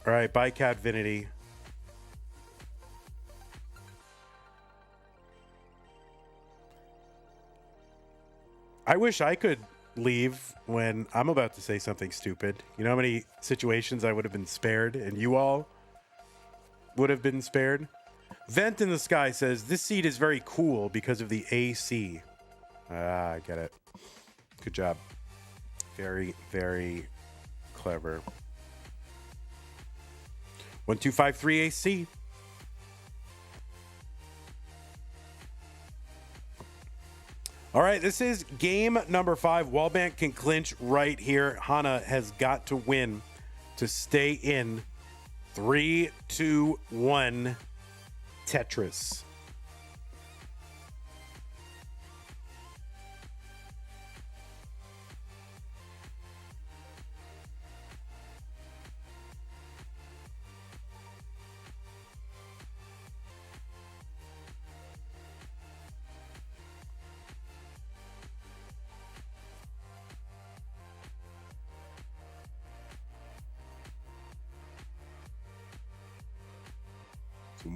Speaker 1: All right, bye, Catvinity. I wish I could leave when I'm about to say something stupid. You know how many situations I would have been spared and you all would have been spared? Vent in the Sky says, this seat is very cool because of the AC. Ah, I get it. Good job. Very, very clever. 1253 AC. All right, this is game number 5. Walbant can clinch right here. Hana has got to win to stay in. 3, 2, 1. Tetris.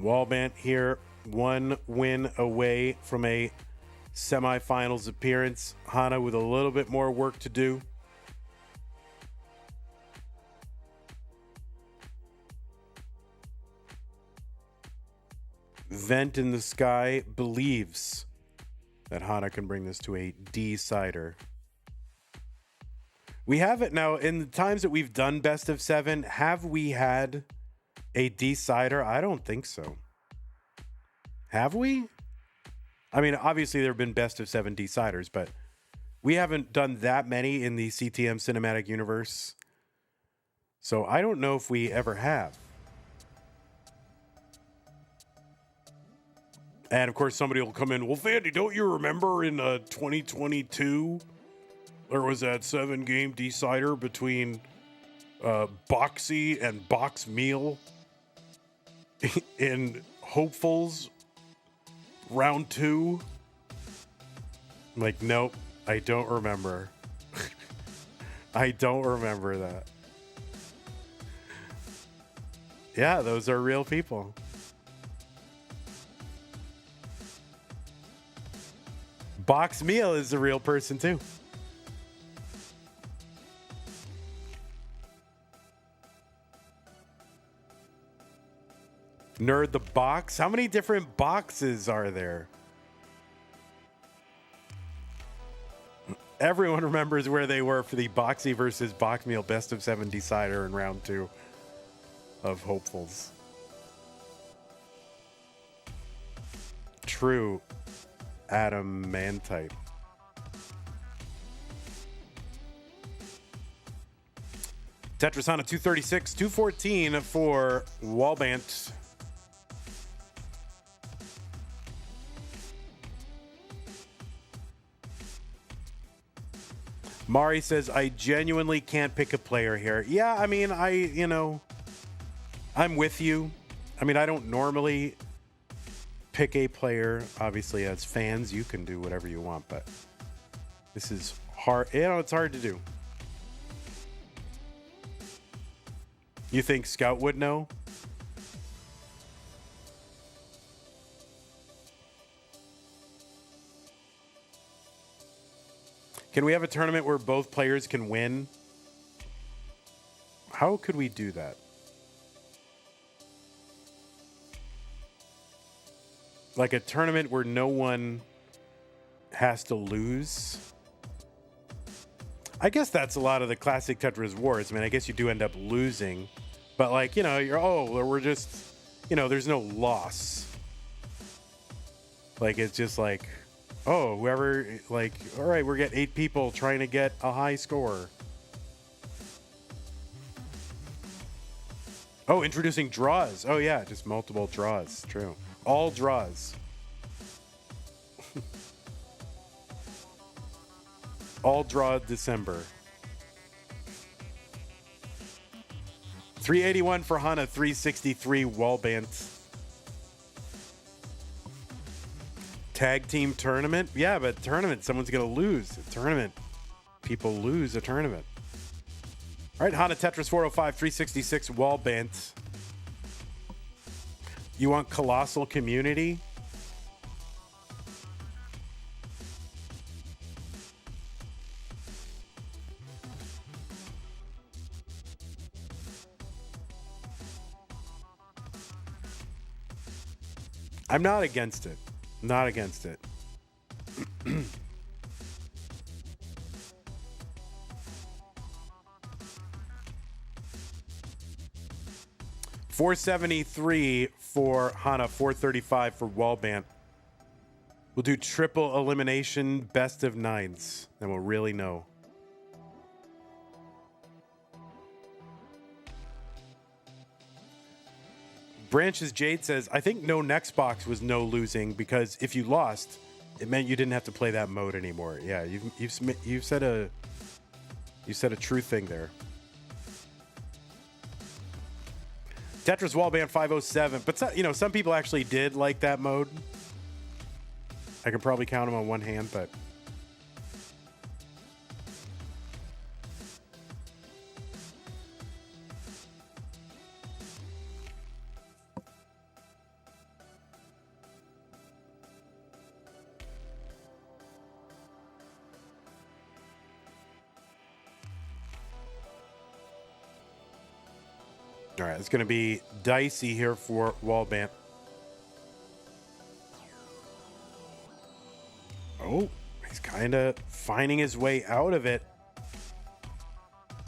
Speaker 1: Walbant here, 1 win away from a semifinals appearance. Hana with a little bit more work to do. Vent in the Sky believes that Hana can bring this to a D-sider. We have it now. In the times that we've done best of 7, have we had a D-sider? I don't think so. Have we? I mean, obviously there have been best of 7 D-siders, but we haven't done that many in the CTM cinematic universe. So I don't know if we ever have. And of course somebody will come in, well, Vandy, don't you remember in 2022 there was that 7-game D-sider between Boxy and Box Meal in Hopefuls round 2? I'm like, nope, I don't remember. I don't remember that. Yeah, those are real people. Box Meal is a real person too. Nerd the Box. How many different boxes are there? Everyone remembers where they were for the Boxy versus Box Meal best of 7 decider in round 2 of Hopefuls. True adamantite. Tetris Hana 236, 214 for Walbant. Mari says, I genuinely can't pick a player here. Yeah, I mean, I'm with you. I mean, I don't normally pick a player. Obviously, as fans, you can do whatever you want, but this is hard. It's hard to do. You think Scout would know? Can we have a tournament where both players can win? How could we do that? Like a tournament where no one has to lose? I guess that's a lot of the classic Tetris wars. I mean, I guess you do end up losing, but like, we're just, there's no loss. Like, it's just like, oh, whoever, like, all right, we're getting 8 people trying to get a high score. Oh, introducing draws. Oh yeah, just multiple draws. True. All draws. All draw December. 381 for Hana, 363 Walbant. Tag team tournament? Yeah, but tournament, someone's going to lose. A tournament. People lose a tournament. All right, Hana Tetris 405, 366 Walbant. You want Colossal Community? I'm not against it. Not against it. 473 for Hana, 435 for Walbant. We'll do triple elimination, best of nines. Then we'll really know. Branches Jade says, I think no next box was no losing because if you lost, it meant you didn't have to play that mode anymore. Yeah, you've said a true thing there. Tetris Wallband 507, but some people actually did like that mode. I can probably count them on one hand, but all right, it's going to be dicey here for Walbant. Oh, he's kind of finding his way out of it.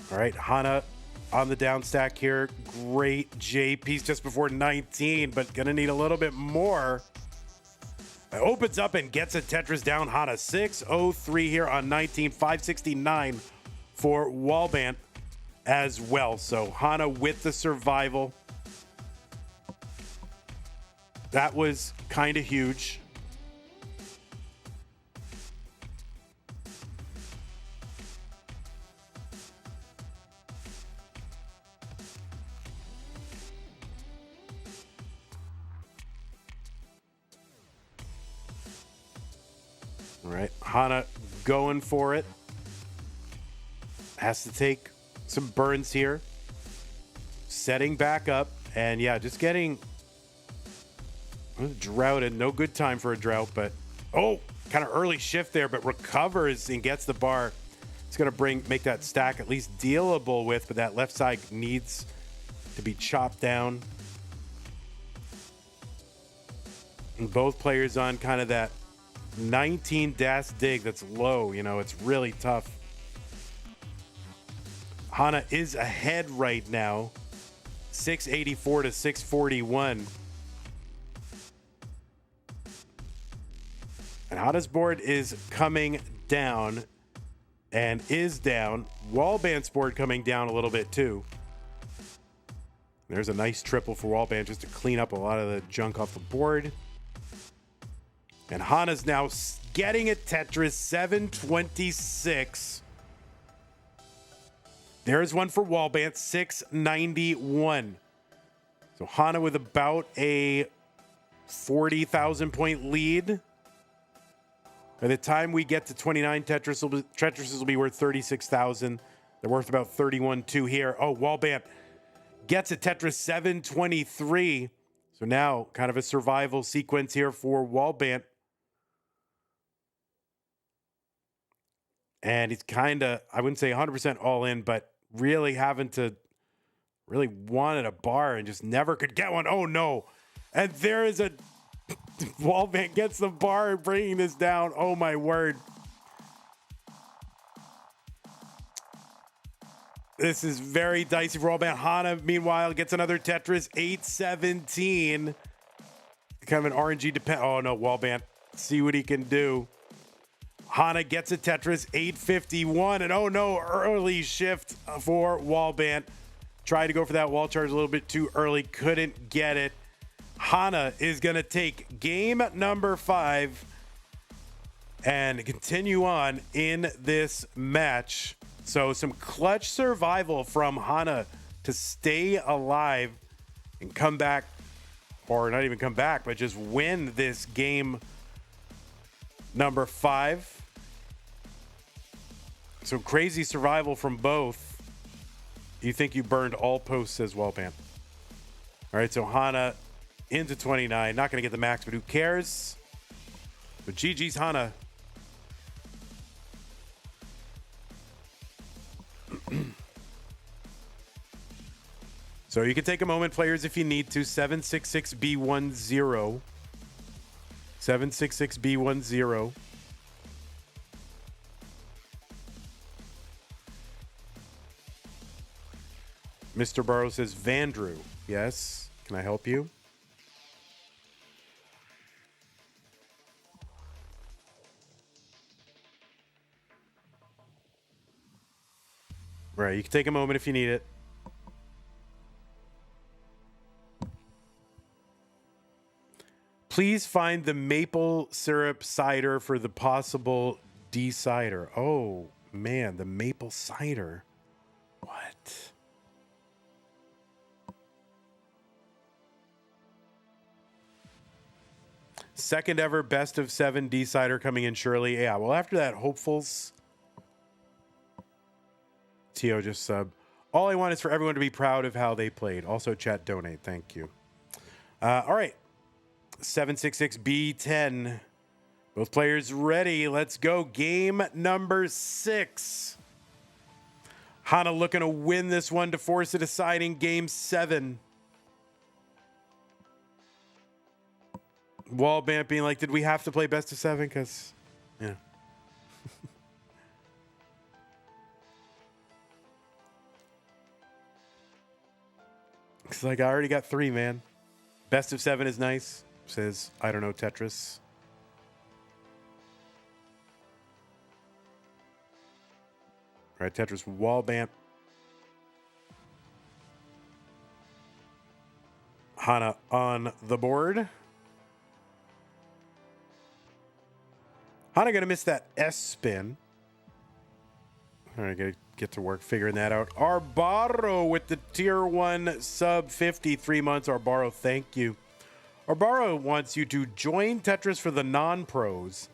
Speaker 1: All right, Hana on the down stack here. Great J piece just before 19, but going to need a little bit more. Opens up and gets a Tetris down. Hana 603 here on 19, 569 for Walbant as well. So Hana with the survival. That was kind of huge. All right, Hana going for it. Has to take some burns here. Setting back up. And yeah, just getting droughted. No good time for a drought, but kind of early shift there, but recovers and gets the bar. It's going to make that stack at least dealable with, but that left side needs to be chopped down. And both players on kind of that 19 dash dig that's low. It's really tough. Hana is ahead right now, 684 to 641. And Hana's board is coming down and is down. Walbant's board coming down a little bit too. There's a nice triple for Walbant just to clean up a lot of the junk off the board. And Hana's now getting a Tetris 726. There's one for Walbant, 691. So Hana with about a 40,000 point lead. By the time we get to 29, Tetris will be worth 36,000. They're worth about 31.2 here. Oh, Walbant gets a Tetris 723. So now kind of a survival sequence here for Walbant. And he's kind of, I wouldn't say 100% all in, but really really wanted a bar and just never could get one. Oh, no. And there is a Walbant gets the bar and bringing this down. Oh, my word. This is very dicey for Walbant. Hana, meanwhile, gets another Tetris, 817. Kind of an RNG depend. Oh, no, Walbant. See what he can do. Hana gets a Tetris 851, and oh no, early shift for Walbant. Tried to go for that wall charge a little bit too early, couldn't get it. Hana is going to take game number 5 and continue on in this match. So some clutch survival from Hana to stay alive and come back, or not even come back, but just win this game number 5. So crazy survival from both. You think you burned all posts, says Walbant. All right, so Hana into 29. Not going to get the max, but who cares? But GG's Hana. So you can take a moment, players, if you need to. 766B10. 766B10. Mr. Barrow says Vandrew. Yes. Can I help you? Right. You can take a moment if you need it. Please find the maple syrup cider for the possible decider. Oh, man. The maple cider. What? Second ever best of 7 decider coming in surely. Yeah, well, after that, hopefuls. Tio just sub. All I want is for everyone to be proud of how they played. Also, chat donate. Thank you. All right. 766B10. Both players ready. Let's go. Game number 6. Hana looking to win this one to force a deciding game 7. Walbant being like, did we have to play best of 7? Because, yeah. It's like, I already got 3, man. Best of 7 is nice, says, I don't know, Tetris. All right, Tetris, Walbant. Hana on the board. Hana gonna miss that S spin. All right, gotta get to work figuring that out. Arbaro with the tier 1 sub 50, 3 months. Arbaro, thank you. Arbaro wants you to join Tetris for the non-pros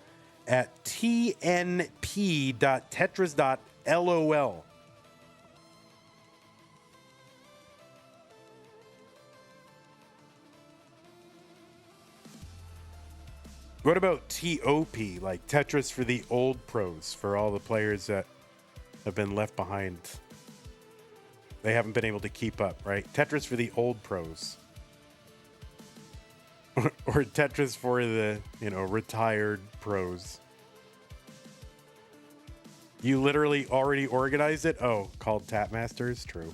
Speaker 1: at tnp.tetris.lol. What about TOP, like Tetris for the old pros, for all the players that have been left behind? They haven't been able to keep up, right? Tetris for the old pros. Or Tetris for the, retired pros. You literally already organized it? Oh, called Tap Masters? True.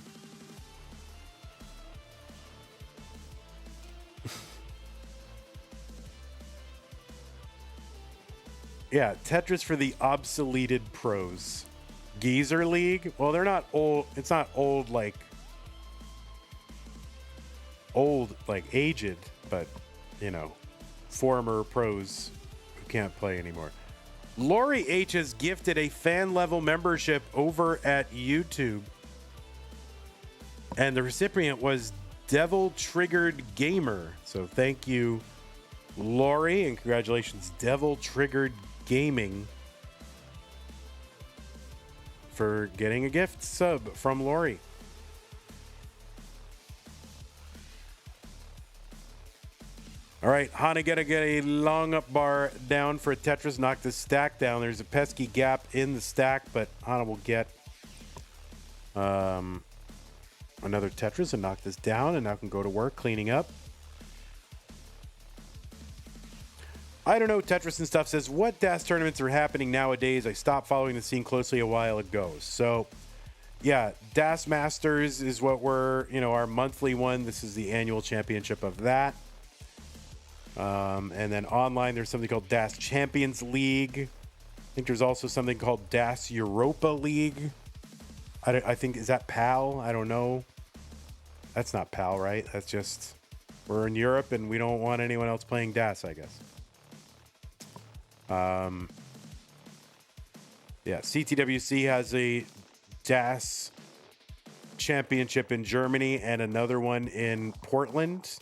Speaker 1: Yeah, Tetris for the obsoleted pros. Geezer League? Well, they're not old. It's not old like aged, but, former pros who can't play anymore. Lori H has gifted a fan level membership over at YouTube. And the recipient was Devil Triggered Gamer. So thank you, Lori, and congratulations, Devil Triggered Gaming, for getting a gift sub from Lori. All right, Hana gotta get a long up bar down for Tetris. Knock the stack down. There's a pesky gap in the stack, but Hana will get another Tetris and knock this down, and now can go to work cleaning up. I don't know, Tetris and stuff says, what DAS tournaments are happening nowadays? I stopped following the scene closely a while ago. So, yeah, DAS Masters is what we're, our monthly one. This is the annual championship of that. And then online, there's something called DAS Champions League. I think there's also something called DAS Europa League. I think, is that PAL? I don't know. That's not PAL, right? That's just, we're in Europe and we don't want anyone else playing DAS, I guess. Yeah, CTWC has a DAS championship in Germany and another one in Portland.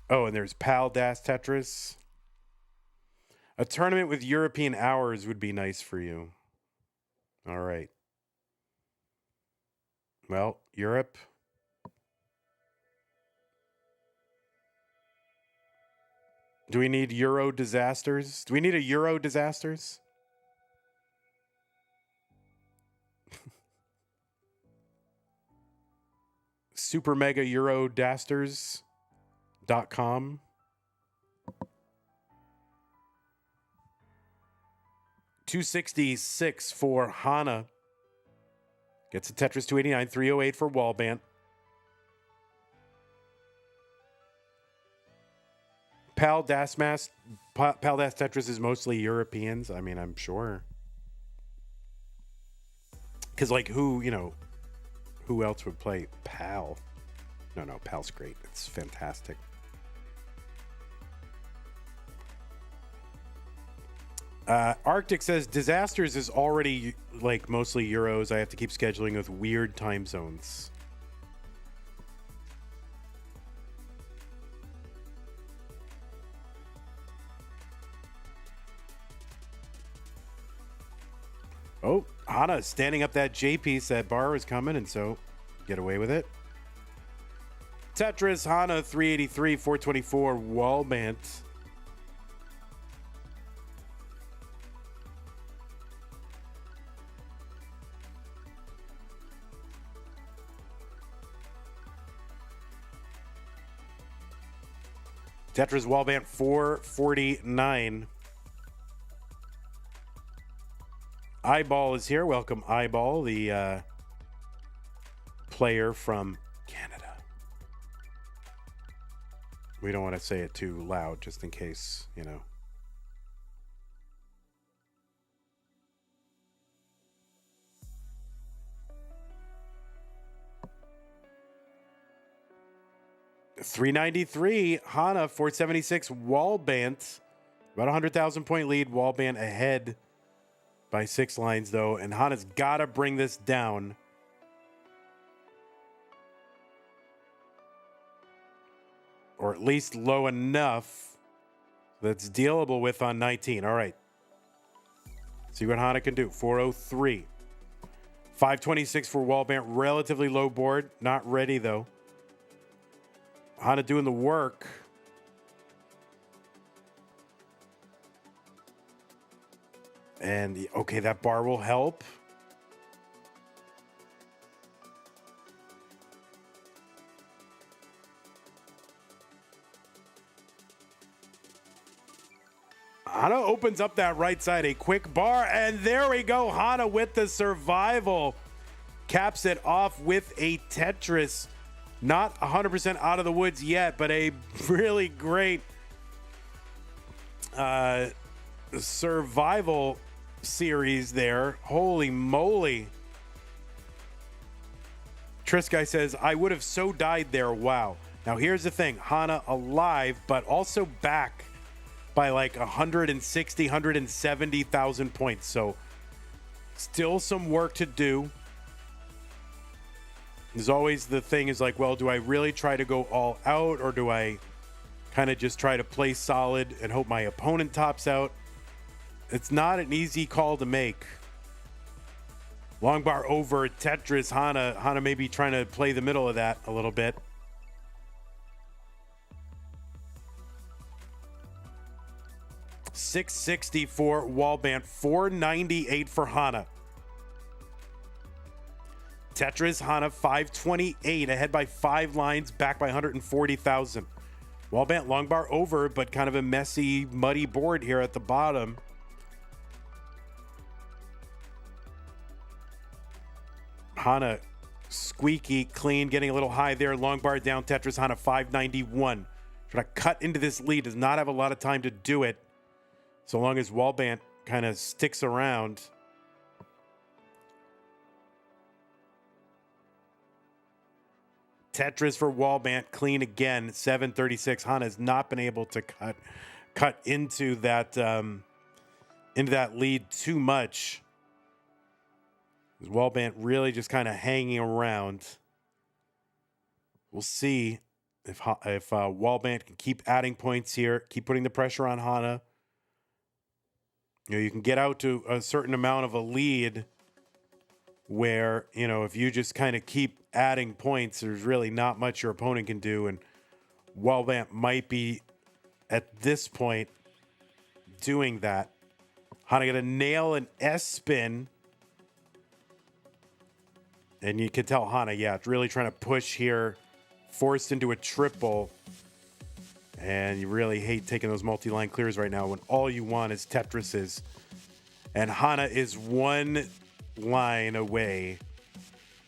Speaker 1: Oh, and there's PAL DAS Tetris. A tournament with European hours would be nice for you. All right. Well, Europe. Do we need Euro disasters? Do we need a Euro disasters? Super mega Euro dasters. Tetris.com. $266 for Hana. Gets a Tetris 289, 308 for Walbant. Pal Das Tetris is mostly Europeans. I mean, I'm sure. Because, like, who else would play Pal? No, Pal's great. It's fantastic. Arctic says Disasters is already like mostly Euros. I have to keep scheduling with weird time zones. Oh, Hana standing up that J piece. That bar is coming, and so get away with it. Tetris, Hana, 383, 424, Walbant. Tetris, Walbant, 449. Eyeball is here. Welcome, Eyeball, the player from Canada. We don't want to say it too loud, just in case, you know. $393, Hana, 476, Walbant. About 100,000 point lead. Walbant ahead by 6 lines, though. And Hana's got to bring this down. Or at least low enough that's dealable with on 19. All right. See what Hana can do. 403. 526 for Walbant. Relatively low board. Not ready, though. Hana doing the work. And, okay, that bar will help. Hana opens up that right side, a quick bar, and there we go. Hana with the survival. Caps it off with a Tetris. Not 100% out of the woods yet, but a really great survival series there. Holy moly. Trisky says, I would have so died there. Wow. Now, here's the thing. Hana alive, but also back by like 160, 170,000 points. So still some work to do. There's always the thing is like, well, do I really try to go all out, or do I kind of just try to play solid and hope my opponent tops out? It's not an easy call to make. Long bar over Tetris. Hana may be trying to play the middle of that a little bit. $660 for Walbant, $498 for Hana. Tetris, Hana, 528, ahead by 5 lines, back by 140,000. Walbant long bar over, but kind of a messy, muddy board here at the bottom. Hana, squeaky clean, getting a little high there. Long bar down, Tetris, Hana, 591. Trying to cut into this lead, does not have a lot of time to do it. So long as Walbant kind of sticks around. Tetris for Walbant, clean again, 736. Hana has not been able to cut into that lead too much. Walbant really just kind of hanging around. We'll see if Walbant can keep adding points here, keep putting the pressure on Hana. You know, you can get out to a certain amount of a lead where, you know, if you just kind of keep adding points, there's really not much your opponent can do. And Walbant might be, at this point, doing that. Hana going to nail an S-spin. And you can tell Hana, yeah, it's really trying to push here. Forced into a triple. And you really hate taking those multi-line clears right now when all you want is Tetrises. And Hana is one line away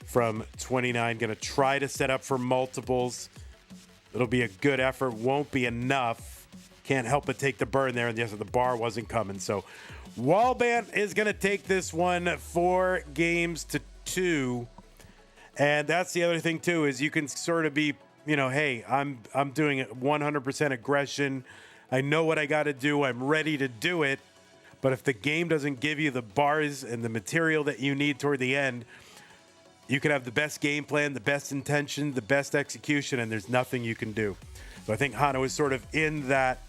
Speaker 1: from 29. Going to try to set up for multiples. It'll be a good effort. Won't be enough. Can't help but take the burn there. And yes, the bar wasn't coming. So Walbant is going to take this one 4 games to 2. And that's the other thing, too, is you can sort of be, you know, hey, I'm doing it 100% aggression. I know what I got to do. I'm ready to do it. But if the game doesn't give you the bars and the material that you need toward the end, you can have the best game plan, the best intention, the best execution, and there's nothing you can do. So I think Hana was sort of in that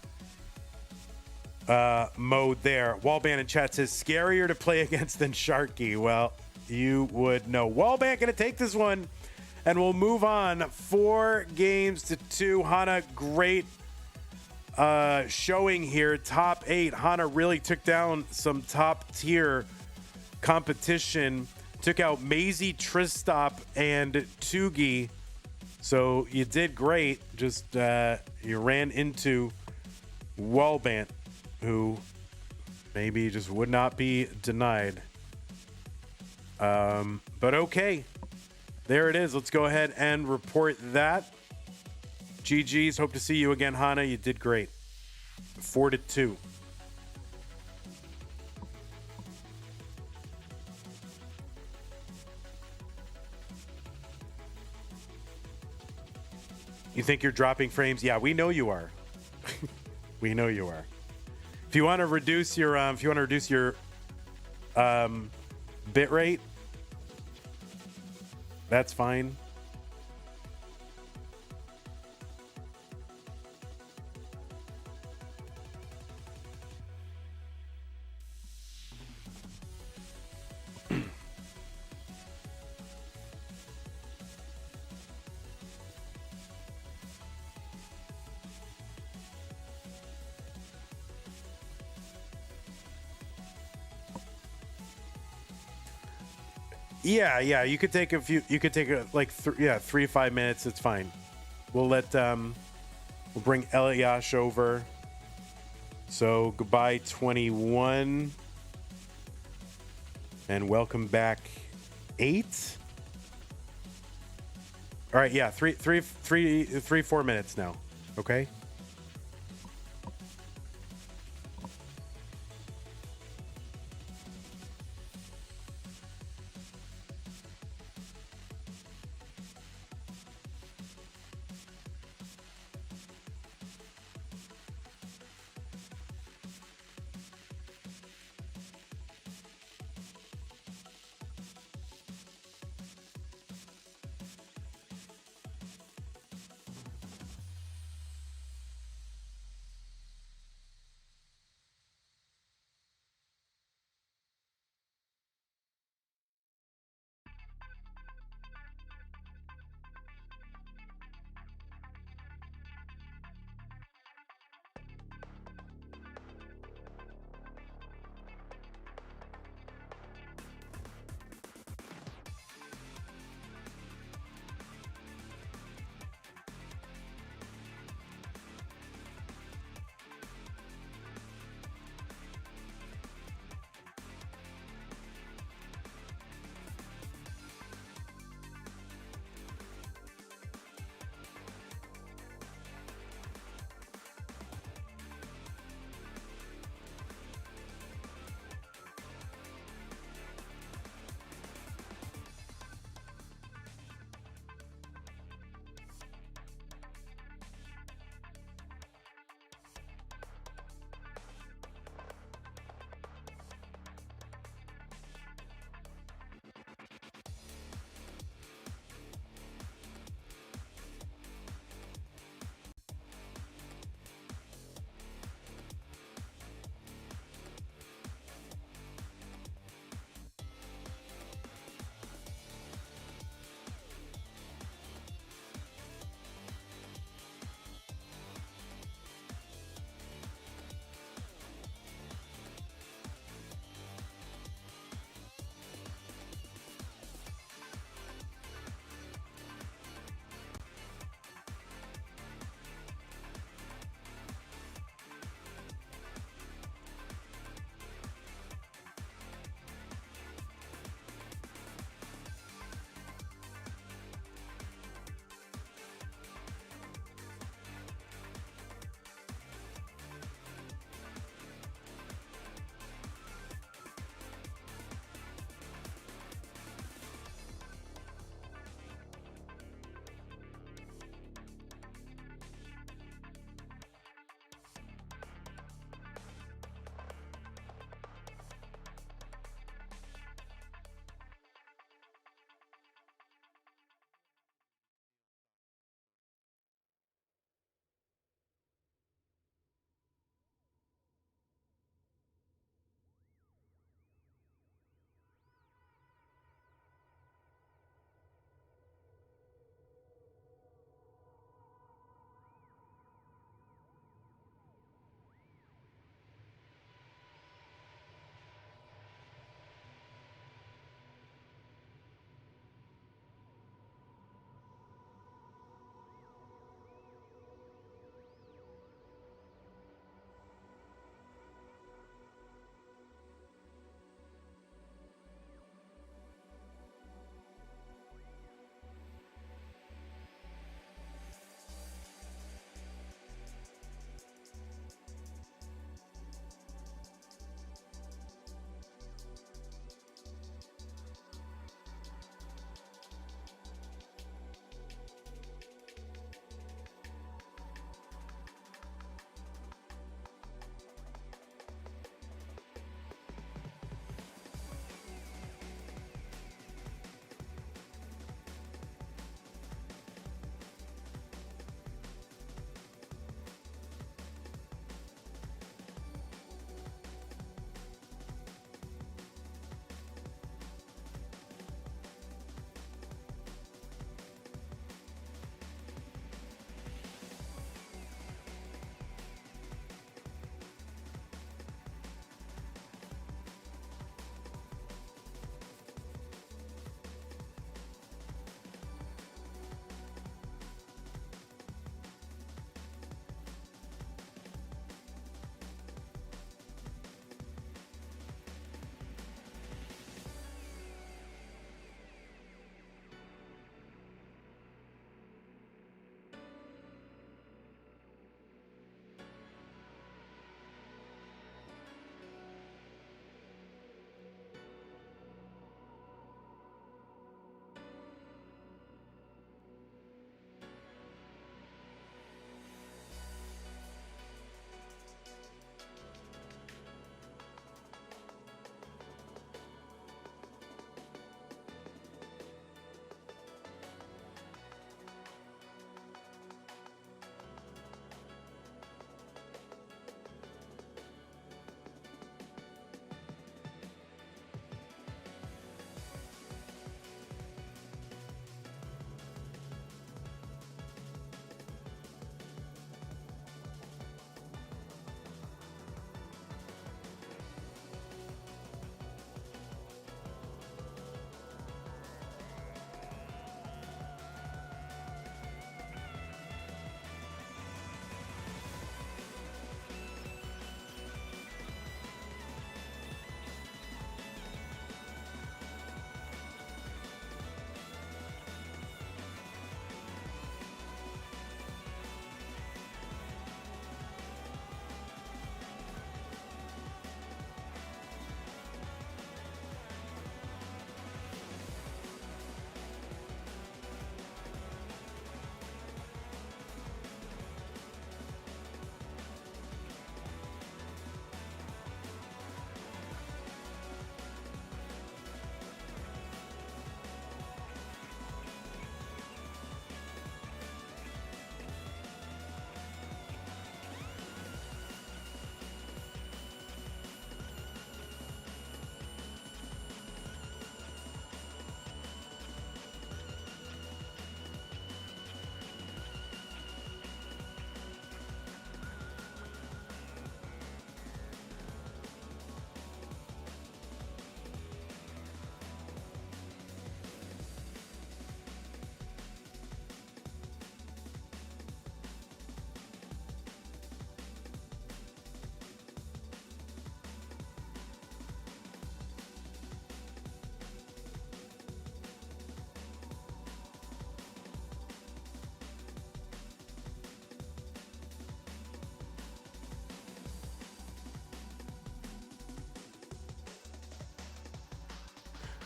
Speaker 1: mode there. Walbant in chat says, scarier to play against than Sharky. Well, you would know. Walbant going to take this one, and we'll move on. 4 games to 2. Hana, great showing here. Top 8. Hana really took down some top-tier competition. Took out Maisie, Tristop, and Tugi. So you did great. Just you ran into Walbant, who maybe just would not be denied. But okay. There it is. Let's go ahead and report that. GG's. Hope to see you again, Hana. You did great. 4-2. You think you're dropping frames? Yeah, we know you are. We know you are. If you want to reduce your bit rate, that's fine. Yeah, you could take like 3 to 5 minutes. It's fine. We'll we'll bring ELIAS over. So goodbye 21 and welcome back 8. All right, yeah, 4 minutes now. Okay.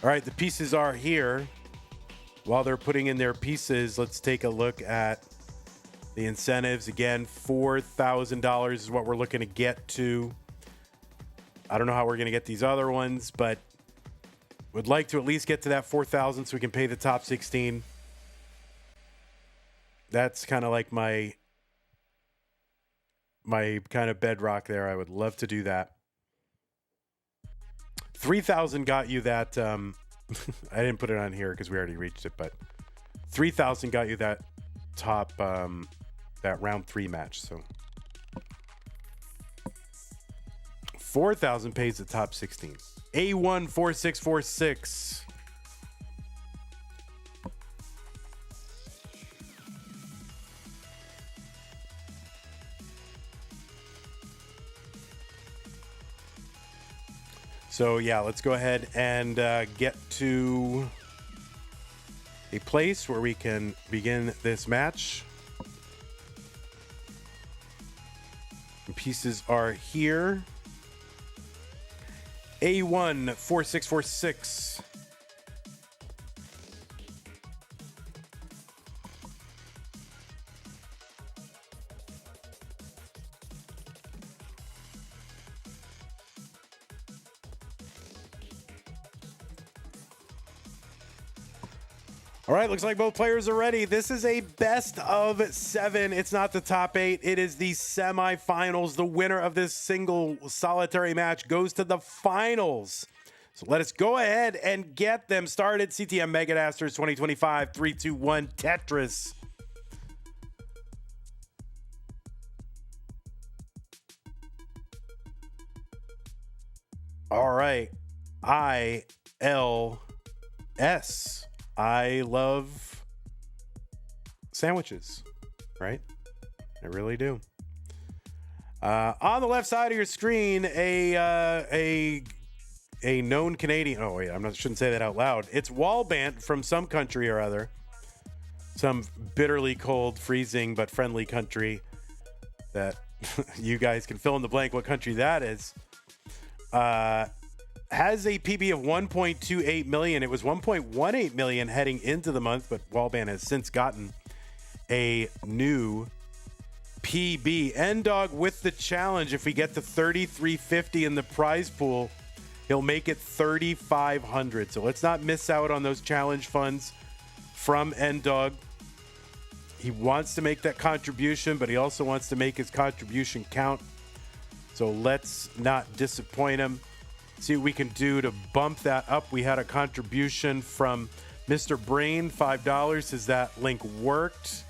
Speaker 1: All right, the pieces are here. While they're putting in their pieces, let's take a look at the incentives. Again, $4,000 is what we're looking to get to. I don't know how we're going to get these other ones, but would like to at least get to that 4,000 so we can pay the top 16. That's kind of like my kind of bedrock there. I would love to do that. 3,000 got you that. I didn't put it on here because we already reached it, but 3,000 got you that top, that round 3 match. So 4,000 pays the top 16. A14646. So yeah, let's go ahead and get to a place where we can begin this match. The pieces are here. A14646. All right, looks like both players are ready. This is a best of 7. It's not the top 8. It is the semifinals. The winner of this single solitary match goes to the finals. So let us go ahead and get them started. CTM Mega DASTERS 2025 3-2-1 Tetris. All right. ILS. I love sandwiches, right? I really do. On the left side of your screen, a known Canadian. Oh wait, shouldn't say that out loud. It's Walbant from some country or other, some bitterly cold, freezing but friendly country that you guys can fill in the blank what country that is. Has a PB of 1.28 million. It was 1.18 million heading into the month, but Walbant has since gotten a new PB. N-Dog with the challenge. If we get to 3,350 in the prize pool, he'll make it 3,500. So let's not miss out on those challenge funds from N-Dog. He wants to make that contribution, but he also wants to make his contribution count. So let's not disappoint him. See what we can do to bump that up. We had a contribution from Mr. Brain, $5. Has that link worked?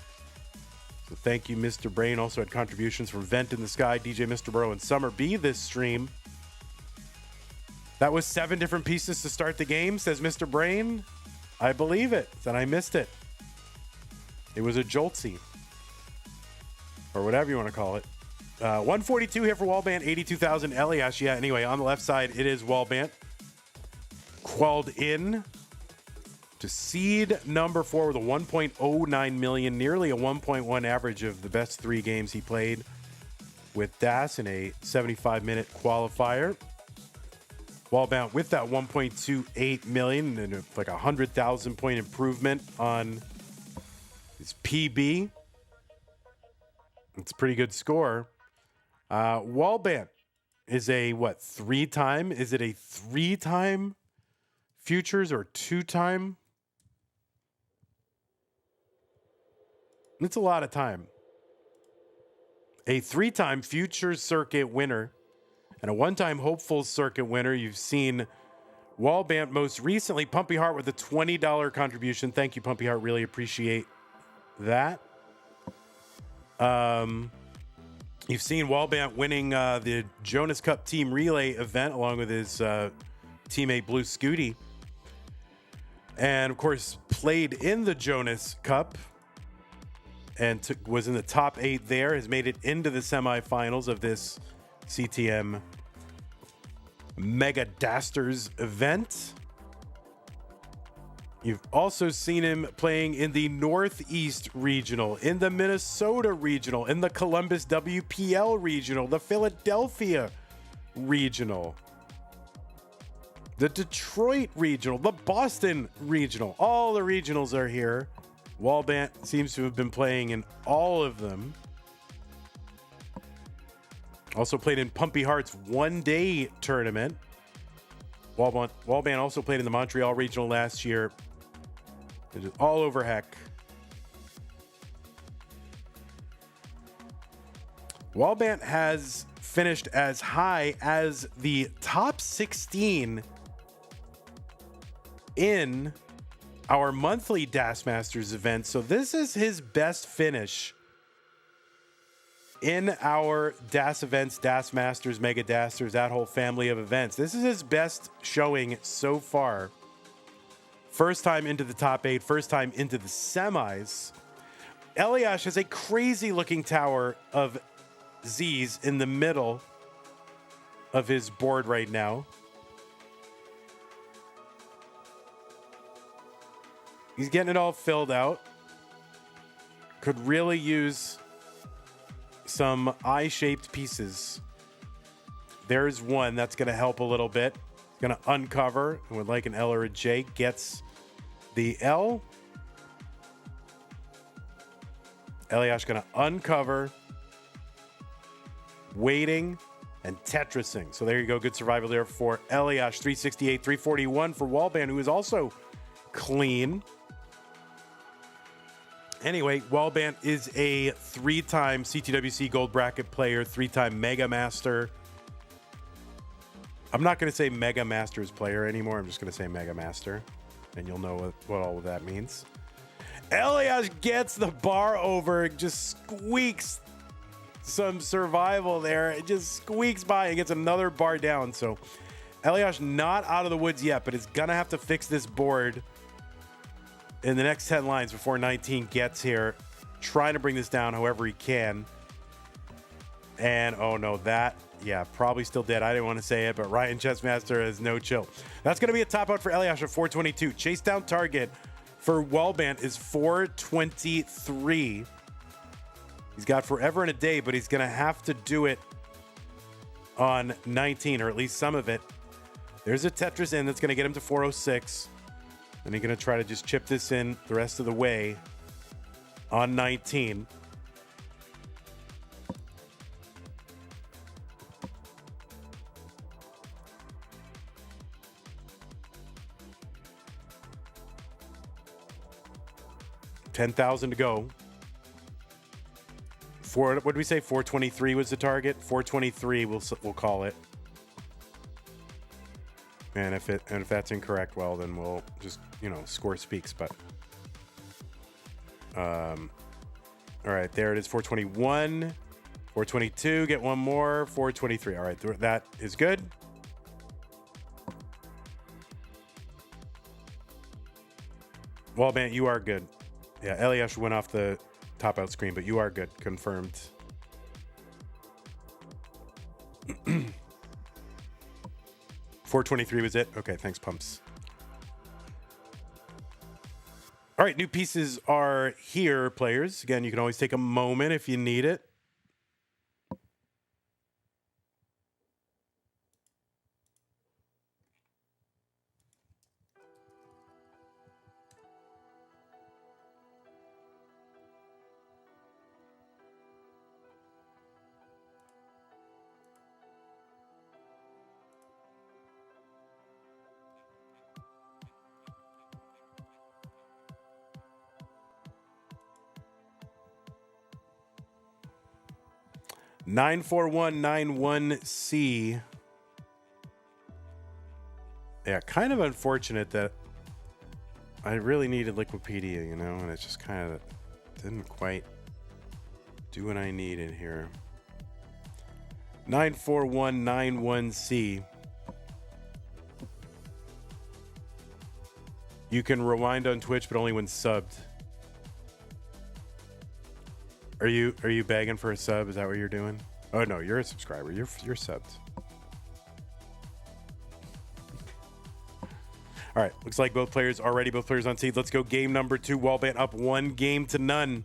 Speaker 1: So thank you, Mr. Brain. Also had contributions from Vent in the Sky, DJ Mr. Burrow, and Summer B this stream. That was 7 different pieces to start the game, says Mr. Brain. I believe it. Then I missed it. It was a joltsy. Or whatever you want to call it. 142 here for Walbant, 82,000 ELIAS. Yeah, anyway, on the left side, it is Walbant. Qualled in to seed number 4 with a 1.09 million, nearly a 1.1 average of the best 3 games he played with DAS in a 75-minute qualifier. Walbant with that 1.28 million and like a 100,000 point improvement on his PB. It's a pretty good score. Walbant is a 3-time? Is it a 3-time futures or 2-time? It's a lot of time. A 3-time futures circuit winner and a 1-time hopeful circuit winner. You've seen Walbant most recently. Pumpy Heart with a $20 contribution. Thank you, Pumpy Heart. Really appreciate that. You've seen Walbant winning the Jonas Cup Team Relay event along with his teammate Blue Scooty. And, of course, played in the Jonas Cup and was in the top 8 there. Has made it into the semifinals of this CTM Mega DASTERS event. You've also seen him playing in the Northeast Regional, in the Minnesota Regional, in the Columbus WPL Regional, the Philadelphia Regional. The Detroit Regional, the Boston Regional. All the regionals are here. Walbant seems to have been playing in all of them. Also played in Pumpy Heart's one-day tournament. Walbant also played in the Montreal Regional last year. It is all over heck. Walbant has finished as high as the top 16 in our monthly DAS Masters event. So this is his best finish in our DAS events, DAS Masters, Mega Dasters, that whole family of events. This is his best showing so far. First time into the top 8, first time into the semis. ELIAS has a crazy looking tower of Z's in the middle of his board right now. He's getting it all filled out. Could really use some eye-shaped pieces. There's one that's going to help a little bit. Going to uncover, and would like an L or a J, gets the L. ELIAS going to uncover, waiting, and Tetrising. So there you go. Good survival there for ELIAS. 368, 341 for Walbant, who is also clean. Anyway, Walbant is a 3-time CTWC Gold Bracket player, 3-time Mega Master. I'm not going to say Mega Masters player anymore. I'm just going to say Mega Master, and you'll know what all of that means. ELIAS gets the bar over, just squeaks some survival there. It just squeaks by and gets another bar down. So ELIAS not out of the woods yet, but is going to have to fix this board in the next 10 lines before 19 gets here. Trying to bring this down however he can. And, oh no, that, yeah, probably still dead. I didn't want to say it, but Ryan Chessmaster has no chill. That's going to be a top out for ELIAS at 422. Chase down target for Walbant is 423. He's got forever and a day, but he's going to have to do it on 19, or at least some of it. There's a Tetris in that's going to get him to 406. And he's going to try to just chip this in the rest of the way on 19. $10,000 to go. What did we say? 423 was the target. 423. We'll call it. And if that's incorrect, well, then we'll just, score speaks. But all right, there it is. 421, 422. Get one more. 423. All right, that is good. Walbant, you are good. Yeah, ELIAS went off the top out screen, but you are good. Confirmed. 423 was it? Okay, thanks, Pumps. All right, new pieces are here, players. Again, you can always take a moment if you need it. Nine 4191C. Yeah, kind of unfortunate that I really needed Liquipedia, and it just kind of didn't quite do what I needed here. 94191C. You can rewind on Twitch, but only when subbed. Are you begging for a sub? Is that what you're doing? Oh no, you're a subscriber. You're subbed. All right, looks like both players are ready. Both players on seed. Let's go game number 2. Walbant up 1-0.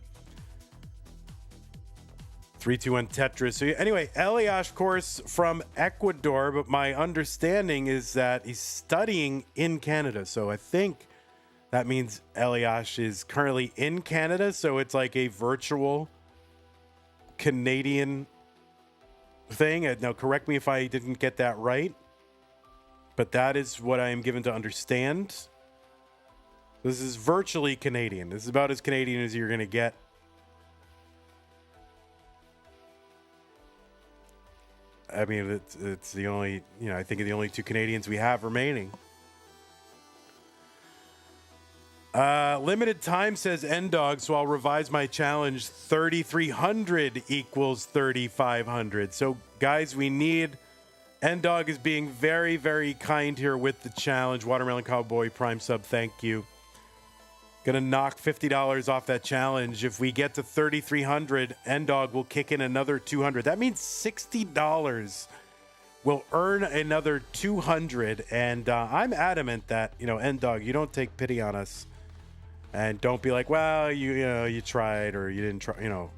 Speaker 1: 3-2-1 Tetris. So anyway, Elias, of course, from Ecuador, but my understanding is that he's studying in Canada. So I think that means Elias is currently in Canada. So it's like a virtual Canadian thing. Now, correct me if I didn't get that right, but that is what I am given to understand. This is virtually Canadian. This is about as Canadian as you're going to get. I mean, it's the only, I think of the only two Canadians we have remaining. Limited time says N-Dog, so I'll revise my challenge. 3,300 equals 3,500. So, guys, we need... N-Dog is being very, very kind here with the challenge. Watermelon Cowboy Prime sub, thank you. Gonna knock $50 off that challenge. If we get to 3,300, N-Dog will kick in another 200. That means $60 will earn another 200. And I'm adamant that, N-Dog, you don't take pity on us. And don't be like, well, you tried or you didn't try.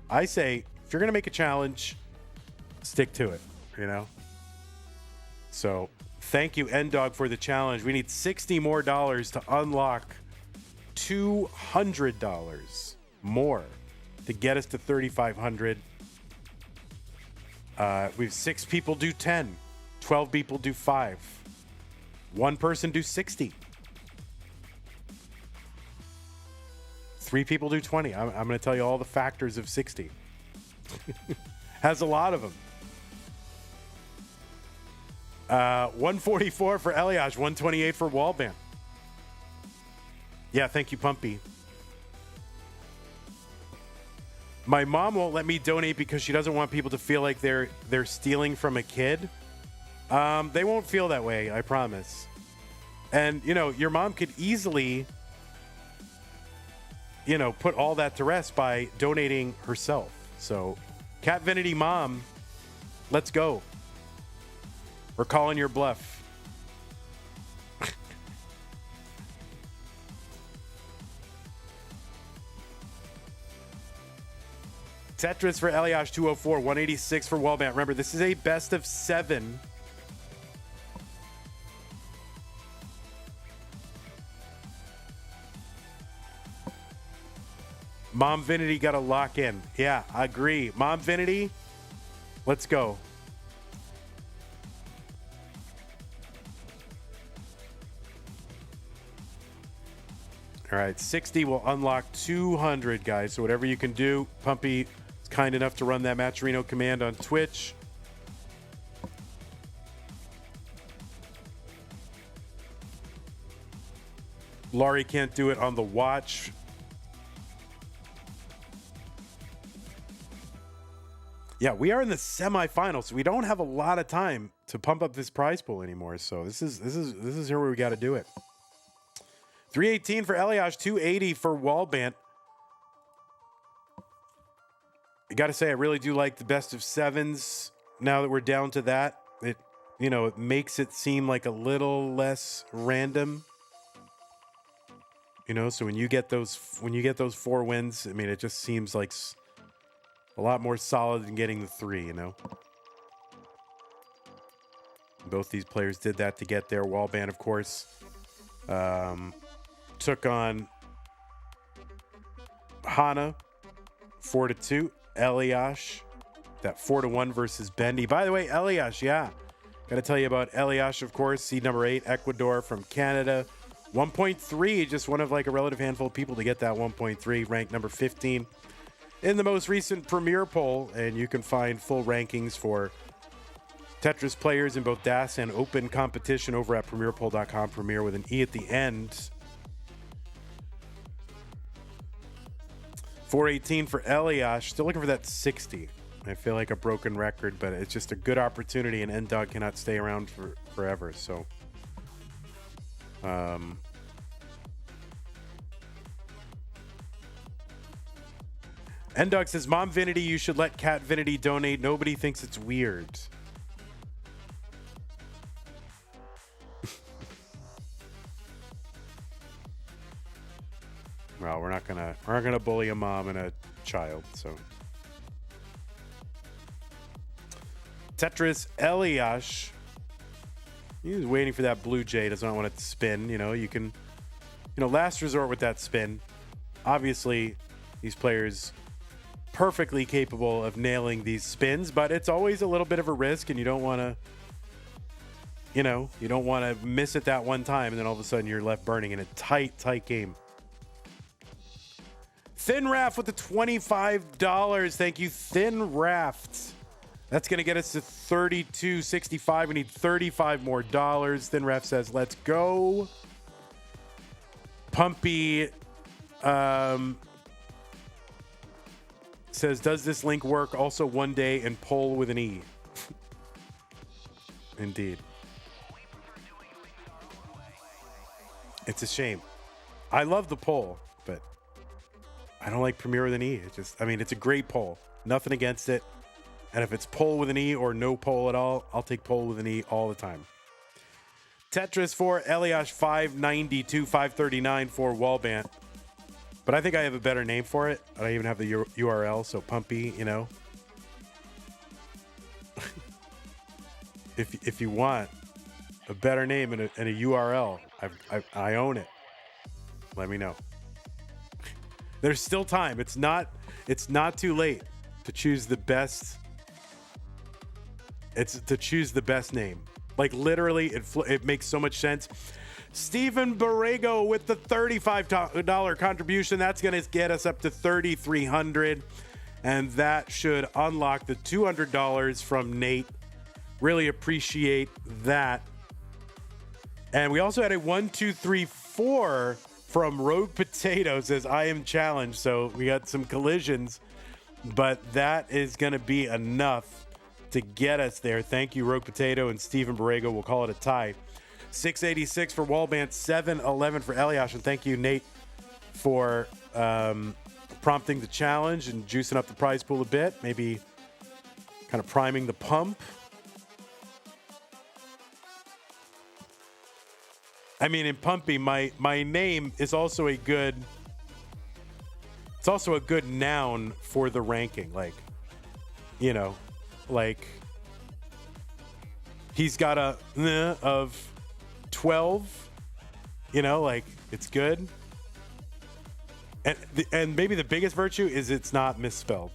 Speaker 1: I say, if you're going to make a challenge, stick to it, So thank you, N-Dog, for the challenge. We need $60 more to unlock $200 more to get us to 3,500. We've 6 people do 10, 12 people do 5, 1 person do 60, 3 people do 20. I'm going to tell you all the factors of 60. Has a lot of them. 144 for Elias, 128 for Walbant. Yeah, thank you, Pumpy. My mom won't let me donate because she doesn't want people to feel like they're stealing from a kid. They won't feel that way, I promise. And, your mom could easily, put all that to rest by donating herself. So, Cat Vinity Mom, let's go. We're calling your bluff. Tetris for Elias, 204, 186 for Walbant. Remember, this is a best of 7. Mom Vinity got to lock in. Yeah, I agree. Mom Vinity, let's go. All right, 60 will unlock 200, guys. So whatever you can do, Pumpy is kind enough to run that Matcherino command on Twitch. Laurie can't do it on the watch. Yeah, we are in the semifinals, so we don't have a lot of time to pump up this prize pool anymore. So this is here where we got to do it. 318 for Elias, 280 for Walbant. I got to say, I really do like the best of 7s. Now that we're down to that, it makes it seem like a little less random. So when you get those 4 wins, I mean, it just seems like a lot more solid than getting the 3. Both these players did that to get there. Walbant, of course, took on Hana 4-2. Elias, that 4-1 versus Bendy. By the way, Elias, yeah, got to tell you about Elias, of course, seed number 8, Ecuador from Canada. 1.3, just one of like a relative handful of people to get that 1.3, ranked number 15 in the most recent Premier poll. And you can find full rankings for Tetris players in both DAS and open competition over at premierpoll.com. Premier with an E at the end. 418 for Elias. Still looking for that 60. I feel like a broken record, but it's just a good opportunity, and N-Dog cannot stay around forever. So, N-Dog says, Mom Vinity, you should let Cat Vinity donate. Nobody thinks it's weird. Well, we're not gonna bully a mom and a child, so Tetris ELIAS. He's waiting for that blue jay. Doesn't want it to spin. You can, last resort with that spin. Obviously, these players perfectly capable of nailing these spins, but it's always a little bit of a risk, and you don't want to, you don't want to miss it that one time, and then all of a sudden you're left burning in a tight game. Thin Raft with the $25. Thank you, Thin Raft. That's going to get us to $32.65. We need $35 more. Thin Raft says, let's go. Pumpy says, does this link work also one day and poll with an E? Indeed. It's a shame. I love the poll, but I don't like Premiere with an E. It's a great poll. Nothing against it. And if it's poll with an E or no poll at all, I'll take poll with an E all the time. Tetris for ELIAS 592, 539 for Walbant. But I think I have a better name for it. I don't even have the URL, so Pumpy, if you want a better name and a URL, I own it. Let me know. There's still time. It's not too late to choose the best. It's to choose the best name. Like literally, it makes so much sense. Stephen Borrego with the $35 contribution. That's going to get us up to $3,300, and that should unlock the $200 from Nate. Really appreciate that. And we also had a 1, 2, 3, 4 from Rogue Potato. Says I am challenged. So we got some collisions, but that is going to be enough to get us there. Thank you, Rogue Potato and Stephen Borrego. We'll call it a tie. 686 for Walbant, 711 for ELIAS. And thank you, Nate, for prompting the challenge and juicing up the prize pool a bit. Maybe kind of priming the pump. In Pumpy, my name is also a good. It's also a good noun for the ranking. He's got a of 12. It's good. And maybe the biggest virtue is it's not misspelled.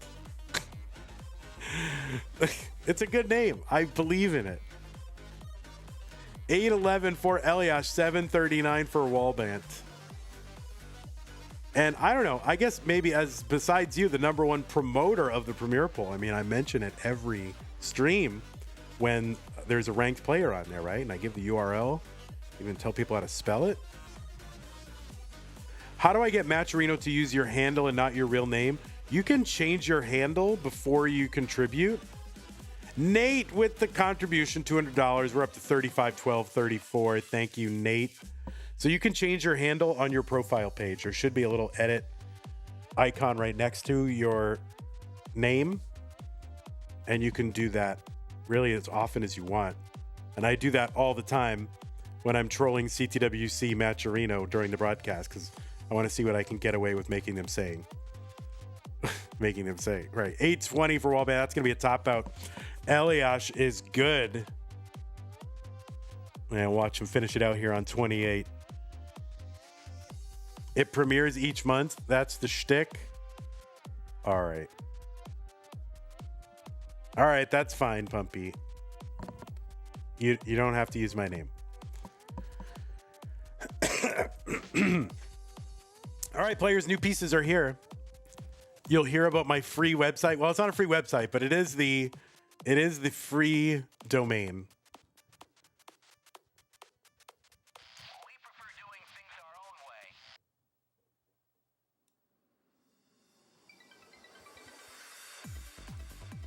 Speaker 1: It's a good name. I believe in it. 811 for ELIAS, 739 for Walbant. And I don't know, I guess maybe besides you, the number one promoter of the Premiere Poll. I mention it every stream when there's a ranked player on there, right? And I give the URL, even tell people how to spell it. How do I get Matcherino to use your handle and not your real name? You can change your handle before you contribute. Nate with the contribution, $200. We're up to 35, 12, 34. Thank you, Nate. So you can change your handle on your profile page. There should be a little edit icon right next to your name. And you can do that really as often as you want. And I do that all the time when I'm trolling CTWC Matcherino during the broadcast because I want to see what I can get away with making them say. Right. 820 for Walbant. That's going to be a top out. ELIAS is good. And watch him finish it out here on 28. It premieres each month. That's the shtick. All right. That's fine, Pumpy. You don't have to use my name. All right, players, new pieces are here. You'll hear about my free website. Well, it's not a free website, but it is the free domain.
Speaker 3: We prefer doing things our own way.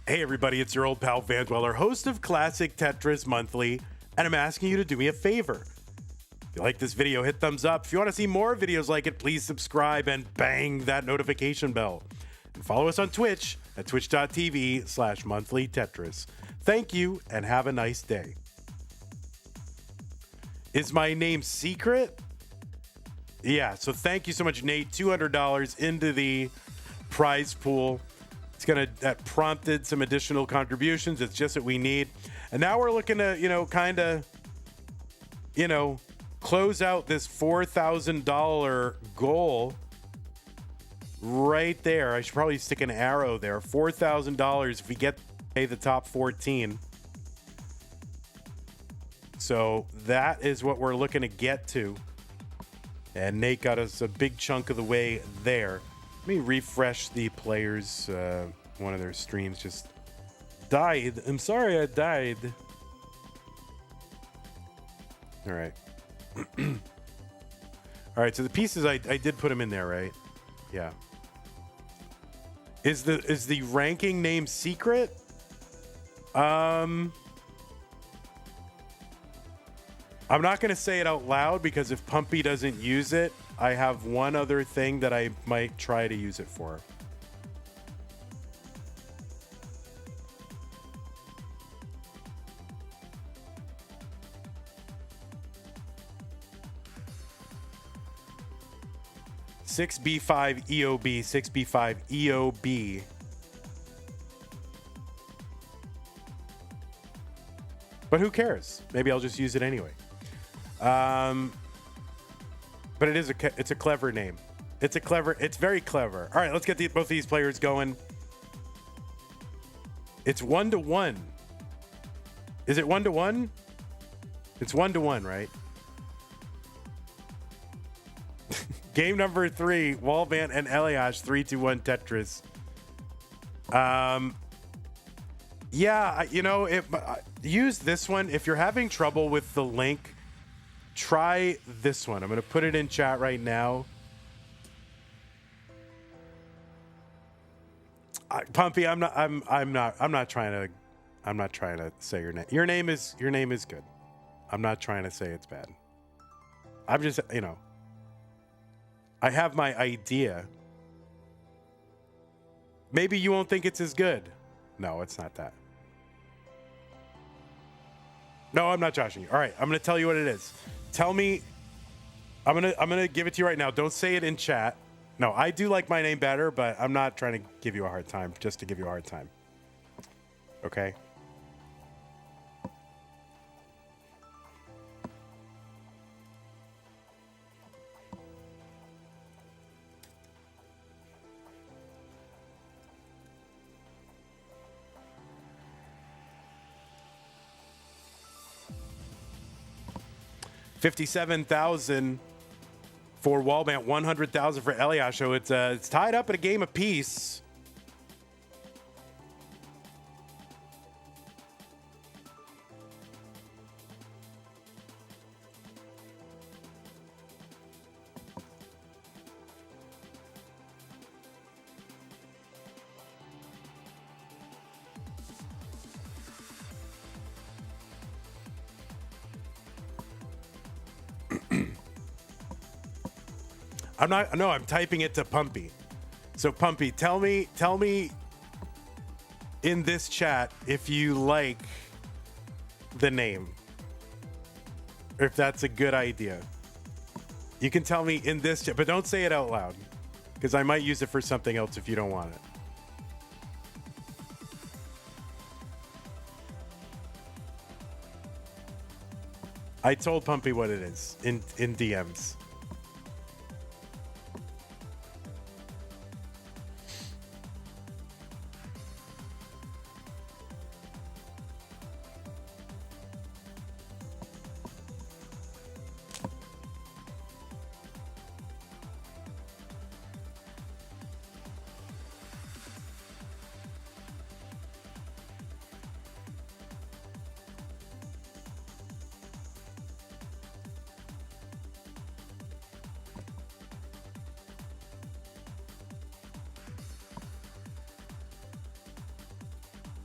Speaker 1: Hey everybody, it's your old pal Van Dweller, host of Classic Tetris Monthly, and I'm asking you to do me a favor. If you like this video, hit thumbs up. If you want to see more videos like it, please subscribe and bang that notification bell. And follow us on Twitch at twitch.tv/monthlytetris. Thank you and have a nice day. Is my name secret? Yeah, so thank you so much, Nate. $200 into the prize pool. That prompted some additional contributions. It's just what we need. And now we're looking to, kind of, close out this $4,000 goal right there. I should probably stick an arrow there. $4,000 if we get pay the top 14. So that is what we're looking to get to. And Nate got us a big chunk of the way there. Let me refresh the players. One of their streams just died. I'm sorry I died. All right. All right, so the pieces, I did put them in there, right? Yeah. Is the ranking name secret? I'm not going to say it out loud because if Pumpy doesn't use it, I have one other thing that I might try to use it for. $6B5 EOB, $6B5 EOB. But who cares? Maybe I'll just use it anyway. But it's a clever name. It's very clever. All right, let's get both these players going. It's 1-1. Is it 1-1? It's 1-1, right? Game number 3, Walbant and ELIAS, 3-1 Tetris. Yeah, use this one. If you're having trouble with the link, try this one. I'm going to put it in chat right now. Pumpy, I'm not trying to say your name. Your name is good. I'm not trying to say it's bad. I'm just, I have my idea. Maybe you won't think it's as good. No, it's not that. No, I'm not joshing you. All right, I'm going to tell you what it is. Tell me. I'm going to give it to you right now. Don't say it in chat. No, I do like my name better, but I'm not trying to give you a hard time just to give you a hard time. Okay? $57,000 for Walbant, $100,000 for ELIAS. So it's tied up at a game apiece. I'm typing it to Pumpy. So Pumpy, tell me in this chat if you like the name. Or if that's a good idea. You can tell me in this chat, but don't say it out loud because I might use it for something else if you don't want it. I told Pumpy what it is in DMs.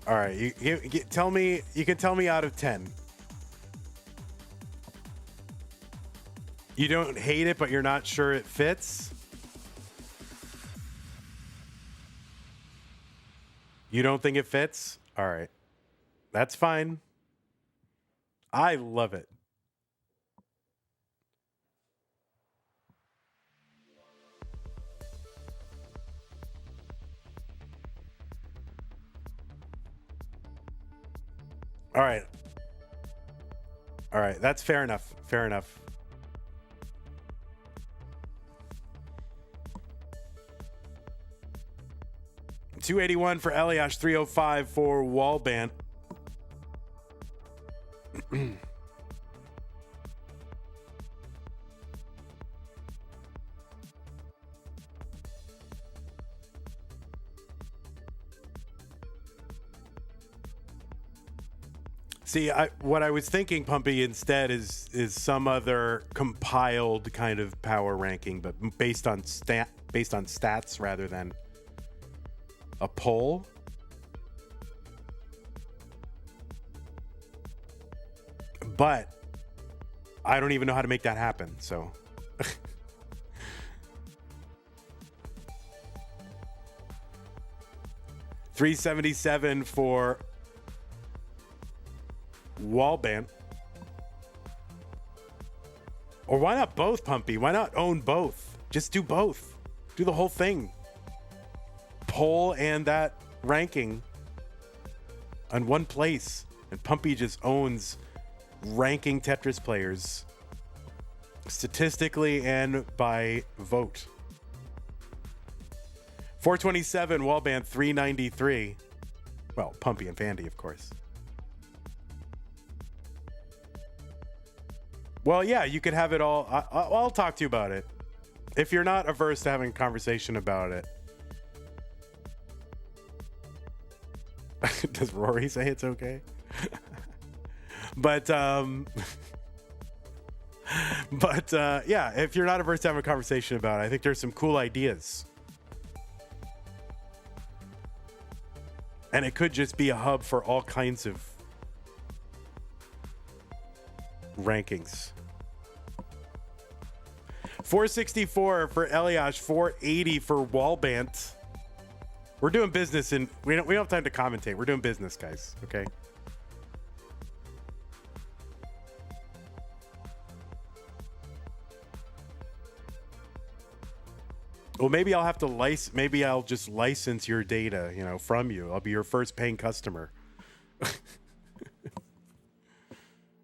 Speaker 1: All right, you tell me. You can tell me out of 10. You don't hate it, but you're not sure it fits. You don't think it fits? All right, that's fine. I love it. All right. All right. That's fair enough. Fair enough. $281 for Elias, $305 for Walbant. See, what I was thinking, Pumpy, instead is some other compiled kind of power ranking, but based on stats rather than a poll. But I don't even know how to make that happen, so. $377 for Walbant. Or why not both, Pumpy? Why not own both? Just do both. Do the whole thing. Poll and that ranking on one place. And Pumpy just owns ranking Tetris players statistically and by vote. 427, Walbant, 393. Well, Pumpy and Vandy, of course. Well, yeah, you could have it all. I'll talk to you about it. If you're not averse to having a conversation about it. Does Rory say it's okay? But yeah, if you're not averse to having a conversation about it, I think there's some cool ideas. And it could just be a hub for all kinds of rankings. 464 for Elias, 480 for Walbant. We're doing business, and we don't have time to commentate. We're doing business, guys. Okay. Well, maybe I'll have to maybe I'll just license your data, from you. I'll be your first paying customer.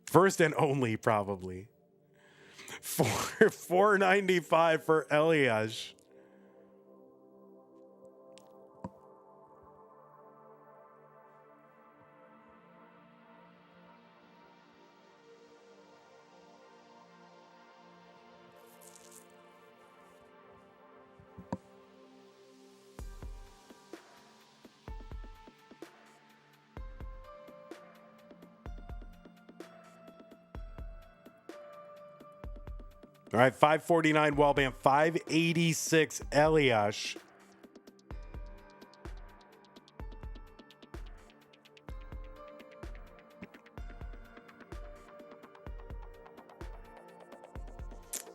Speaker 1: First and only, probably. $495 for Elias. All right, 549 Walbant, 586 Elias.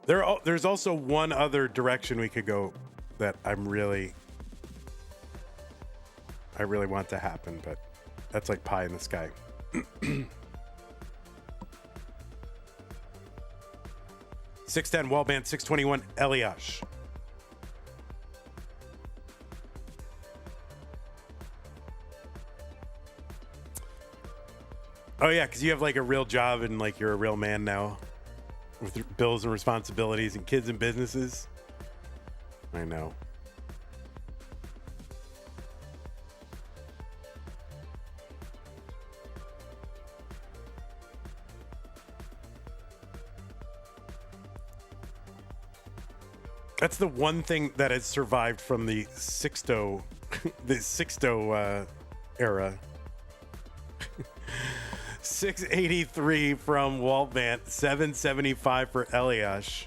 Speaker 1: There's also one other direction we could go that I really want to happen, but that's like pie in the sky. 610 Walbant, 621 Elias. Oh yeah, because you have like a real job and like you're a real man now with bills and responsibilities and kids and businesses. I know. That's the one thing that has survived from the Sixto, era. 683 from Walbant, 775 for Elias.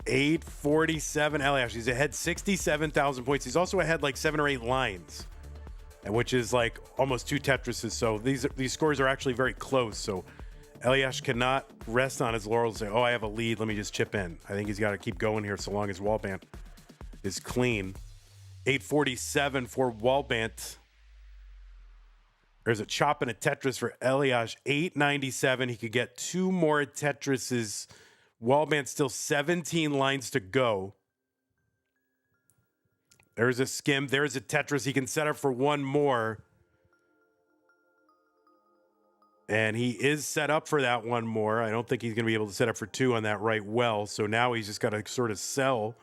Speaker 1: $847 Elias. He's ahead 67,000 points. He's also ahead like 7 or 8 lines, which is like almost 2 Tetrises. So these scores are actually very close. So Elias cannot rest on his laurels and say, oh, I have a lead, let me just chip in. I think he's got to keep going here so long as Walbant is clean. 847 for Walbant. There's a chop and a Tetris for Elias, 897. He could get 2 more Tetrises. Walbant still 17 lines to go. There's a skim. There's a Tetris. He can set up for 1 more. And he is set up for that 1 more. I don't think he's going to be able to set up for 2 on that right well. So now he's just got to sort of sell.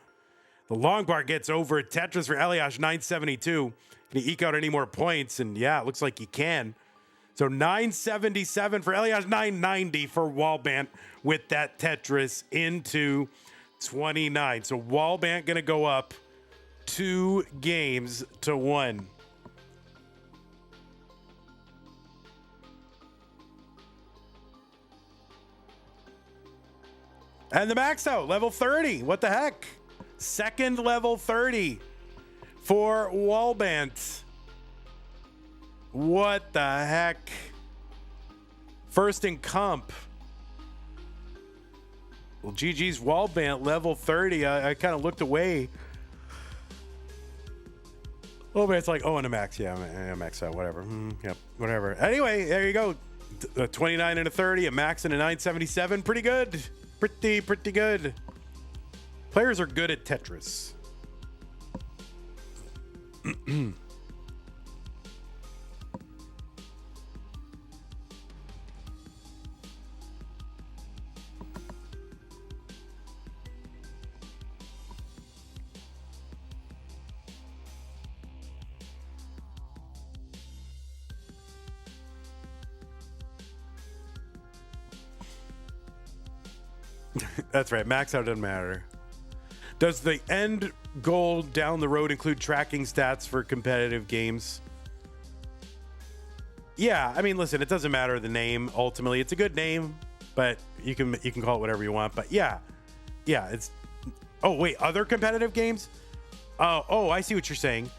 Speaker 1: The long bar gets over. Tetris for Elias, 972. Can he eke out any more points? And yeah, it looks like he can. So 977 for Elias, 990 for Walbant with that Tetris into 29. So Walbant going to go up 2 games to 1. And the max out, level 30. What the heck? Second level 30 for Walbant. What the heck? First in comp. Well, GG's Walbant, level 30. I kind of looked away. Walbant's like, oh, and a max. Yeah, max out, whatever. Yep, whatever. Anyway, there you go. A 29 and a 30, a max and a 977. Pretty good. Pretty good. Players are good at Tetris. That's right. Max out doesn't matter. Does the end goal down the road include tracking stats for competitive games? Yeah, I mean, listen, it doesn't matter the name. Ultimately, it's a good name, but you can call it whatever you want. But yeah, it's. Oh wait, other competitive games? Oh, I see what you're saying.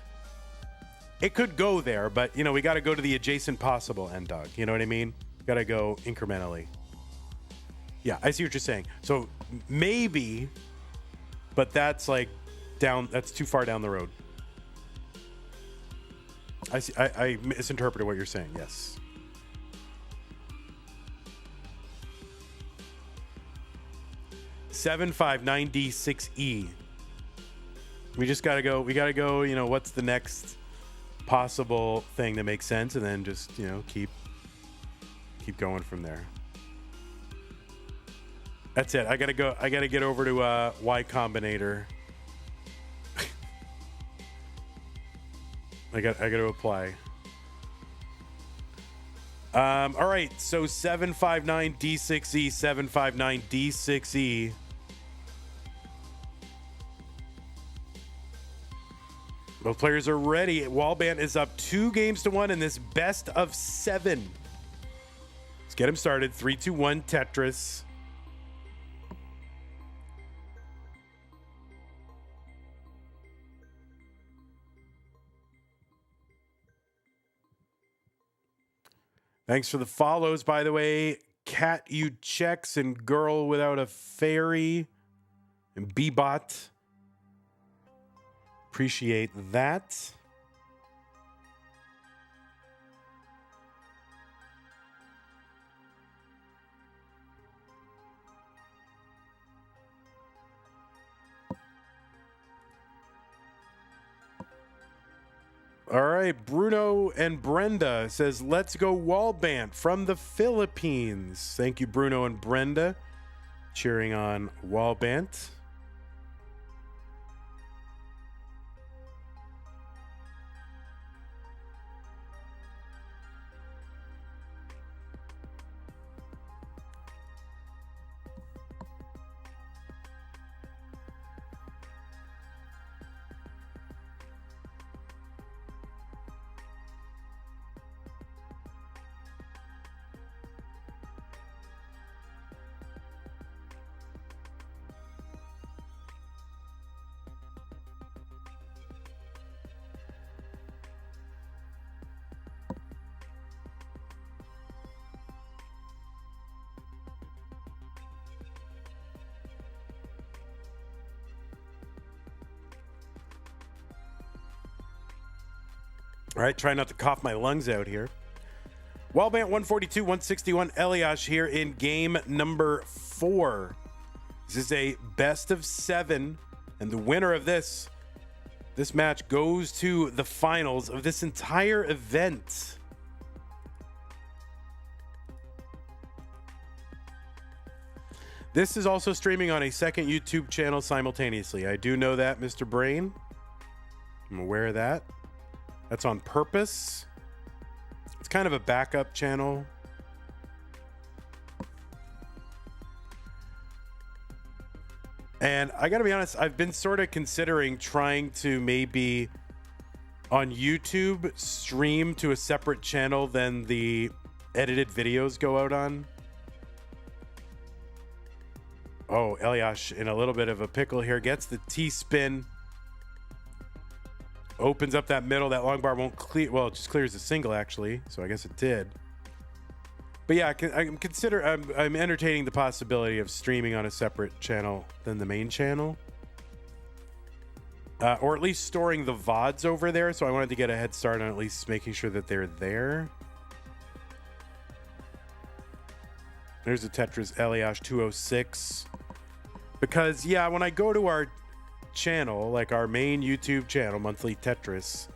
Speaker 1: It could go there, but we got to go to the adjacent possible end dog. You know what I mean? Got to go incrementally. Yeah, I see what you're saying. So maybe, but that's like that's too far down the road. I see. I misinterpreted what you're saying. Yes. $759D6E. We just gotta go. We gotta go. What's the next possible thing that makes sense, and then just keep going from there. That's it. I gotta go. I gotta get over to Y Combinator. I gotta apply. All right. So 759D6E, 759D6E. Both players are ready. Walbant is up 2 games to 1 in this best of 7. Let's get him started. 3, 2, 1, Tetris. Thanks for the follows, by the way. Cat You Checks and Girl Without a Fairy and Bebot. Appreciate that. All right, Bruno and Brenda says, let's go Walbant from the Philippines. Thank you, Bruno and Brenda, cheering on Walbant. All right, try not to cough my lungs out here. Walbant 142, 161, Elias here in game number 4. This is a best of 7, and the winner of this match goes to the finals of this entire event. This is also streaming on a second YouTube channel simultaneously. I do know that, Mr. Brain. I'm aware of that. That's on purpose. It's kind of a backup channel. And I gotta be honest, I've been sort of considering trying to maybe on YouTube stream to a separate channel than the edited videos go out on. Oh, Elias in a little bit of a pickle here. Gets the T-spin. Opens up that middle. That long bar won't clear. Well, it just clears the single, actually. So I guess it did. But yeah, I'm entertaining the possibility of streaming on a separate channel than the main channel. Or at least storing the VODs over there. So I wanted to get a head start on at least making sure that they're there. There's a Tetris Elias 206. Because, yeah, when I go to our channel, like our main YouTube channel, Monthly Tetris,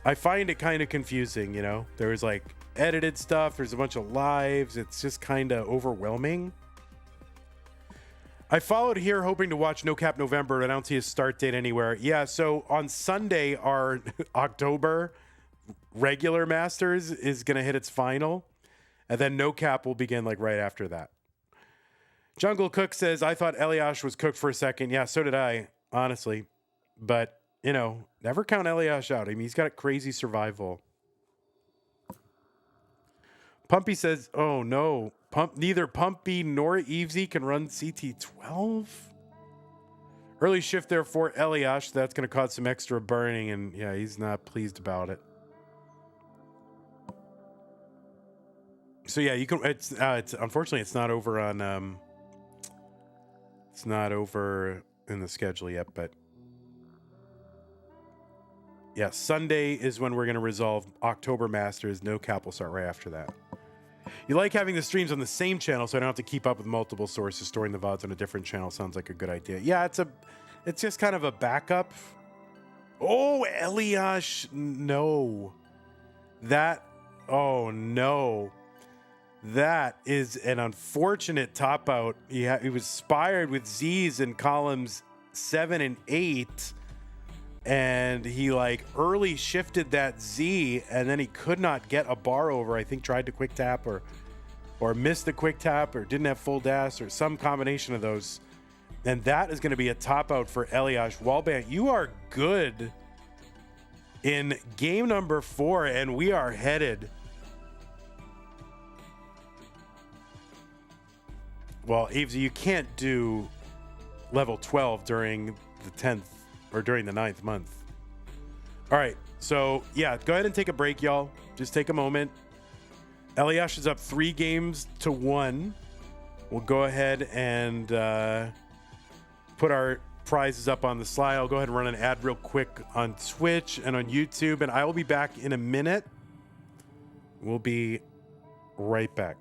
Speaker 1: I find it kind of confusing, you know? There's like edited stuff, there's a bunch of lives, it's just kind of overwhelming. I followed here hoping to watch No Cap November, but I don't see a start date anywhere. Yeah, so on Sunday, our October regular Masters is going to hit its final, and then No Cap will begin like right after that. Jungle Cook says, I thought Elias was cooked for a second. Yeah, so did I, honestly. But, you know, never count Elias out. I mean, he's got crazy survival. Pumpy says, oh no, neither Pumpy nor Evesy can run CT12. Early shift there for Elias. That's going to cause some extra burning, and yeah, he's not pleased about it. So yeah, you can. It's unfortunately it's not over on. It's not over in the schedule yet, but yeah, Sunday is when we're going to resolve October Masters. No Cap will start right after that. You like having the streams on the same channel, so I don't have to keep up with multiple sources. Storing the VODs on a different channel sounds like a good idea. Yeah, it's just kind of a backup. Oh, Elias, no. Oh no. That is an unfortunate top out. He was inspired with Z's in columns 7 and 8. And he like early shifted that Z, and then he could not get a bar over. I think tried to quick tap or missed the quick tap or didn't have full dash or some combination of those. And that is going to be a top out for Elias. Walbant, you are good in game number 4, and we are headed. Well, Eves, you can't do level 12 during the 10th or during the 9th month. All right, so yeah, go ahead and take a break, y'all. Just take a moment. Elias is up 3-1. We'll go ahead and put our prizes up on the slide. I'll go ahead and run an ad real quick on Twitch and on YouTube, and I will be back in a minute. We'll be right back.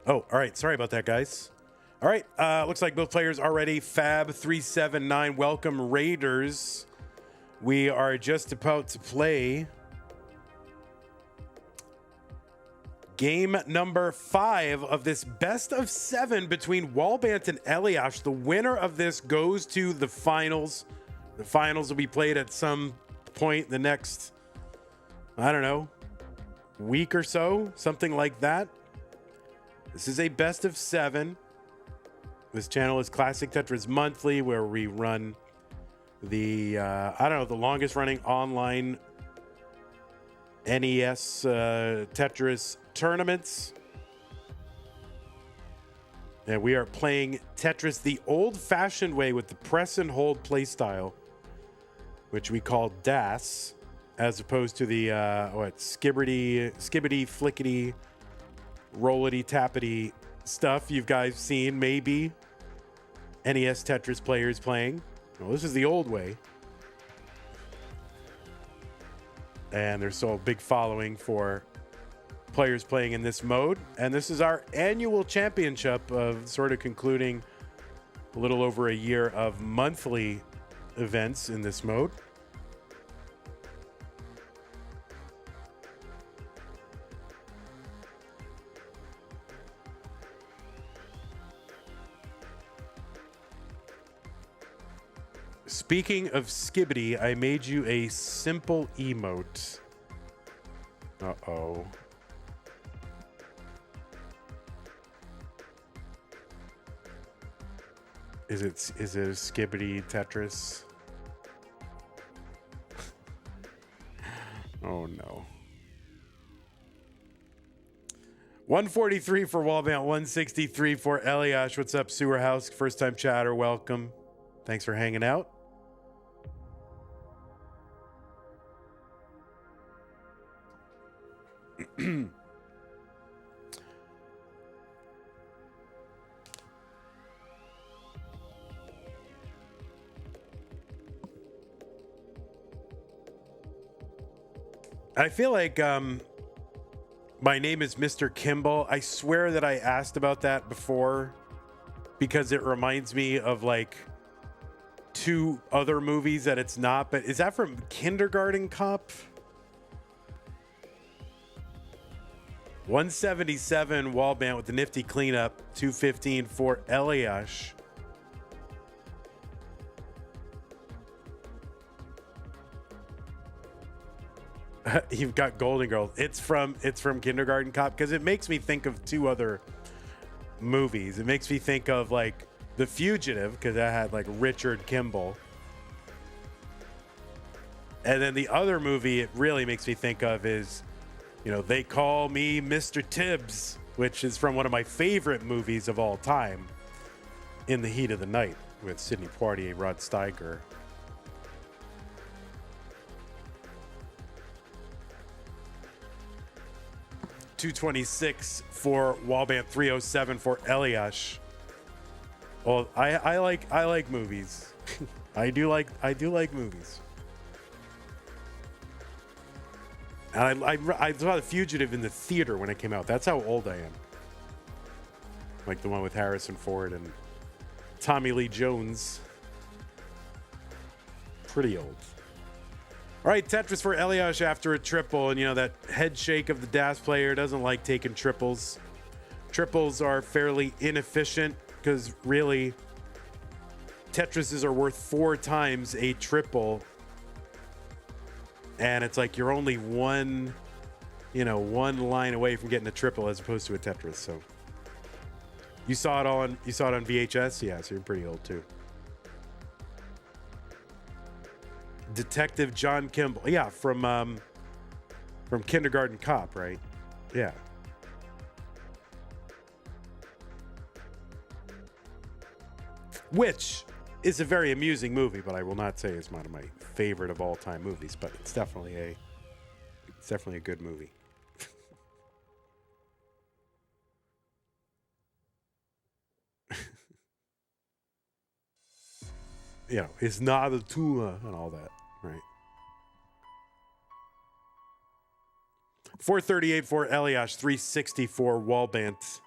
Speaker 1: Oh, all right. Sorry about that, guys. All right. Looks like both players are ready. Fab379, welcome Raiders. We are just about to play game number 5 of this best of 7 between Walbant and Elias. The winner of this goes to the finals. The finals will be played at some point the next, I don't know, week or so, something like that. This is a best of 7. This channel is Classic Tetris Monthly, where we run the, I don't know, the longest running online NES Tetris tournaments. And we are playing Tetris the old-fashioned way with the press and hold play style, which we call DAS, as opposed to the skibbity flickety rollity tappity stuff you guys seen maybe NES Tetris players playing. Well, this is the old way. And there's still a big following for players playing in this mode. And this is our annual championship of sort of concluding a little over a year of monthly events in this mode. Speaking of skibbity, I made you a simple emote. Uh-oh. Is it a skibbity Tetris? Oh no. 143 for Walbant, 163 for Elias. What's up, Sewer House? First time chatter, welcome. Thanks for hanging out. I feel like my name is Mr. Kimball. I swear that I asked about that before because it reminds me of like 2 other movies that it's not. But is that from Kindergarten Cop? 177 Walbant with the nifty cleanup. 215 for Elias. You've got Golden Girls. It's from Kindergarten Cop because it makes me think of 2 other movies. It makes me think of like The Fugitive because that had like Richard Kimball. And then the other movie it really makes me think of is, you know, They Call Me Mr. Tibbs, which is from one of my favorite movies of all time, In the Heat of the Night, with Sidney Poitier, Rod Steiger. $226 for Walbant, 307 for Elias. Well, I like movies. I do like movies. And I saw The Fugitive in the theater when it came out. That's how old I am. Like the one with Harrison Ford and Tommy Lee Jones. Pretty old. All right, Tetris for Elias after a triple. And, you know, that head shake of the DAS player doesn't like taking triples. Triples are fairly inefficient because, really, Tetrises are worth 4 times a triple. And it's like you're only one line away from getting a triple as opposed to a Tetris. So you saw it on VHS? Yeah, so you're pretty old, too. Detective John Kimball. Yeah, from Kindergarten Cop, right? Yeah. Which is a very amusing movie, but I will not say it's one of my favorite of all time movies, but it's definitely a good movie. You know, it's not a tuna and all that, right? 438 for Elias, 360 for Walbant.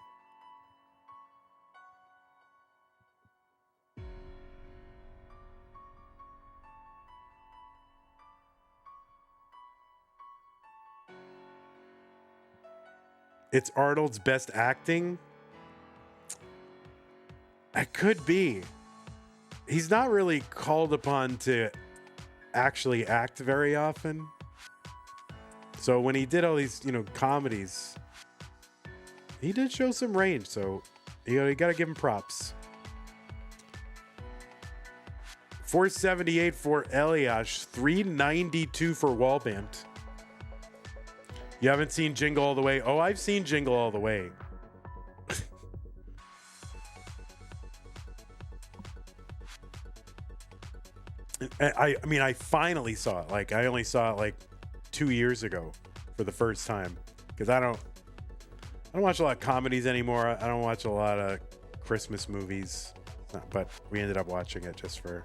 Speaker 1: it's Arnold's best acting. It could be. He's not really called upon to actually act very often. So when he did all these, comedies, he did show some range. So, you got to give him props. 478 for Elias, 392 for Walbant. You haven't seen Jingle All the Way? Oh, I've seen Jingle All the Way. I mean, I finally saw it. Like, I only saw it like 2 years ago for the first time, because I don't watch a lot of comedies anymore. I don't watch a lot of Christmas movies, but we ended up watching it just for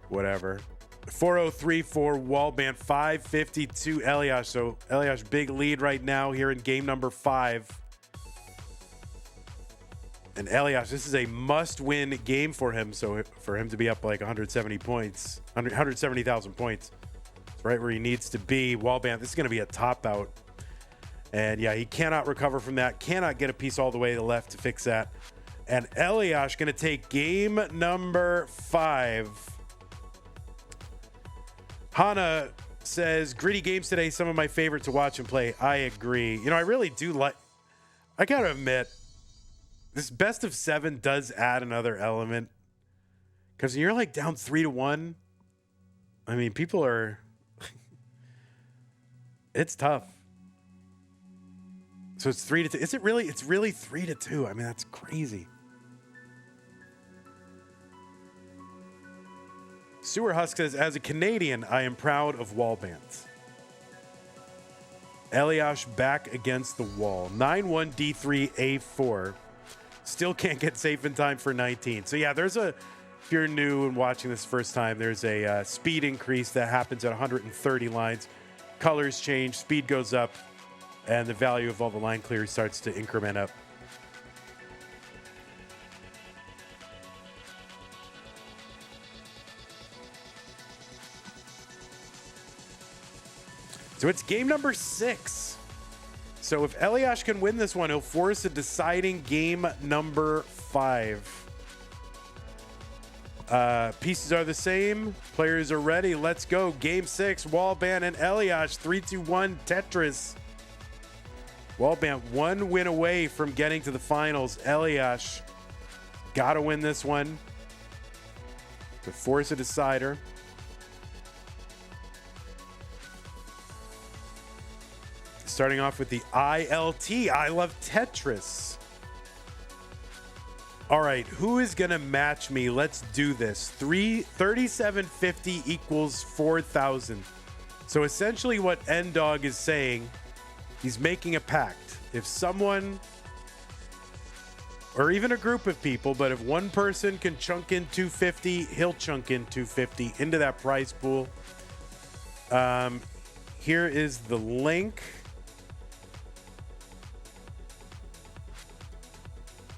Speaker 1: whatever. 403 for Walbant, 552 Elias. So Elias big lead right now here in game number 5. And Elias, this is a must-win game for him. So for him to be up like 170 points, 170,000 points, it's right where he needs to be. Walbant, this is going to be a top out. And yeah, he cannot recover from that. Cannot get a piece all the way to the left to fix that. And Elias going to take game number 5. Hana says, gritty games today, some of my favorite to watch and play. I agree. I really do like, I got to admit, this best of 7 does add another element, because you're like down 3-1. I mean, people are, it's tough. So it's 3-2. Is it really? It's really 3-2. I mean, that's crazy. Sewer Husk says, as a Canadian, I am proud of Walbant. Elias back against the wall. 9-1 D3 A4. Still can't get safe in time for 19. So yeah, if you're new and watching this first time, there's a speed increase that happens at 130 lines. Colors change, speed goes up, and the value of all the line clears starts to increment up. So it's game number 6. So if Elias can win this one, he'll force a deciding game number 5. Pieces are the same. Players are ready. Let's go. Game 6. Walbant and Elias. 3-2-1 Tetris. Walbant 1 win away from getting to the finals. Elias got to win this one to force a decider. Starting off with the ILT. I love Tetris. All right, who is going to match me? Let's do this. 3750 equals 4,000. So essentially what N-Dog is saying, he's making a pact. If someone, or even a group of people, but if one person can chunk in 250, he'll chunk in 250 into that prize pool. Here is the link.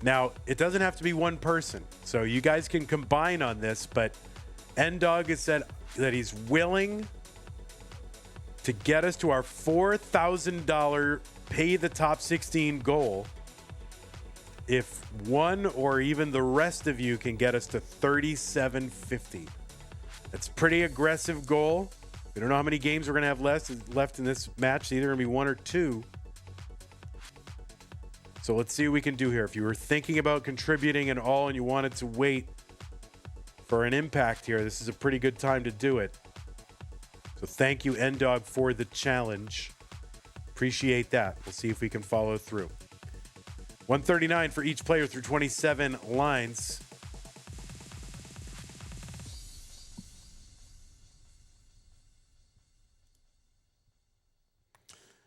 Speaker 1: Now, it doesn't have to be one person, so you guys can combine on this, but N-Dog has said that he's willing to get us to our $4,000 pay the top 16 goal if one or even the rest of you can get us to 3750. That's a pretty aggressive goal. We don't know how many games we're going to have left in this match. It's either going to be 1 or 2. So let's see what we can do here. If you were thinking about contributing at all and you wanted to wait for an impact here, this is a pretty good time to do it. So thank you, N-Dog, for the challenge. Appreciate that. We'll see if we can follow through. 139 for each player through 27 lines.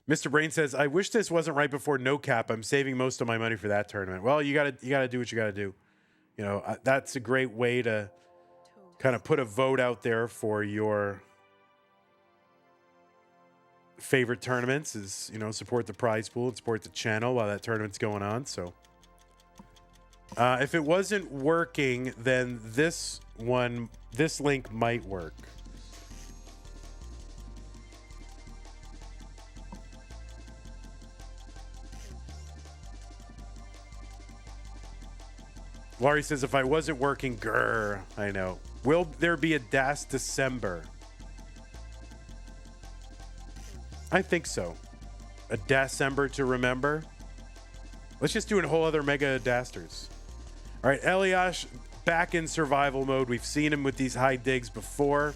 Speaker 1: Mr. Brain says, I wish this wasn't right before no cap. I'm saving most of my money for that tournament. Well, you gotta do what you gotta do. That's a great way to kind of put a vote out there for your favorite tournaments is, support the prize pool and support the channel while that tournament's going on. So if it wasn't working, then this link might work. Laurie says, if I wasn't working, grr, I know. Will there be a DAS December? I think so. A December to remember. Let's just do a whole other Mega Dasters. All right, ELIAS back in survival mode. We've seen him with these high digs before.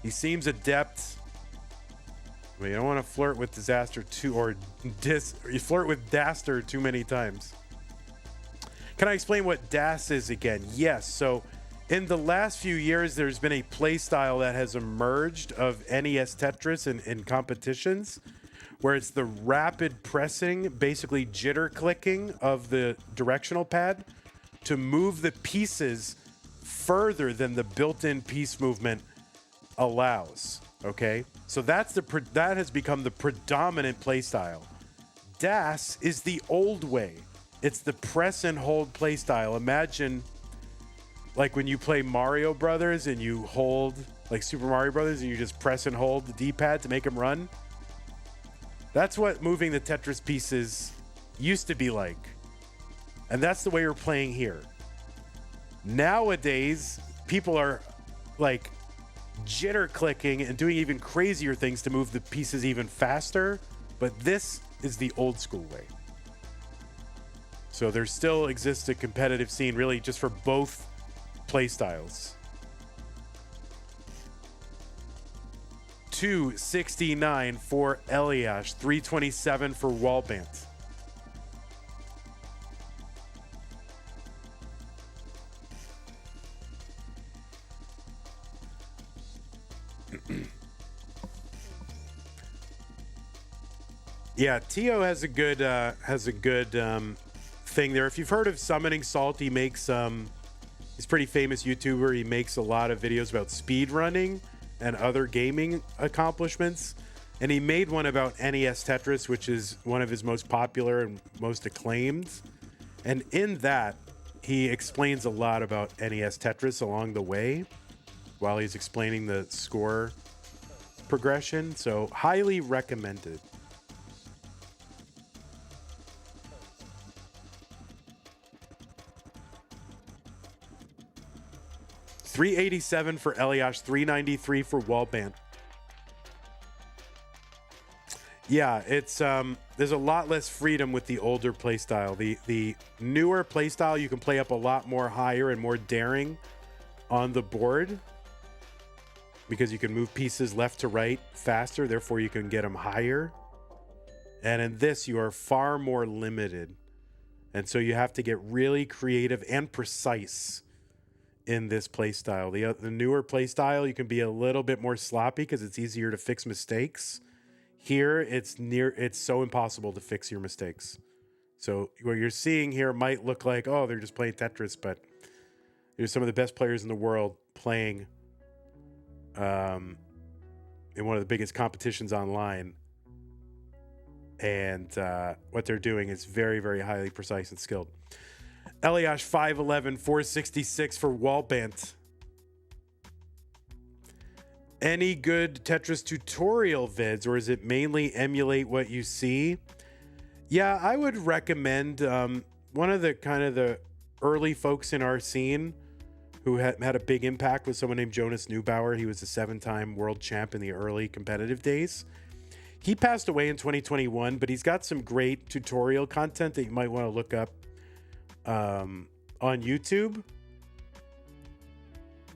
Speaker 1: He seems adept. Well, you don't want to flirt with disaster too, or you flirt with Daster too many times. Can I explain what DAS is again? Yes. So in the last few years, there's been a play style that has emerged of NES Tetris in competitions, where it's the rapid pressing, basically jitter clicking of the directional pad to move the pieces further than the built-in piece movement allows. Okay, so that has become the predominant play style. DAS is the old way. It's the press and hold play style. Imagine like when you play Mario Brothers and you hold, like Super Mario Brothers, and you just press and hold the D-pad to make them run. That's what moving the Tetris pieces used to be like. And that's the way we're playing here. Nowadays, people are like jitter clicking and doing even crazier things to move the pieces even faster. But this is the old school way. So there still exists a competitive scene really just for both play styles. 269 for ELIAS, 327 for Walbant. Yeah, Tio has a good thing there. If you've heard of Summoning Salt, he makes he's a pretty famous YouTuber. He makes a lot of videos about speed running and other gaming accomplishments. And he made one about NES Tetris, which is one of his most popular and most acclaimed. And in that, he explains a lot about NES Tetris along the way while he's explaining the score progression. So highly recommended. $387 for ELIAS, $393 for Walbant. Yeah, it's there's a lot less freedom with the older playstyle. The newer playstyle, you can play up a lot more higher and more daring on the board because you can move pieces left to right faster, therefore you can get them higher. And in this, you are far more limited. And so you have to get really creative and precise in this play style. The newer play style, you can be a little bit more sloppy because it's easier to fix mistakes. Here, it's so impossible to fix your mistakes. So what you're seeing here might look like, oh, they're just playing Tetris, but there's some of the best players in the world playing in one of the biggest competitions online. And what they're doing is very, very highly precise and skilled. ELIAS 511, 466 for Walbant. Any good Tetris tutorial vids, or is it mainly emulate what you see? Yeah, I would recommend one of the kind of the early folks in our scene who had a big impact was someone named Jonas Neubauer. He was a 7-time world champ in the early competitive days. He passed away in 2021, but he's got some great tutorial content that you might want to look up on YouTube.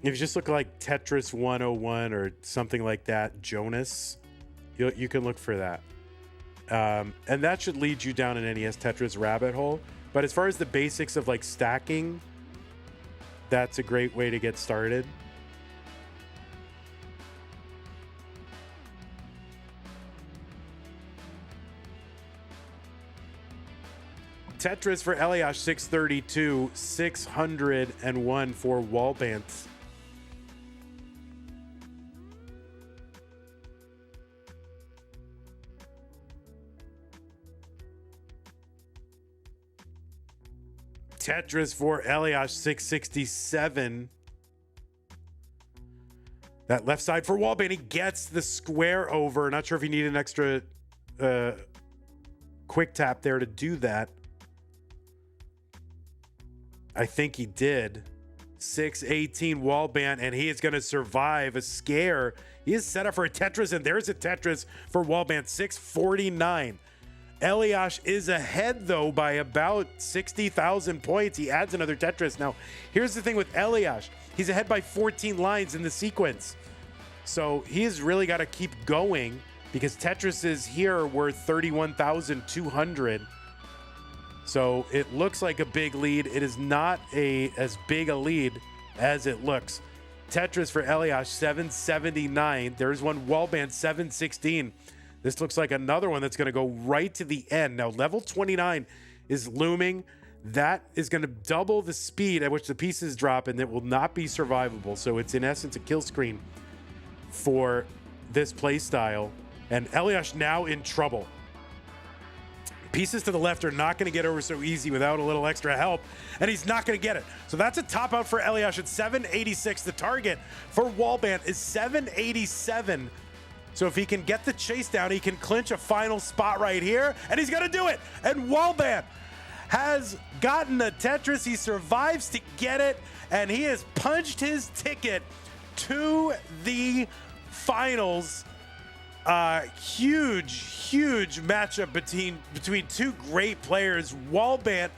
Speaker 1: If you just look like Tetris 101 or something like that, Jonas, you can look for that. And that should lead you down an NES Tetris rabbit hole. But as far as the basics of like stacking, that's a great way to get started. Tetris for ELIAS 632, 601 for Walbant. Tetris for ELIAS 667. That left side for Walbant. He gets the square over. Not sure if you need an extra quick tap there to do that. I think he did. 618 Walbant, and he is going to survive a scare. He is set up for a Tetris, and there's a Tetris for Walbant. 649. ELIAS is ahead, though, by about 60,000 points. He adds another Tetris. Now, here's the thing with ELIAS. He's ahead by 14 lines in the sequence. So he's really got to keep going because Tetrises here were 31,200. So it looks like a big lead. It is not as big a lead as it looks. Tetris for ELIAS, 779. There's one Walbant, 716. This looks like another one that's going to go right to the end. Now, level 29 is looming. That is going to double the speed at which the pieces drop, and it will not be survivable. So it's, in essence, a kill screen for this play style. And ELIAS now in trouble. Pieces to the left are not going to get over so easy without a little extra help, and he's not going to get it. So that's a top out for ELIAS at 786. The target for Walbant is 787. So if he can get the chase down, he can clinch a final spot right here, and he's going to do it. And Walbant has gotten a Tetris. He survives to get it, and he has punched his ticket to the finals. Huge matchup between two great players. Walbant,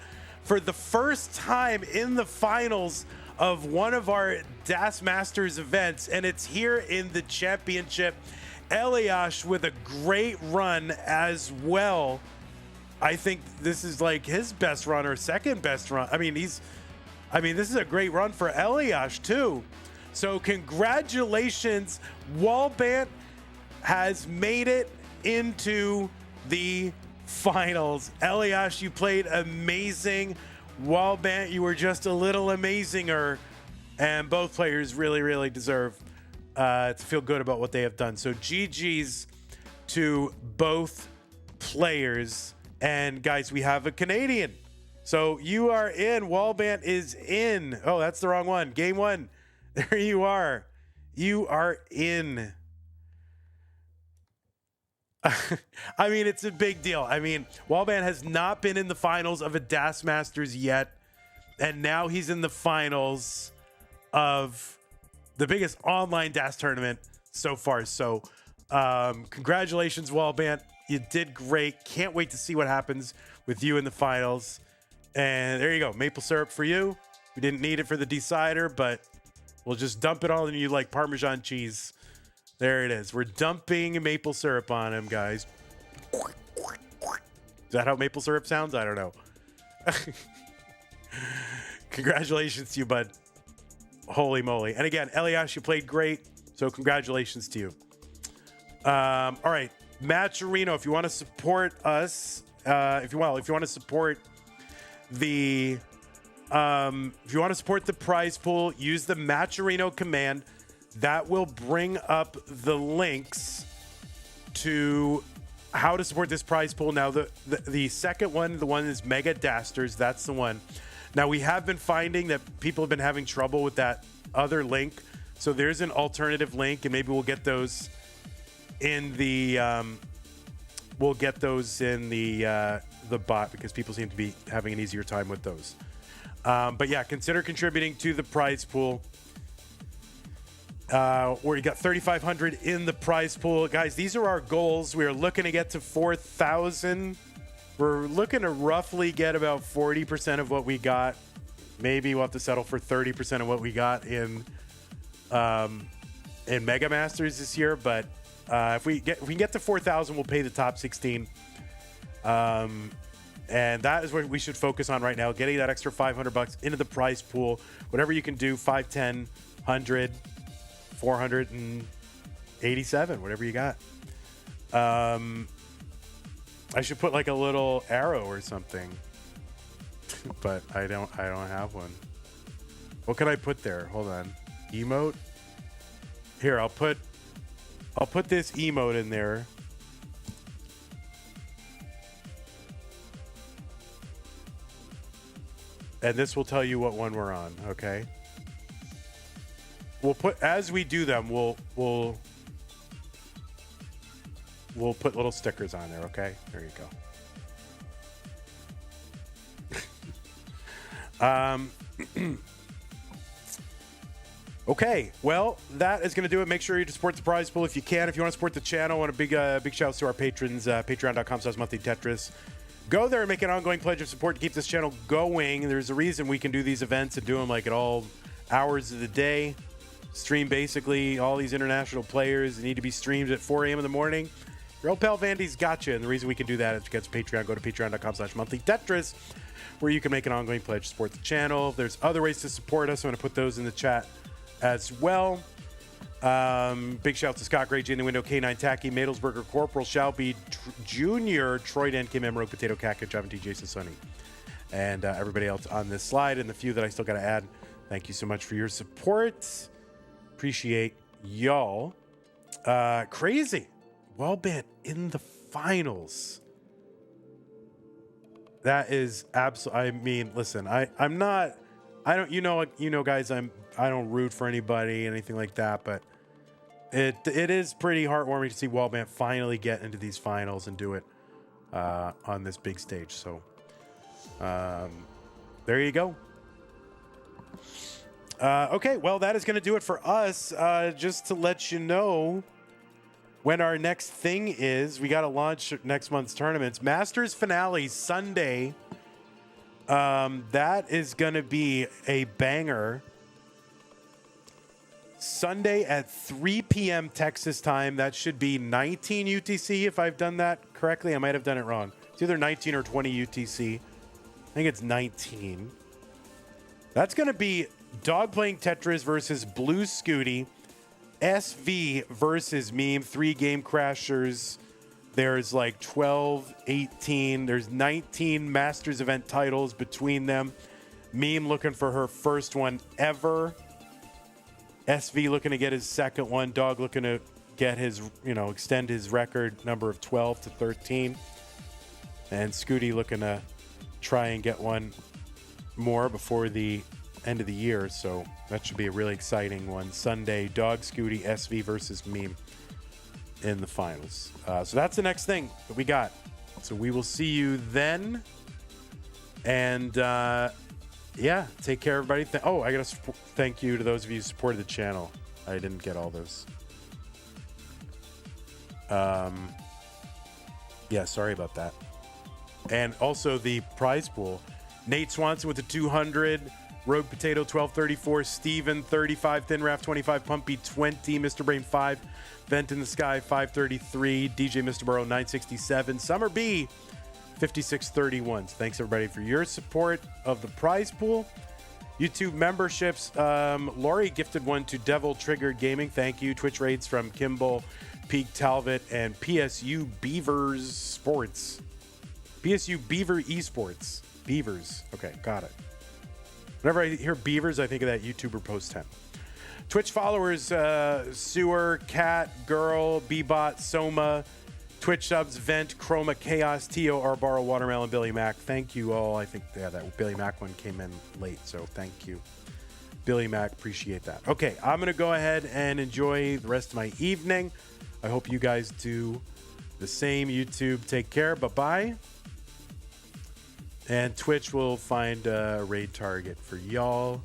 Speaker 1: for the first time in the finals of one of our DAS Masters events, and it's here in the championship. ELIAS with a great run as well. I think this is like his best run or second best run. I mean, this is a great run for ELIAS too. So congratulations, Walbant has made it into the finals. ELIAS, you played amazing. Walbant, you were just a little amazinger. And both players really deserve to feel good about what they have done. So GG's to both players. And guys, we have a Canadian. So you are in. Walbant is in. Oh, that's the wrong one. Game one. There you are. You are in. I mean, it's a big deal. I mean, Walbant has not been in the finals of a DAS Masters yet, and now he's in the finals of the biggest online DAS tournament so far. So congratulations, Walbant. You did great. Can't wait to see what happens with you in the finals. And there you go. Maple syrup for you. We didn't need it for the decider, but we'll just dump it all in you like Parmesan cheese. There it is. We're dumping maple syrup on him, guys. Is that how maple syrup sounds? I don't know. Congratulations to you, bud. Holy moly. And again, ELIAS, you played great. So congratulations to you. All right. Matcherino, if you want to support us, if you want to support the prize pool, use the Matcherino command. That will bring up the links to how to support this prize pool. Now, the second one, the one is Mega Dasters. That's the one. Now, we have been finding that people have been having trouble with that other link. So there's an alternative link, and maybe we'll get those in the bot because people seem to be having an easier time with those. But yeah, consider contributing to the prize pool. Where you got 3,500 in the prize pool. Guys, these are our goals. We are looking to get to 4,000. We're looking to roughly get about 40% of what we got. Maybe we'll have to settle for 30% of what we got in Mega Masters this year. But if we can get to 4,000, we'll pay the top 16. And that is what we should focus on right now. Getting that extra $500 into the prize pool. Whatever you can do, 5, 10, 100. 487, whatever you got. I should put like a little arrow or something, but I don't have one. What can I put there? Hold on. Emote. Here, I'll put this emote in there. And this will tell you what one we're on, okay? We'll put, as we do them, we'll put little stickers on there, okay? There you go. Okay, well, that is going to do it. Make sure you support the prize pool if you can. If you want to support the channel, I want a big shout out to our patrons, patreon.com/monthly Tetris. Go there and make an ongoing pledge of support to keep this channel going. There's a reason we can do these events and do them like at all hours of the day. Stream basically all these international players need to be streamed at 4 a.m. in the morning. Your old pal Vandy's got you, and the reason we can do that is because of Patreon. Go to patreon.com/monthly Tetris, where you can make an ongoing pledge to support the channel. There's other ways to support us. I'm going to put those in the chat as well. Big shout out to Scott Gray, J in the Window, K9 Tacky, Madelsberger, Corporal Shelby, Jr., Troy Dan, Kim Emerald, Potato Caca, Javin T, Jason Sonny, and everybody else on this slide, and the few that I still got to add. Thank you so much for your support. Appreciate y'all. Crazy. Walbant in the finals. That is absolutely. I mean, listen, I'm not. I don't. You know, guys. I don't root for anybody, anything like that. But it is pretty heartwarming to see Walbant finally get into these finals and do it on this big stage. So, there you go. Okay, well, that is going to do it for us. Just to let you know when our next thing is, we got to launch next month's tournaments. Masters finale Sunday. That is going to be a banger. Sunday at 3 p.m. Texas time. That should be 19 UTC, if I've done that correctly. I might have done it wrong. It's either 19 or 20 UTC. I think it's 19. That's going to be Dog playing Tetris versus Blue Scooty. SV versus Meme. 3 game crashers. There's like 12, 18. There's 19 Masters event titles between them. Meme looking for her first one ever. SV looking to get his second one. Dog looking to get his, extend his record number of 12 to 13. And Scooty looking to try and get one more before the end of the year. So that should be a really exciting one. Sunday, Dog, Scooty, SV versus Meme in the finals. So that's the next thing that we got. So we will see you then. And yeah, take care, everybody. I got to thank you to those of you who supported the channel. I didn't get all those. Yeah, sorry about that. And also the prize pool. Nate Swanson with the 200. Rogue Potato 1234. Steven 35. Thin Raft 25. Pumpy 20. Mr. Brain 5. Vent in the Sky 533. DJ Mr. Burrow 967. Summer B 5631. Thanks everybody for your support of the prize pool. YouTube memberships. Laurie gifted one to Devil Triggered Gaming. Thank you. Twitch raids from Kimball, Peak Talbot, and PSU Beavers Sports. PSU Beaver Esports. Beavers. Okay, got it. Whenever I hear Beavers, I think of that YouTuber Post 10. Twitch followers, Sewer, Cat, Girl, Bebot, Soma, Twitch subs, Vent, Chroma, Chaos, Tio, Arbaro, Watermelon, Billy Mac. Thank you all. I think that Billy Mac one came in late, so thank you. Billy Mac, appreciate that. Okay, I'm going to go ahead and enjoy the rest of my evening. I hope you guys do the same. YouTube, take care. Bye-bye. And Twitch will find a raid target for y'all.